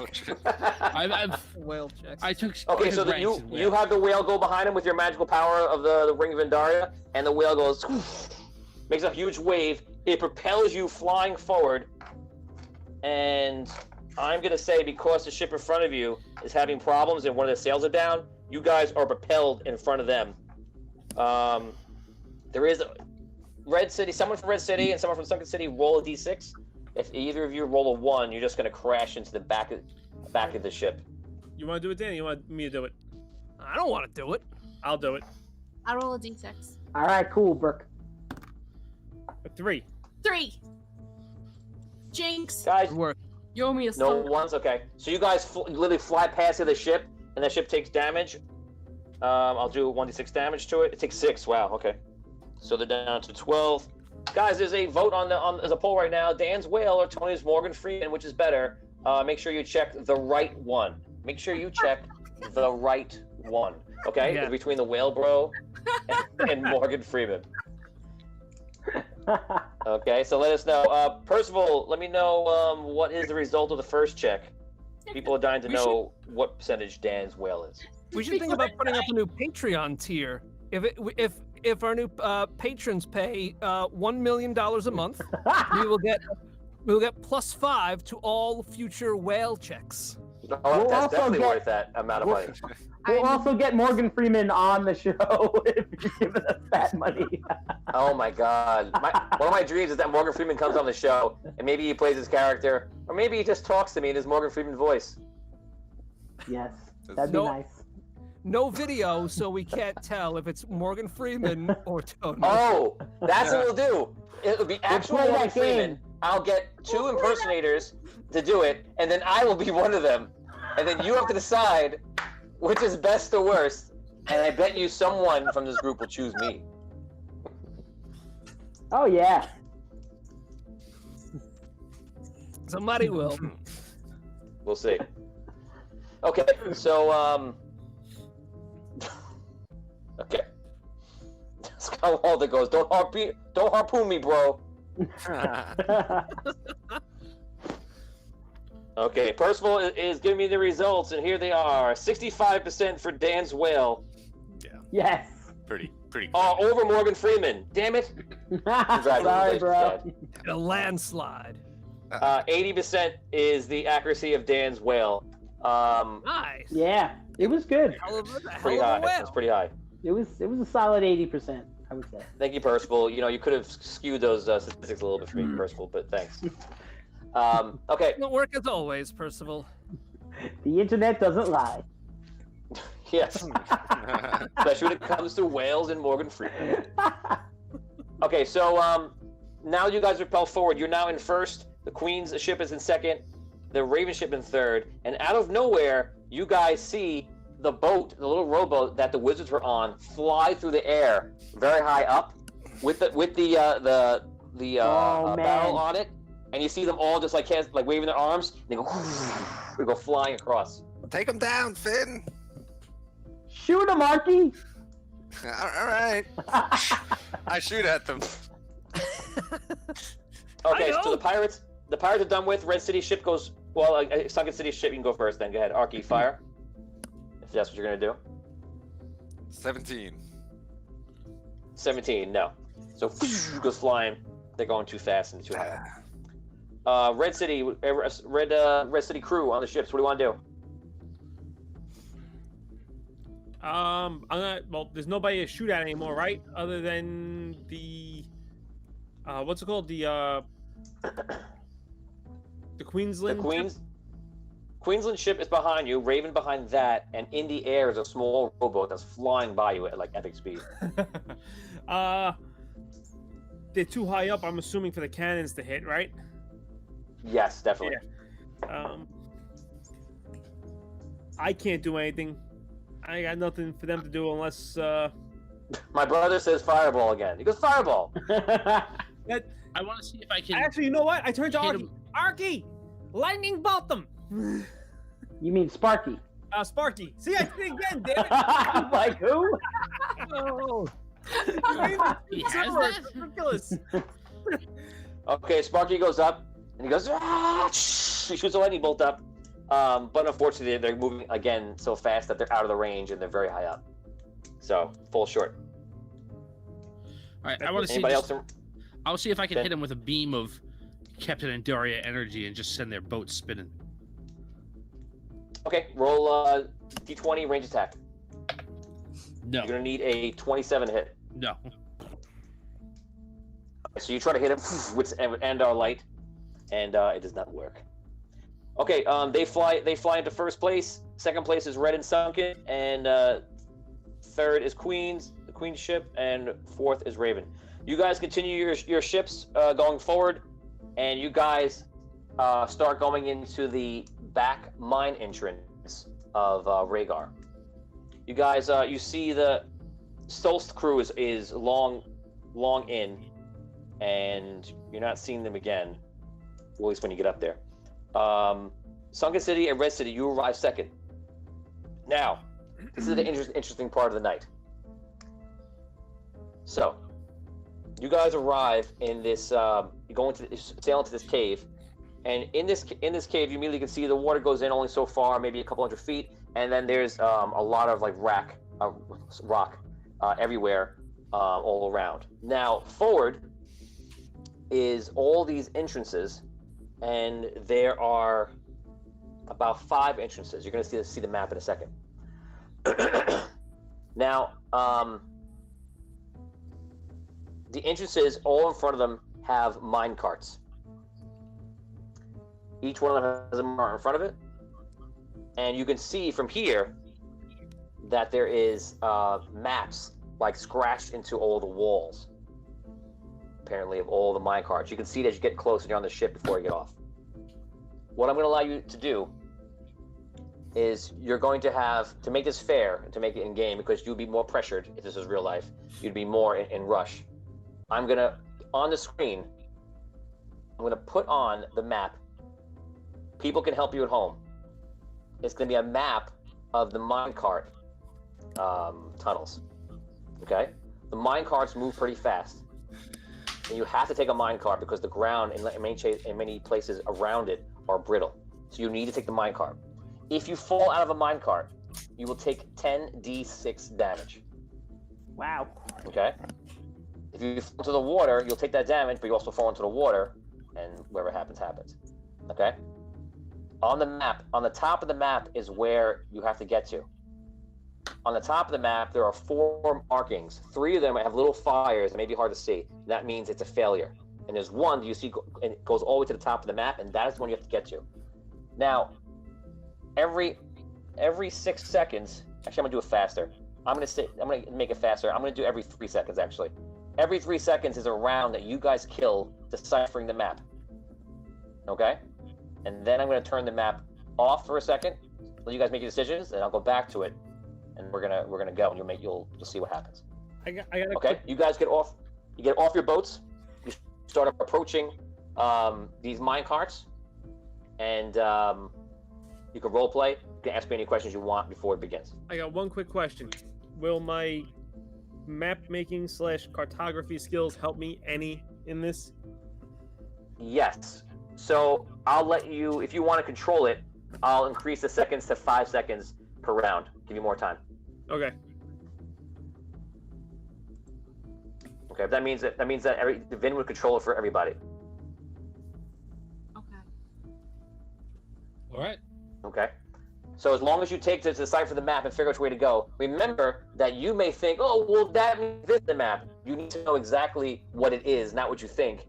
whale checks. I took. Okay, his so that ranks in you whale. have the whale go behind him with your magical power of the Ring of Indaria, and the whale goes, makes a huge wave. It propels you flying forward, and I'm gonna say because the ship in front of you is having problems and one of the sails are down, you guys are propelled in front of them. There is Red City, someone from Red City and someone from Sunken City roll a d6. If either of you roll a 1, you're just gonna crash into the back of the ship. You want to do it, Dan? You want me to do it? I don't want to do it. I'll do it. I roll a d6. All right, cool, Brooke. A 3. 3. Jinx. Guys, Work. You owe me a no soul. ones. Okay, so you guys literally fly past the ship, and the ship takes damage. I'll do 1d6 damage to it. It takes 6. Wow. Okay. So they're down to 12. Guys, there's a vote there's a poll right now. Dan's Whale or Tony's Morgan Freeman, which is better? Make sure you check the right one. Make sure you check the right one. Okay, Yeah. Between the Whale Bro and Morgan Freeman. Okay, so let us know. Percival, let me know what is the result of the first check. People are dying to know what percentage Dan's Whale is. We should think about putting up a new Patreon tier. If our new patrons pay $1 million a month, we'll get +5 to all future whale checks. Oh, We'll that's also definitely get- worth that amount of money. We'll also get Morgan Freeman on the show if you're giving us that money. Oh my God! One of my dreams is that Morgan Freeman comes on the show, and maybe he plays his character, or maybe he just talks to me in his Morgan Freeman voice. Yes, that'd be No. nice. No video, so we can't tell if it's Morgan Freeman or Tony. Oh, that's what we'll do. It'll be actual play Morgan that game. Freeman. I'll get 2 impersonators to do it, and then I will be one of them, and then you have to decide which is best or worst. And I bet you someone from this group will choose me. Oh yeah. Somebody will. We'll see. Okay, so okay. That's how Walter goes. Don't harpoon me, bro. Okay, Percival is giving me the results, and here they are: 65% for Dan's Whale. Yes. Pretty. Over Morgan Freeman. Damn it! Sorry, bro. A landslide. 80% is the accuracy of Dan's Whale. Nice. Yeah, it was good. Pretty high. It's pretty high. It was a solid 80%, I would say. Thank you, Percival. You could have skewed those statistics a little bit for me, Percival, but thanks. Okay. It'll work as always, Percival. The internet doesn't lie. Yes. Especially when it comes to whales and Morgan Freeman. Okay, so now you guys propel forward. You're now in first. The Queen's ship is in second. The Raven ship in third. And out of nowhere, you guys see the boat, the little rowboat that the wizards were on, fly through the air, very high up, with the barrel on it. And you see them all just like waving their arms. And they go flying across. Take them down, Finn. Shoot him, Arky! All right. I shoot at them. Okay, so the pirates are done with. Red City ship goes. Well, Sunken City ship. You can go first. Then go ahead, Arky, fire. If that's what you're gonna do. 17. 17. No. So goes flying. They're going too fast and too high. Red City crew on the ships. What do you want to do? There's nobody to shoot at anymore, right? Other than the what's it called? The Queensland. Queensland ship is behind you. Raven behind that, and in the air is a small rowboat that's flying by you at like epic speed. They're too high up. I'm assuming for the cannons to hit, right? Yes, definitely. Yeah. I can't do anything. I got nothing for them to do unless. My brother says fireball again. He goes fireball. I want to see if I can. Actually, you know what? I turned to hit Arky. him. Arky, lightning bolt them. You mean Sparky? Sparky. See, I did it again, damn it. I'm like, who? No. He has that? It's ridiculous. Okay, Sparky goes up and he goes. Ah! He shoots a lightning bolt up. But unfortunately, they're moving again so fast that they're out of the range and they're very high up. So, fall short. All right, I want to see. Anybody else? I'll see if I can Okay. hit him with a beam of Captain Andoria energy and just send their boat spinning. Okay, roll d20 range attack. No. You're gonna need a 27 hit. No. So you try to hit him with Andar light, and it does not work. Okay, they fly into first place. Second place is Red and Sunken, and third is the Queen's ship, and fourth is Raven. You guys continue your ships going forward, and you guys start going into the back mine entrance of Wraygar. You guys, you see the Soulst crew is long in, and you're not seeing them again, at least when you get up there. Sunken City and Red City, you arrive second. Now, this is the interesting part of the night. So, you guys arrive in this. You sail into this cave, and in this cave, you immediately can see the water goes in only so far, maybe a couple hundred feet, and then there's a lot of like rock everywhere, all around. Now, forward is all these entrances, and there are about 5 entrances. You're going to see the map in a second. Now, the entrances, all in front of them, have mine carts. Each one of them has a mark in front of it, and you can see from here that there is maps like scratched into all the walls, apparently, of all the mine carts. You can see it as you get close and you're on the ship before you get off. What I'm going to allow you to do is you're going to have to make this fair and to make it in game, because you'd be more pressured if this was real life. You'd be more in rush. I'm going to, on the screen, I'm going to put on the map. People can help you at home. It's going to be a map of the minecart tunnels. Okay? The minecarts move pretty fast. And you have to take a minecart because the ground in many places around it are brittle. So you need to take the minecart. If you fall out of a minecart, you will take 10d6 damage. Wow. Okay? If you fall into the water, you'll take that damage, but you also fall into the water, and whatever happens, happens. Okay? On the map, on the top of the map is where you have to get to. On the top of the map, there are 4 markings. 3 of them have little fires that may be hard to see. That means it's a failure. And there's one that you see, and it goes all the way to the top of the map, and that is the one you have to get to. Now, every 6 seconds, actually, I'm gonna do it faster. I'm gonna make it faster. I'm gonna do every 3 seconds, actually. Every 3 seconds is a round that you guys kill deciphering the map. Okay? And then I'm gonna turn the map off for a second, let you guys make your decisions, and I'll go back to it, and we're gonna go, and you'll see what happens. I got okay, you guys get off. You get off your boats. You start approaching these mine carts, and you can role play. You can ask me any questions you want before it begins. I got one quick question. Will my map making / cartography skills help me any in this? Yes. So I'll let you, if you want to control it, I'll increase the seconds to 5 seconds per round. Give you more time. Okay. Okay. That means that Vin would control it for everybody. Okay. All right. Okay. So as long as you take to decipher the map and figure out which way to go, remember that you may think, oh, well, that means this is the map. You need to know exactly what it is, not what you think.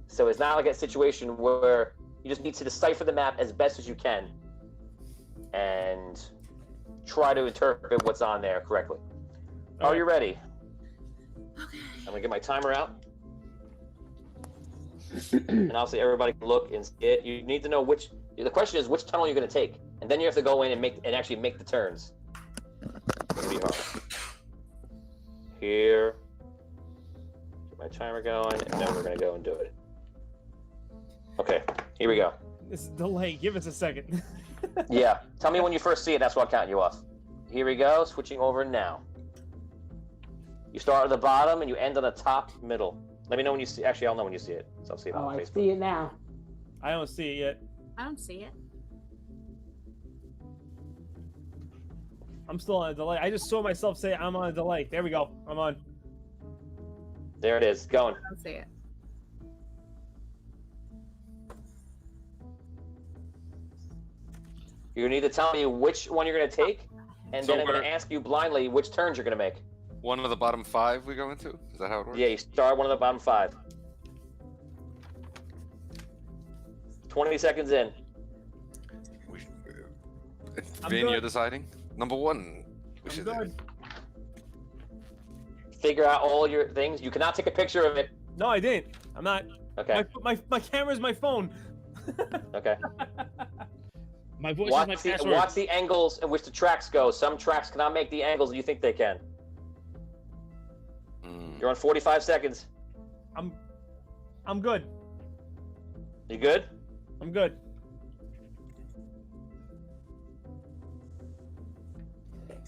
So it's not like a situation where you just need to decipher the map as best as you can and try to interpret what's on there correctly. Are you ready? Okay. I'm gonna get my timer out. And I'll say everybody can look and see it. You need to know the question is which tunnel you're gonna take. And then you have to go in and actually make the turns. It's gonna be hard. Here. Get my timer going, and then we're gonna go and do it. Okay, here we go. This is delay. Give us a second. Yeah, tell me when you first see it, that's what I'll count you off. Here we go, switching over now. You start at the bottom and you end on the top middle. Let me know when you see, actually I'll know when you see it. So I'll see it on I Facebook. see it now. I don't see it yet. I don't see it. I'm still on a delay. I just saw myself say I'm on a delay. There we go. I'm on. There it is, going. I don't see it. You need to tell me which one you're going to take, and then I'm going to ask you blindly which turns you're going to make. One of the bottom 5 we go into? Is that how it works? Yeah, you start one of the bottom 5. 20 seconds in. Vin, you're deciding? Number 1. I'm good. Figure out all your things. You cannot take a picture of it. No, I didn't. I'm not. Okay. My camera's my phone. Okay. My voice is my password. Watch the angles in which the tracks go. Some tracks cannot make the angles you think they can. You're on 45 seconds. I'm good. You good? I'm good.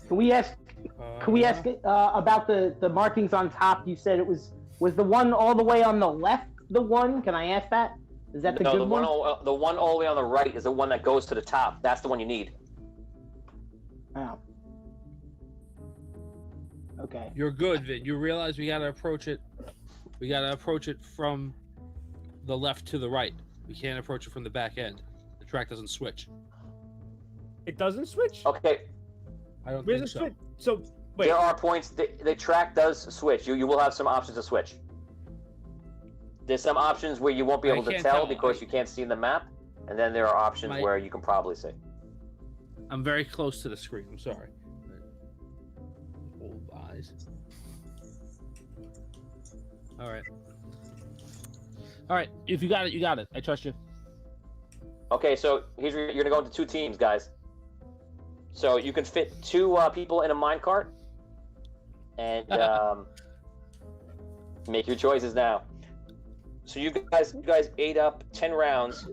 Can we ask about the markings on top? You said it was the one all the way on the left. The one? Can I ask that? Is that the good one? The one all the way on the right is the one that goes to the top. That's the one you need. Oh. Okay. You're good, Vin. You realize we gotta approach it. We gotta approach it from the left to the right. We can't approach it from the back end. The track doesn't switch. It doesn't switch? Okay. I don't Where's think it so. switch? So wait. There are points. The track does switch. You will have some options to switch. There's some options where you won't be able to tell because you can't see the map, and then there are options where you can probably see. I'm very close to the screen. I'm sorry. Old eyes. All right. All right. If you got it, you got it. I trust you. Okay, so you're gonna go into 2 teams, guys. So you can fit 2 people in a minecart, and make your choices now. So you guys ate up 10 rounds.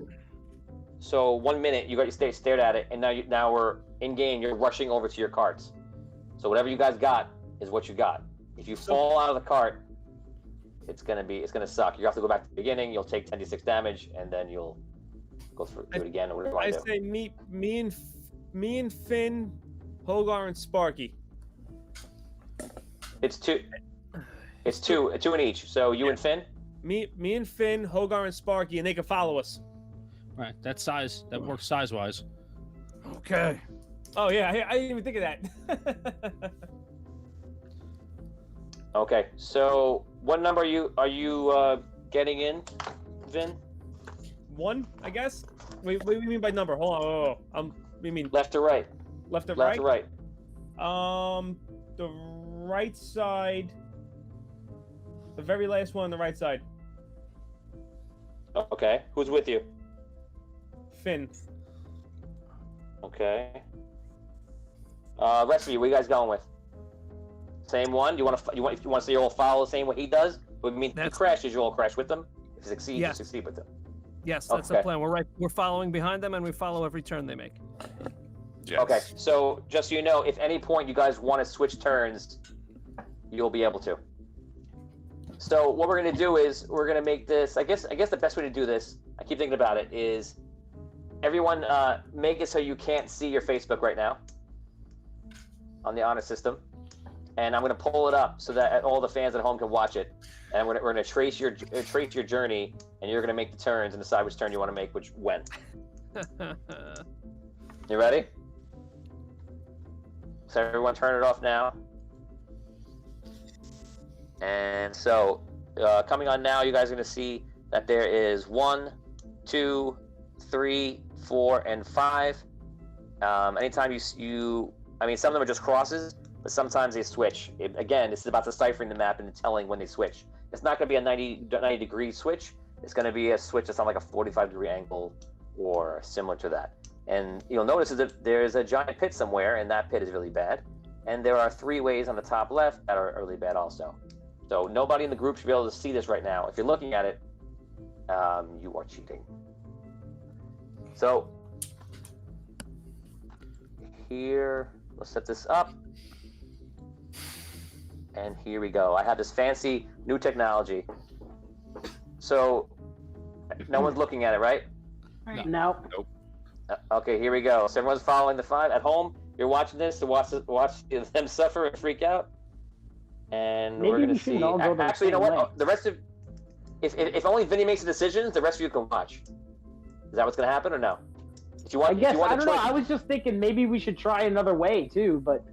So 1 minute you got to stared at it, and now we're in game. You're rushing over to your carts. So whatever you guys got is what you got. If you fall out of the cart, it's gonna suck. You have to go back to the beginning. You'll take 10d6 damage, and then you'll go through it again. Or whatever I say me and Finn, Hogar, and Sparky. It's two in each. So you and Finn. Me and Finn, Hogar, and Sparky, and they can follow us. All right. That size. That works size-wise. Okay. Oh yeah, I didn't even think of that. Okay, so what number are you getting in, Vin? 1, I guess. Wait, what do you mean by number? Hold on. What do you mean? Left to right. Left to Left right? to right. The right side. The very last one on the right side. Okay, who's with you? Finn. Okay. Rest of you, what are you guys going with? Same one? You want to say you all follow the same way he does? Would mean if he crashes, you all crash with them. If you succeed, you succeed with them. Yes, that's the plan. We're following behind them, and we follow every turn they make. Yes. Okay, so just so you know, if any point you guys want to switch turns, you'll be able to. So what we're gonna do is we're gonna make this. I guess the best way to do this, I keep thinking about it, is everyone make it so you can't see your Facebook right now on the honor system, and I'm gonna pull it up so that all the fans at home can watch it. And we're gonna trace your journey, and you're gonna make the turns and decide which turn you want to make, when. You ready? So everyone turn it off now. And so, coming on now, you guys are going to see that there is 1, 2, 3, 4, and 5. Anytime I mean, some of them are just crosses, but sometimes they switch. Again, this is about deciphering the map and telling when they switch. It's not going to be a 90-degree switch. It's going to be a switch that's on like a 45-degree angle or similar to that. And you'll notice that there's a giant pit somewhere, and that pit is really bad. And there are 3 ways on the top left that are really bad also. So nobody in the group should be able to see this right now. If you're looking at it, you are cheating. So here, let's set this up. And here we go. I have this fancy new technology. So no one's looking at it, right? No. Nope. Okay, here we go. So everyone's following the 5 at home. You're watching this to watch them suffer and freak out. And Maybe we're gonna we see. shouldn't all go the Actually, you know same what? way. The rest of, if only Vinny makes the decisions, the rest of you can watch. Is that what's gonna happen or no? If you want, I guess, if you want I the don't know. choice- I was just thinking maybe we should try another way, too, but...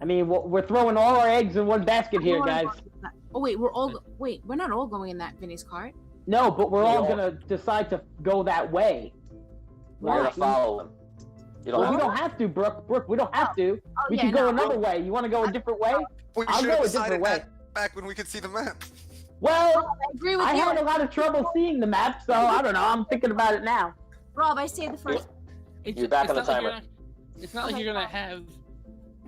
I mean, we're throwing all our eggs in one basket here, guys. Oh wait, we're not all going in that Vinny's cart. No, but we're all gonna decide to go that way. We're gonna follow him. You don't Well, have we to. don't have to, Brooke. Brooke, we don't have to. Oh, We yeah, can go no, another way. You want to go a different way? We I'll should go have a different decided way. that back when we could see the map. Well, I agree with I you. had a lot of trouble seeing the map, so I don't know. I'm thinking about it now. Rob, I say the first. You're back on the not like timer. it's not like you're gonna have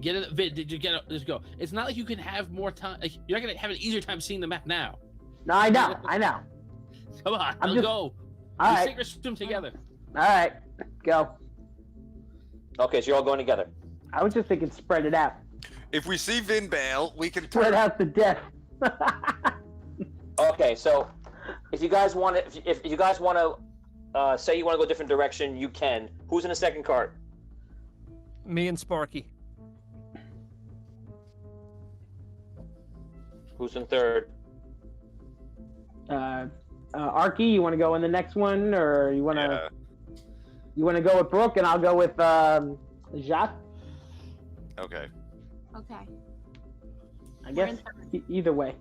just go. It's not like you can have more time. Like, you're not gonna have an easier time seeing the map now. No, I know. I know. Come on, I'm let's just- go. All We right. sink or swim together. All right. Go. Okay, so you're all going together. I was just thinking spread it out. If we see Vin Bale, we can Spread turn. out the death. Okay, so if you guys want to, if you guys want to, say you want to go a different direction, you can. Who's in the second cart? Me and Sparky. Who's in third? Arky, you want to go in the next one, or you want to? Yeah. You want to go with Brooke, and I'll go with Jacques. Okay. Okay. I guess either way.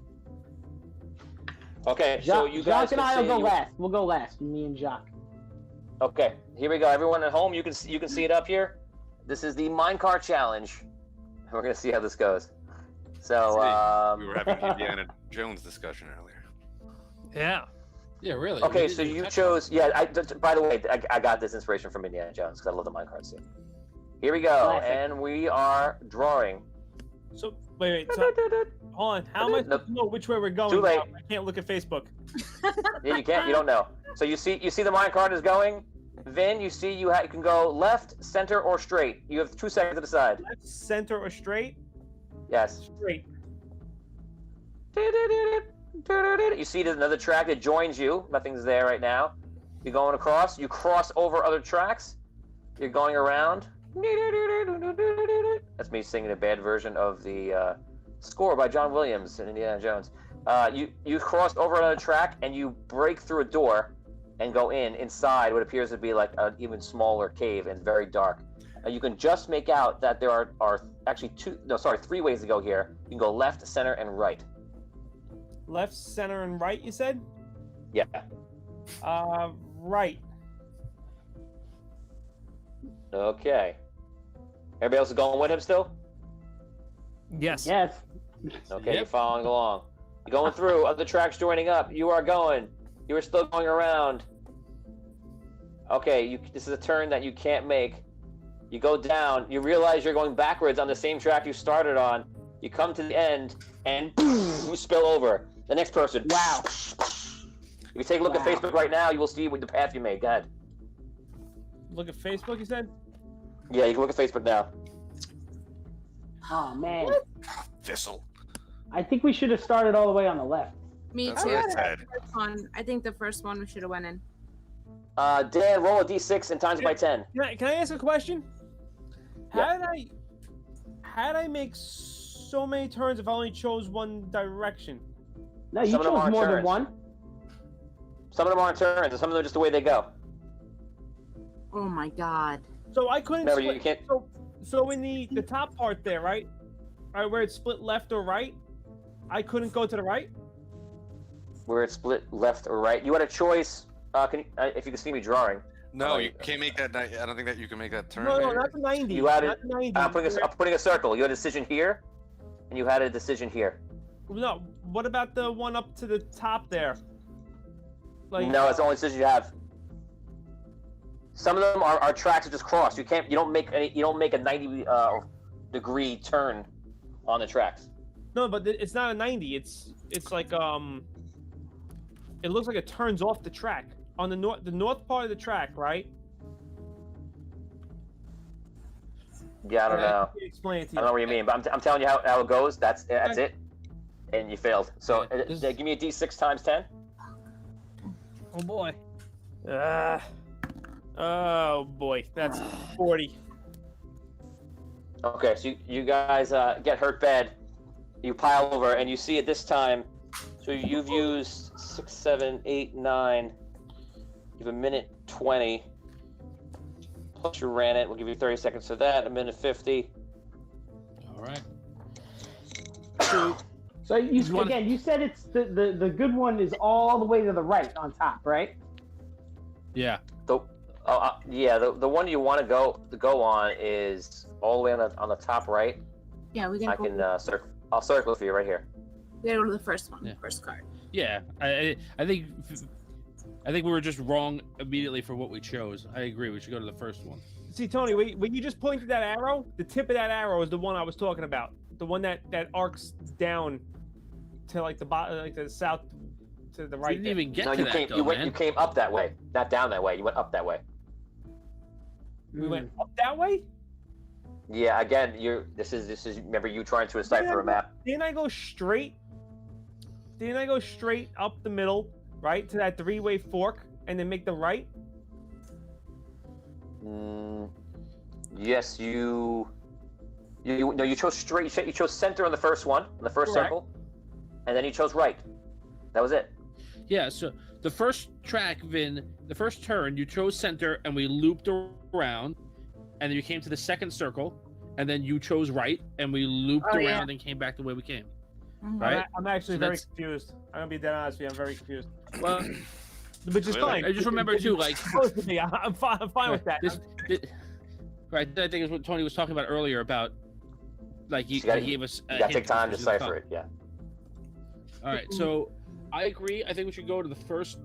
Okay, so Jacques, you guys Jacques and can I will say go you- last. We'll go last. Me and Jacques. Okay, here we go. Everyone at home, you can see it up here. This is the Minecart challenge. We're gonna see how this goes. So we were having Indiana Jones discussion earlier. Yeah. Yeah, really. okay, We so didn't you touch chose. Yeah, by the way, I got this inspiration from Indiana Jones because I love the minecart scene. Here we go, Classic. and we are drawing. So wait. So, hold on. How am I supposed to know which way we're going? Too late. I can't look at Facebook. Yeah, you can't. You don't know. So you see the minecart is going. Vin, you see you can go left, center, or straight. You have 2 seconds to decide. Left, center, or straight? Yes. Straight. You see there's another track that joins you. Nothing's there right now. You're going across. You cross over other tracks. You're going around. That's me singing a bad version of the score by John Williams and Indiana Jones. You cross over another track and you break through a door and go inside what appears to be like an even smaller cave and very dark. You can just make out that there are actually 3 ways to go here. You can go left, center, and right. Left, center, and right. You said. Yeah. Right. Okay. Everybody else is going with him still? Yes. Yes. Okay, Yep. you're following along. You're going through, other tracks joining up. You are going. You are still going around. Okay, this is a turn that you can't make. You go down. You realize you're going backwards on the same track you started on. You come to the end, and boom, you spill over. The next person. Wow. If you take a look at Wow. Facebook right now, you will see what the path you made. Go ahead. Look at Facebook. You said. Yeah, you can look at Facebook now. Oh man. Thistle. I think we should have started all the way on the left. Me That's too. what I said. First one. I think the first one we should have went in. Dan, roll a d6 and times it by 10. Can I ask a question? Yeah. How did I make so many turns if I only chose one direction? No, you Some of them chose aren't more than turns. one. Some of them aren't turns, and some of them are just the way they go. Oh my god. So I couldn't. Remember, split- you can't. So in the top part there, right? Right where it's split left or right, I couldn't go to the right. Where it's split left or right. You had a choice. If you can see me drawing. No, you can't make that. I don't think that you can make that turn. No, maybe. not the 90. You had not it- the 90. I'm putting a circle. You had a decision here, and you had a decision here. No, what about the one up to the top there? Like No, it's the only decision you have. Some of them are tracks that just cross. You don't make a 90 degree turn on the tracks. No, but it's not a 90. It's like it looks like it turns off the track on the north part of the track, right? Yeah, I don't know. Let me explain it to I don't know you. what you mean, but I'm telling you how it goes. That's it, and you failed. So give me a d6 times 10. Oh boy. Oh boy, that's 40. Okay, so you guys get hurt bad. You pile over, and you see it this time. So you've used 6, 7, 8, 9. You have a minute 20. Plus you ran it. We'll give you 30 seconds for that. 1:50. All right. So you said it's the good one is all the way to the right on top, right? Yeah. The one you want to go on is all the way on the top right. Yeah, we can. I'll circle for you right here. We gotta go to the first one, Yeah. first card. Yeah. I think we were just wrong immediately for what we chose. I agree. We should go to the first one. See, Tony, when you just pointed that arrow, the tip of that arrow is the one I was talking about. The one that arcs down to like the bottom, like the south to the right. You didn't even get to you that, came. though, You came up that way, not down that way. You went up that way. We went up that way. Yeah. Again, This is. Remember, you trying to decipher a map. Didn't I go straight? Didn't I go straight up the middle, right, to that three-way fork, and then make the right? Yes, you chose straight. You chose center on the first one, on the first Correct. circle, and then you chose right. That was it. Yeah, so the first track, Vin, the first turn, you chose center, and we looped around, and then you came to the second circle, and then you chose right, and we looped around and came back the way we came. Mhm. Right? I'm actually So very that's- confused. I'm gonna be dead honest with you. I'm very confused. Well, Which is fine. I just remember too, like It's supposed to be. I'm fine with that. Right, I think is what Tony was talking about earlier about, like he gave us. You gotta take time to decipher it. Yeah. All right, so I agree. I think we should go to the first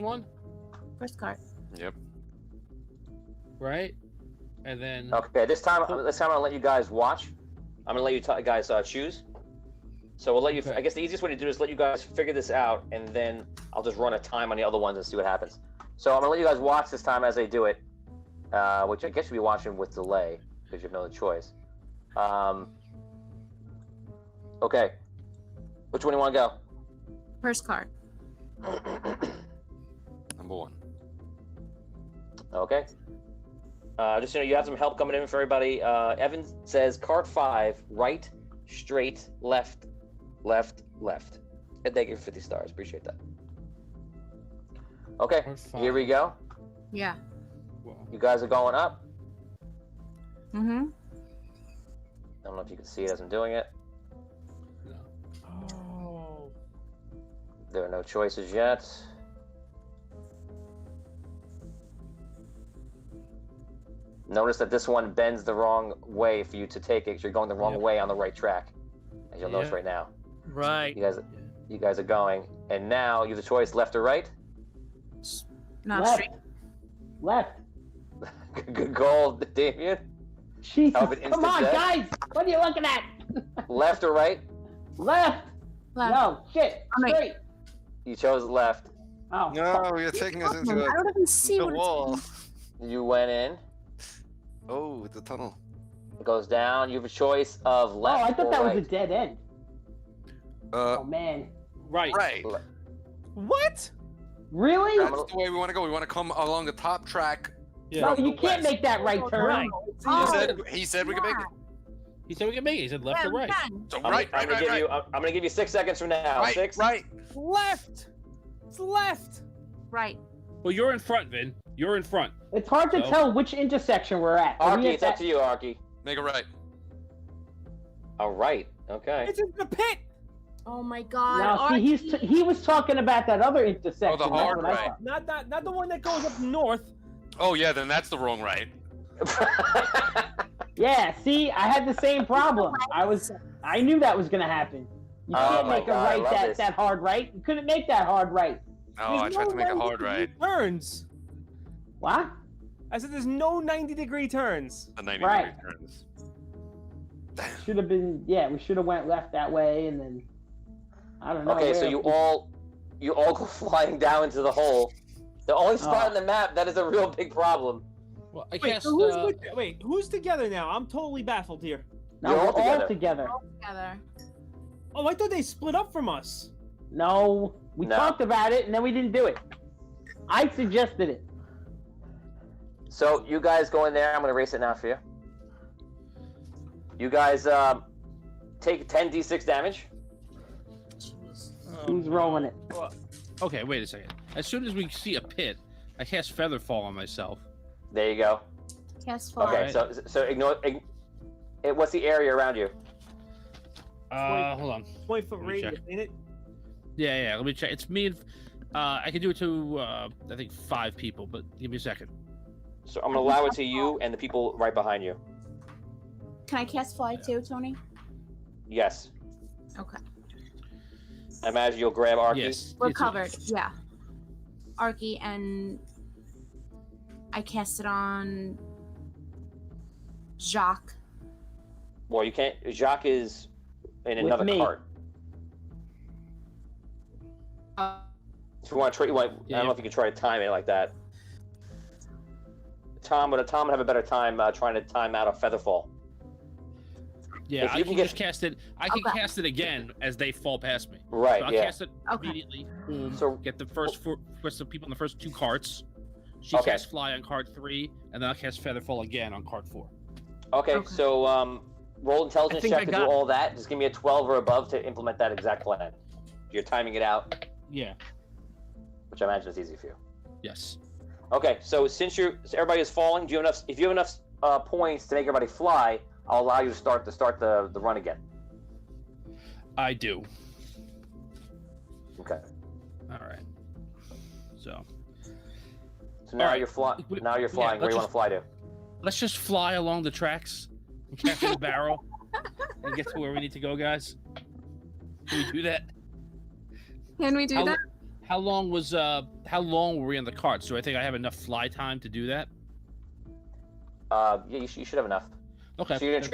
one, First card. Yep. right? And then Okay. This time I'll let you guys watch. I'm gonna let you guys choose. So we'll let you. Okay. I guess the easiest way to do it is let you guys figure this out, and then I'll just run a time on the other ones and see what happens. So I'm gonna let you guys watch this time as they do it, which I guess you'll be watching with delay because you have no other choice. Okay. Which one do you want to First card. go? Number 1. Okay. Just you have some help coming in for everybody. Evan says card 5, right, straight, left, left, left. And thank you for 50 stars. Appreciate that. Okay, Card 5. here we go. Yeah. Well, You guys are going up. Mm-hmm. I don't know if you can see it as I'm doing it. no. Oh. There are no choices yet. Notice that this one bends the wrong way for you to take it. 'Cause you're going the wrong Yep. way on the right track, as you'll notice Yeah. right now. Right. You guys are going, and now you have the choice: left or right. Not Left. straight. Left. Good goal, Damien. Jesus, Have an come on, instant guys! What are you looking at? Left or right? Left. Left. No, shit. I'm right. Straight. You chose left. Oh. No, you're taking us into I don't even see the what wall. You went in. Oh, the tunnel. It goes down. You have a choice of Oh, left I thought or that right. was a dead end. Oh man. Right. Right. What? Really? That's the way we want to go. We want to come along the top track. Yeah. No, from you the can't west. make that right turn. Right. He said we could make it. He said we can make it. He said left or right. So I'm right, gonna right, give right, you. right. I'm gonna give you 6 seconds from now. Right, 6. right. Left. It's left. Right. Well, you're in front, Vin. You're in front. It's hard to So? tell which intersection we're at. Are we Arky, at it's up that- to you, Arky. Make it right. All right. Okay. It's in the pit. Oh my god. Now, see, he was talking about that other intersection. Oh, the That's hard what I right. thought. Not the one that goes up north. Oh yeah, then that's the wrong right. Yeah, see, I had the same problem. I knew that was gonna happen. You Oh can't my make God, I a right love this. that hard right. You couldn't make that hard right. No, I tried to make it hard right. Turns. What? I said there's no 90-degree turns. The 90 Right. degree turns. Damn. Should have been. Yeah, we should have went left that way, and then I don't know. Okay, so where- you all go flying down into the hole. The only spot Oh. on the map that is a real big problem. Well, I Wait, guess. so who's together now? I'm totally baffled here. No, You're we're all all together. together. Together. Oh, I thought they split up from us. No, we No. talked about it, and then we didn't do it. I suggested it. So you guys go in there. I'm gonna erase it now for you. You guys take 10d6 damage. Who's rolling it? Okay, wait a second. As soon as we see a pit, I cast Featherfall on myself. There you go. Cast fly. Okay, so ignore. What's the area around you? Hold on. 20-foot Let me radius, check. ain't it? Yeah. Let me check. It's me and I can do it to I think 5 people, but give me a second. So I'm gonna allow it to you and the people right behind you. Can I cast fly too, Tony? Yes. Okay. I imagine you'll grab Arky. Yes. We're covered. Yeah. Arky, and I cast it on Jacques. Well, you can't. Jacques is in With another me. cart. If you want to try, I don't know if you can try to time it like that. Tom would have a better time trying to time out a featherfall. Yeah, If I you can can just cast it. I can Okay. cast it again as they fall past me. Right. So I'll Yeah. cast it Okay. immediately. Boom. So- Get the first people in the first 2 carts. She Okay. casts fly on cart 3, and then I'll cast featherfall again on cart 4. Okay. Okay. So roll intelligence think check I to got- do all that. Just give me a 12 or above to implement that exact plan. You're timing it out, Yeah. which I imagine is easy for you. Yes. Okay. So since everybody is falling, do you have enough? If you have enough points to make everybody fly, I'll allow you to start the run again. I do. Okay. All right. So So now All right. you're flying. We- Now you're yeah, flying. Where do you want let's to fly to? let's just fly along the tracks and capture the barrel and get to where we need to go, guys. Can we do that? Can we do How, that? how long were we in the cart? So I think I have enough fly time to do that. Yeah, you should have enough. Okay. So you're gonna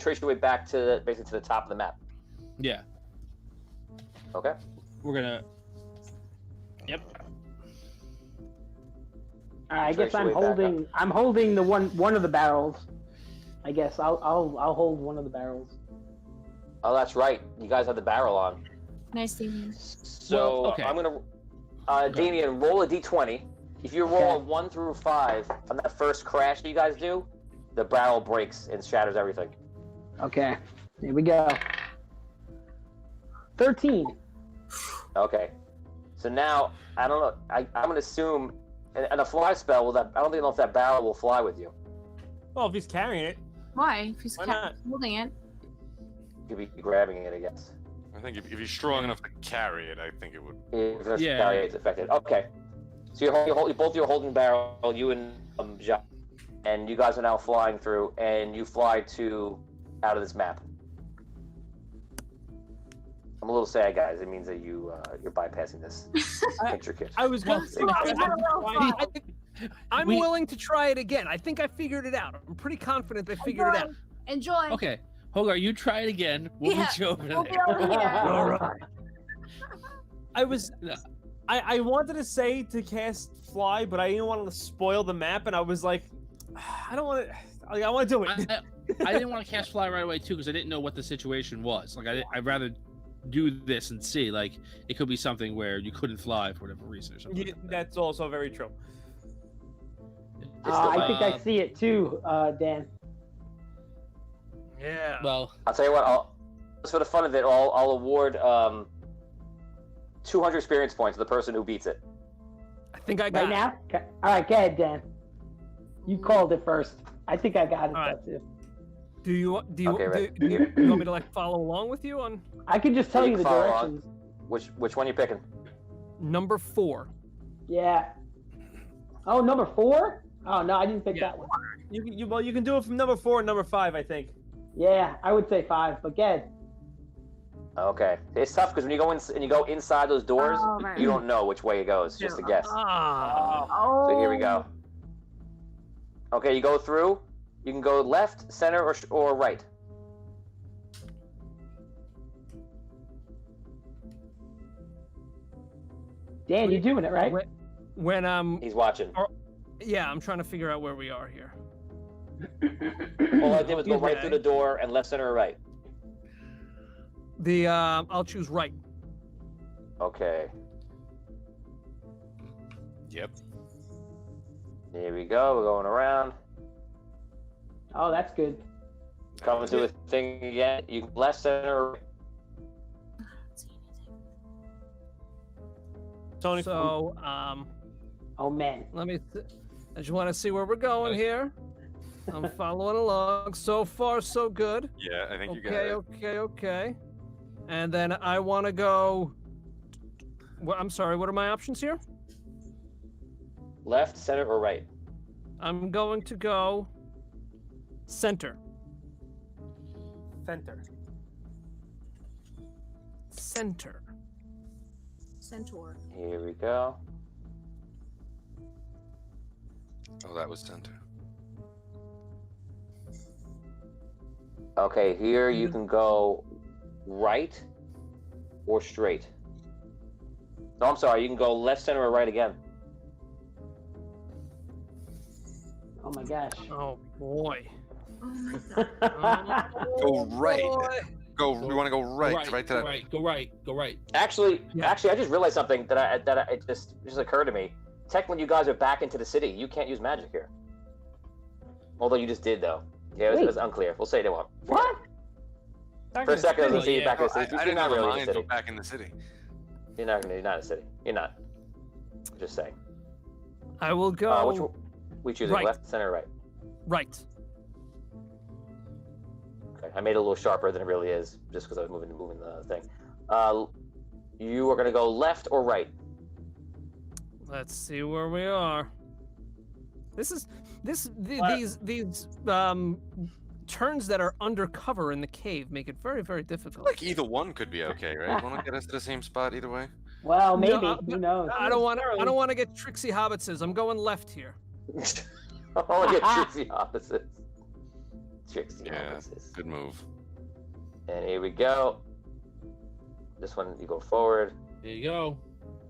trace your way back to basically to the top of the map. Yeah. Okay. We're gonna. Yep. I guess Trace your I'm way back up. holding the one of the barrels. I guess I'll hold one of the barrels. Oh, that's right. You guys have the barrel on. Nice to meet you. So Well, okay. I'm gonna, Damien, roll a d20. If you roll a 1 through 5 on that first crash that you guys do, the barrel breaks and shatters everything. Okay, here we go. 13. Okay. So now I don't know. I'm gonna assume, and a fly spell. I don't know if that barrel will fly with you. Well, if he's carrying it. Why? If he's Why not? holding it. You'd be grabbing it, I guess. I think if you're strong enough to carry it, I think it would. If the Yeah. carry is affected. Okay. So both you're holding barrel, you and Jacques, and you guys are now flying through, and you fly out of this map. I'm a little sad, guys. It means that you're bypassing this intricate. I was going to say. I'm We- willing to try it again. I think I figured it out. I'm pretty confident I figured it out. Enjoy. Okay. Hogar, you try it again. We'll Yeah, meet you over We'll be there. over here. All right. I wanted to say to cast fly, but I didn't want to spoil the map, and I was like, I don't want to. I want to do it. I didn't want to cast fly right away too because I didn't know what the situation was. Like I'd rather do this and see. Like it could be something where you couldn't fly for whatever reason or something. Yeah, that's also very true. I think I see it too, Dan. Yeah. Well, I'll tell you what. Just for the fun of it, I'll award 200 experience points to the person who beats it. I think I got Right now? Okay. All right, go ahead, Dan. You called it first. I think I got it. All right. Too. Do you Okay, right. do you want me to like follow along with you on I can just tell You you the can follow on. directions. Which one you picking? number 4? Yeah. Oh, number 4? Oh no, I didn't pick Yeah. that one. You can do it from number 4 and number 5, I think. Yeah, I would say 5, but go ahead. Okay, it's tough because when you go in and you go inside those doors, Oh, right. you don't know which way it goes. Just a guess. Ah. Oh. So here we go. Okay, you go through. You can go left, center, or right. Dan, you're doing it right. When He's watching. yeah, I'm trying to figure out where we are here. All I did was go right Okay. through the door and left, center, or right. The I'll choose right. Okay. Yep. Here we go. We're going around. Oh, that's good. Coming to a thing again. You can left, center, or right. Tony. So Oh man. let me. I just want to see where we're going here. I'm following along. So far, so good. Yeah, I think you got it. Okay. And then I want to go. Well, I'm sorry. What are my options here? Left, center, or right? I'm going to go center. Center. Centaur. Here we go. Oh, that was center. Okay, here you can go right or straight. No, I'm sorry. You can go left, center, or right again. Oh my gosh. Oh boy. Oh my god. Go right. Boy. We want to go right to that. Go right. Actually, Yeah. I just realized something it just occurred to me. Technically, you guys are back into the city. You can't use magic here. Although you just did, though. Yeah, it was unclear. We'll say they won't. What? For a second, I was going to see you back in the I city. You're didn't not know the really in lions the were city. back in the city. You're not in the city. You're not. I'm just saying. I will go. Which one? We choosing right. left, center, or right? Right. Okay, I made it a little sharper than it really is, just because I was moving the thing. You are going to go left or right? Let's see where we are. These turns that are undercover in the cave make it very, very difficult. Like either one could be okay, right? Want to get us to the same spot either way? Well, maybe. No, Who knows? I don't want to get tricksy hobbitses. I'm going left here. Oh, yeah, Trixie opposites. Trixie Yeah, opposites. good move. And here we go. This one, you go forward. There you go.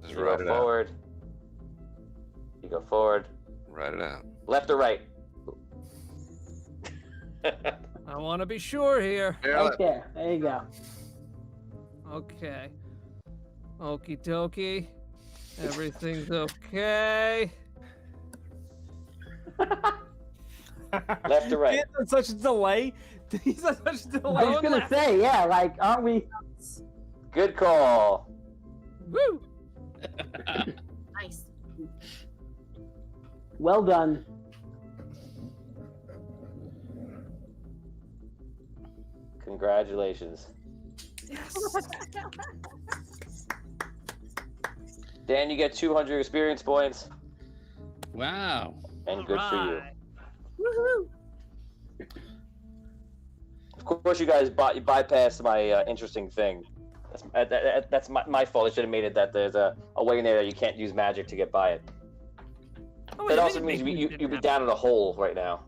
Just You write go it out. forward. You go forward. Write it out. Left or right? I want to be sure here. Right there. There you go. Okay. Okie dokie. Everything's okay. Left or right? He's on such a delay. He's on such a delay. I was gonna say, yeah, like, aren't we? Good call. Woo! Nice. Well done. Congratulations. Dan, you get 200 experience points, Wow. and good for you. Alright. Woohoo! Of course, you guys bypassed my interesting thing. That's my fault. I should have made it that there's a way in there that you can't use magic to get by it. Oh, That yeah, also they means didn't you'd be happen. down in a hole right now.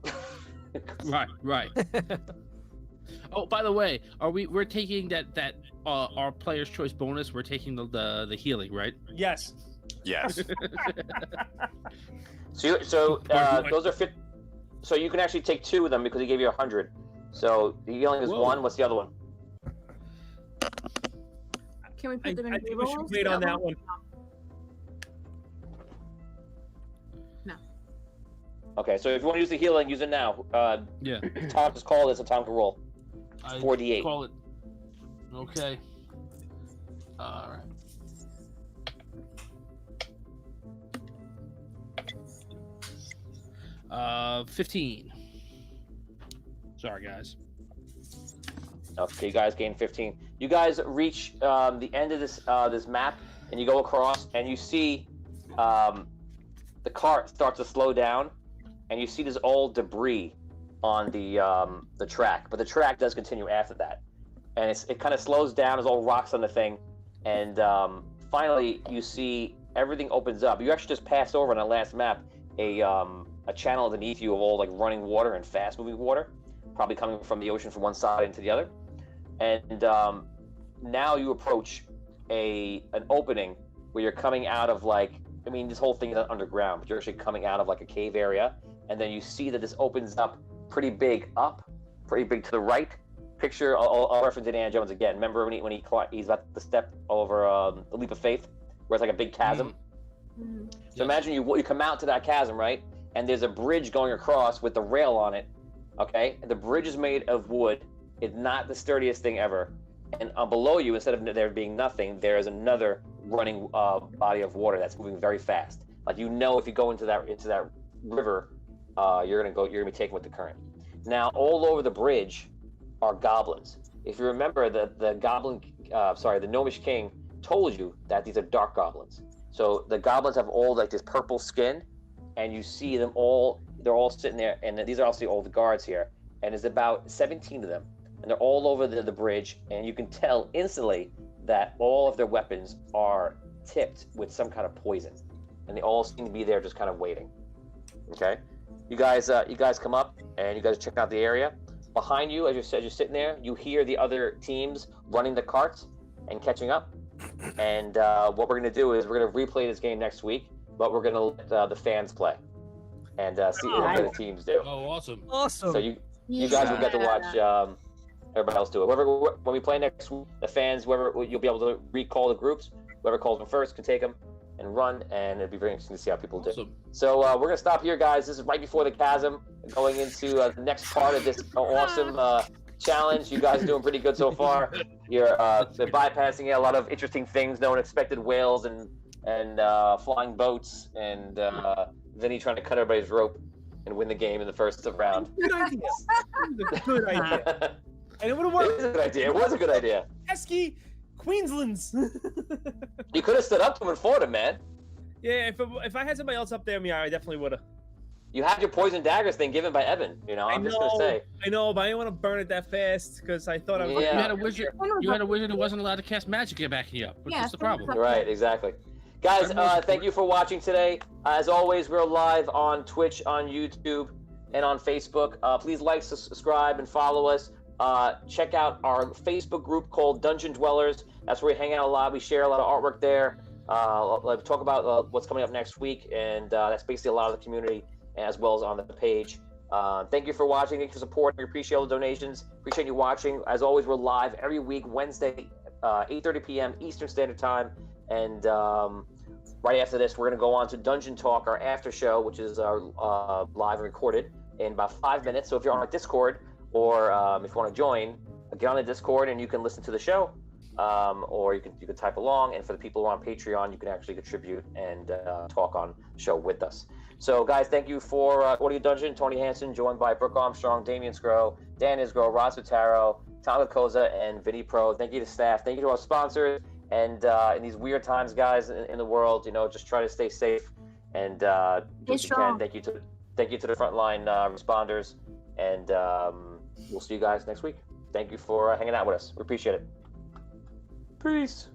Right. Oh, by the way, we're taking that our player's choice bonus? We're taking the healing, right? Yes. Yes. So those are fit. So you can actually take 2 of them because he gave you 100. So the healing is Whoa. 1. What's the other one? Can we I put them in think we should rerolls? wait on that one. Okay, so if you want to use the healing, use it now. Yeah. Tom just call this a time to roll. I 48. Call it. Okay. All right. 15. Sorry, guys. Okay, you guys gain 15. You guys reach the end of this map, and you go across, and you see the cart starts to slow down, and you see this old debris on the track. But the track does continue after that, and it kind of slows down. There's old rocks on the thing, and finally you see everything opens up. You actually just passed over on the last map a channel underneath you of all like running water and fast moving water, probably coming from the ocean from one side into the other. And now you approach an opening where you're coming out of this whole thing is underground, but you're actually coming out of like a cave area, and then you see that this opens up pretty big to the right. Picture, I'll reference Indiana Jones again. Remember when he's about to step over the leap of faith, where it's like a big chasm? Mhm. So imagine you come out to that chasm, right? And there's a bridge going across with the rail on it, okay? And the bridge is made of wood. It's not the sturdiest thing ever. And below you, instead of there being nothing, there is another running body of water that's moving very fast. Like if you go into that river, you're gonna be taken with the current. Now, all over the bridge are goblins. If you remember, the Gnomish King told you that these are dark goblins. So the goblins have all like this purple skin, and you see them all. They're all sitting there, and these are also all the guards here. And there's about 17 of them, and they're all over the bridge. And you can tell instantly that all of their weapons are tipped with some kind of poison, and they all seem to be there just kind of waiting. Okay, you guys come up and you guys check out the area. Behind you, as you said, you're sitting there. You hear the other teams running the carts and catching up. And what we're gonna do is we're gonna replay this game next week, but we're gonna let the fans play and see what the teams do. Oh, awesome! Awesome. So you guys will get to watch everybody else do it. When we play next week, the fans, you'll be able to recall the groups. Whoever calls them first can take them and run, and it'll be very interesting to see how people do. So we're gonna stop here, guys. This is right before the chasm, going into the next part of this awesome challenge. You guys are doing pretty good so far. You're bypassing a lot of interesting things. No one expected whales and flying boats, and Vinny trying to cut everybody's rope and win the game in the first round. Good idea. Good idea. And it would have worked. It was a good idea. It was a good idea. Pesky Queensland's. You could have stood up to him and fought him, man. Yeah, if I had somebody else up there, I definitely would have. You had your poison daggers thing given by Evan. I'm just gonna say. I know, but I didn't want to burn it that fast because I thought I was. Yeah. You had a wizard. You had a wizard who wasn't allowed to cast magic backing you up. What's the problem? Right, exactly. Guys, thank you for watching today. As always, we're live on Twitch, on YouTube, and on Facebook. Please like, subscribe, and follow us. Check out our Facebook group called Dungeon Dwellers. That's where we hang out a lot. We share a lot of artwork there. Talk about what's coming up next week, and that's basically a lot of the community, as well as on the page. Thank you for watching. Thank you for support. We appreciate all the donations. Appreciate you watching. As always, we're live every week, Wednesday, 8:30 p.m. Eastern Standard Time. And right after this, we're going to go on to Dungeon Talk, our after show, which is live and recorded in about 5 minutes. So if you're on our Discord, or if you want to join, get on the Discord and you can listen to the show, or you can type along. And for the people who are on Patreon, you can actually contribute and talk on the show with us. So, guys, thank you for Audio Dungeon. Tony Hansen, joined by Brooke Armstrong, Damian Scrow, Dan Isgro, Ross Vitaro, Tyler Koza, and Vinny Pro. Thank you to staff. Thank you to our sponsors. And in these weird times, guys, in the world, just try to stay safe and do what you can. Thank you to the frontline responders, and we'll see you guys next week. Thank you for hanging out with us. We appreciate it. Peace.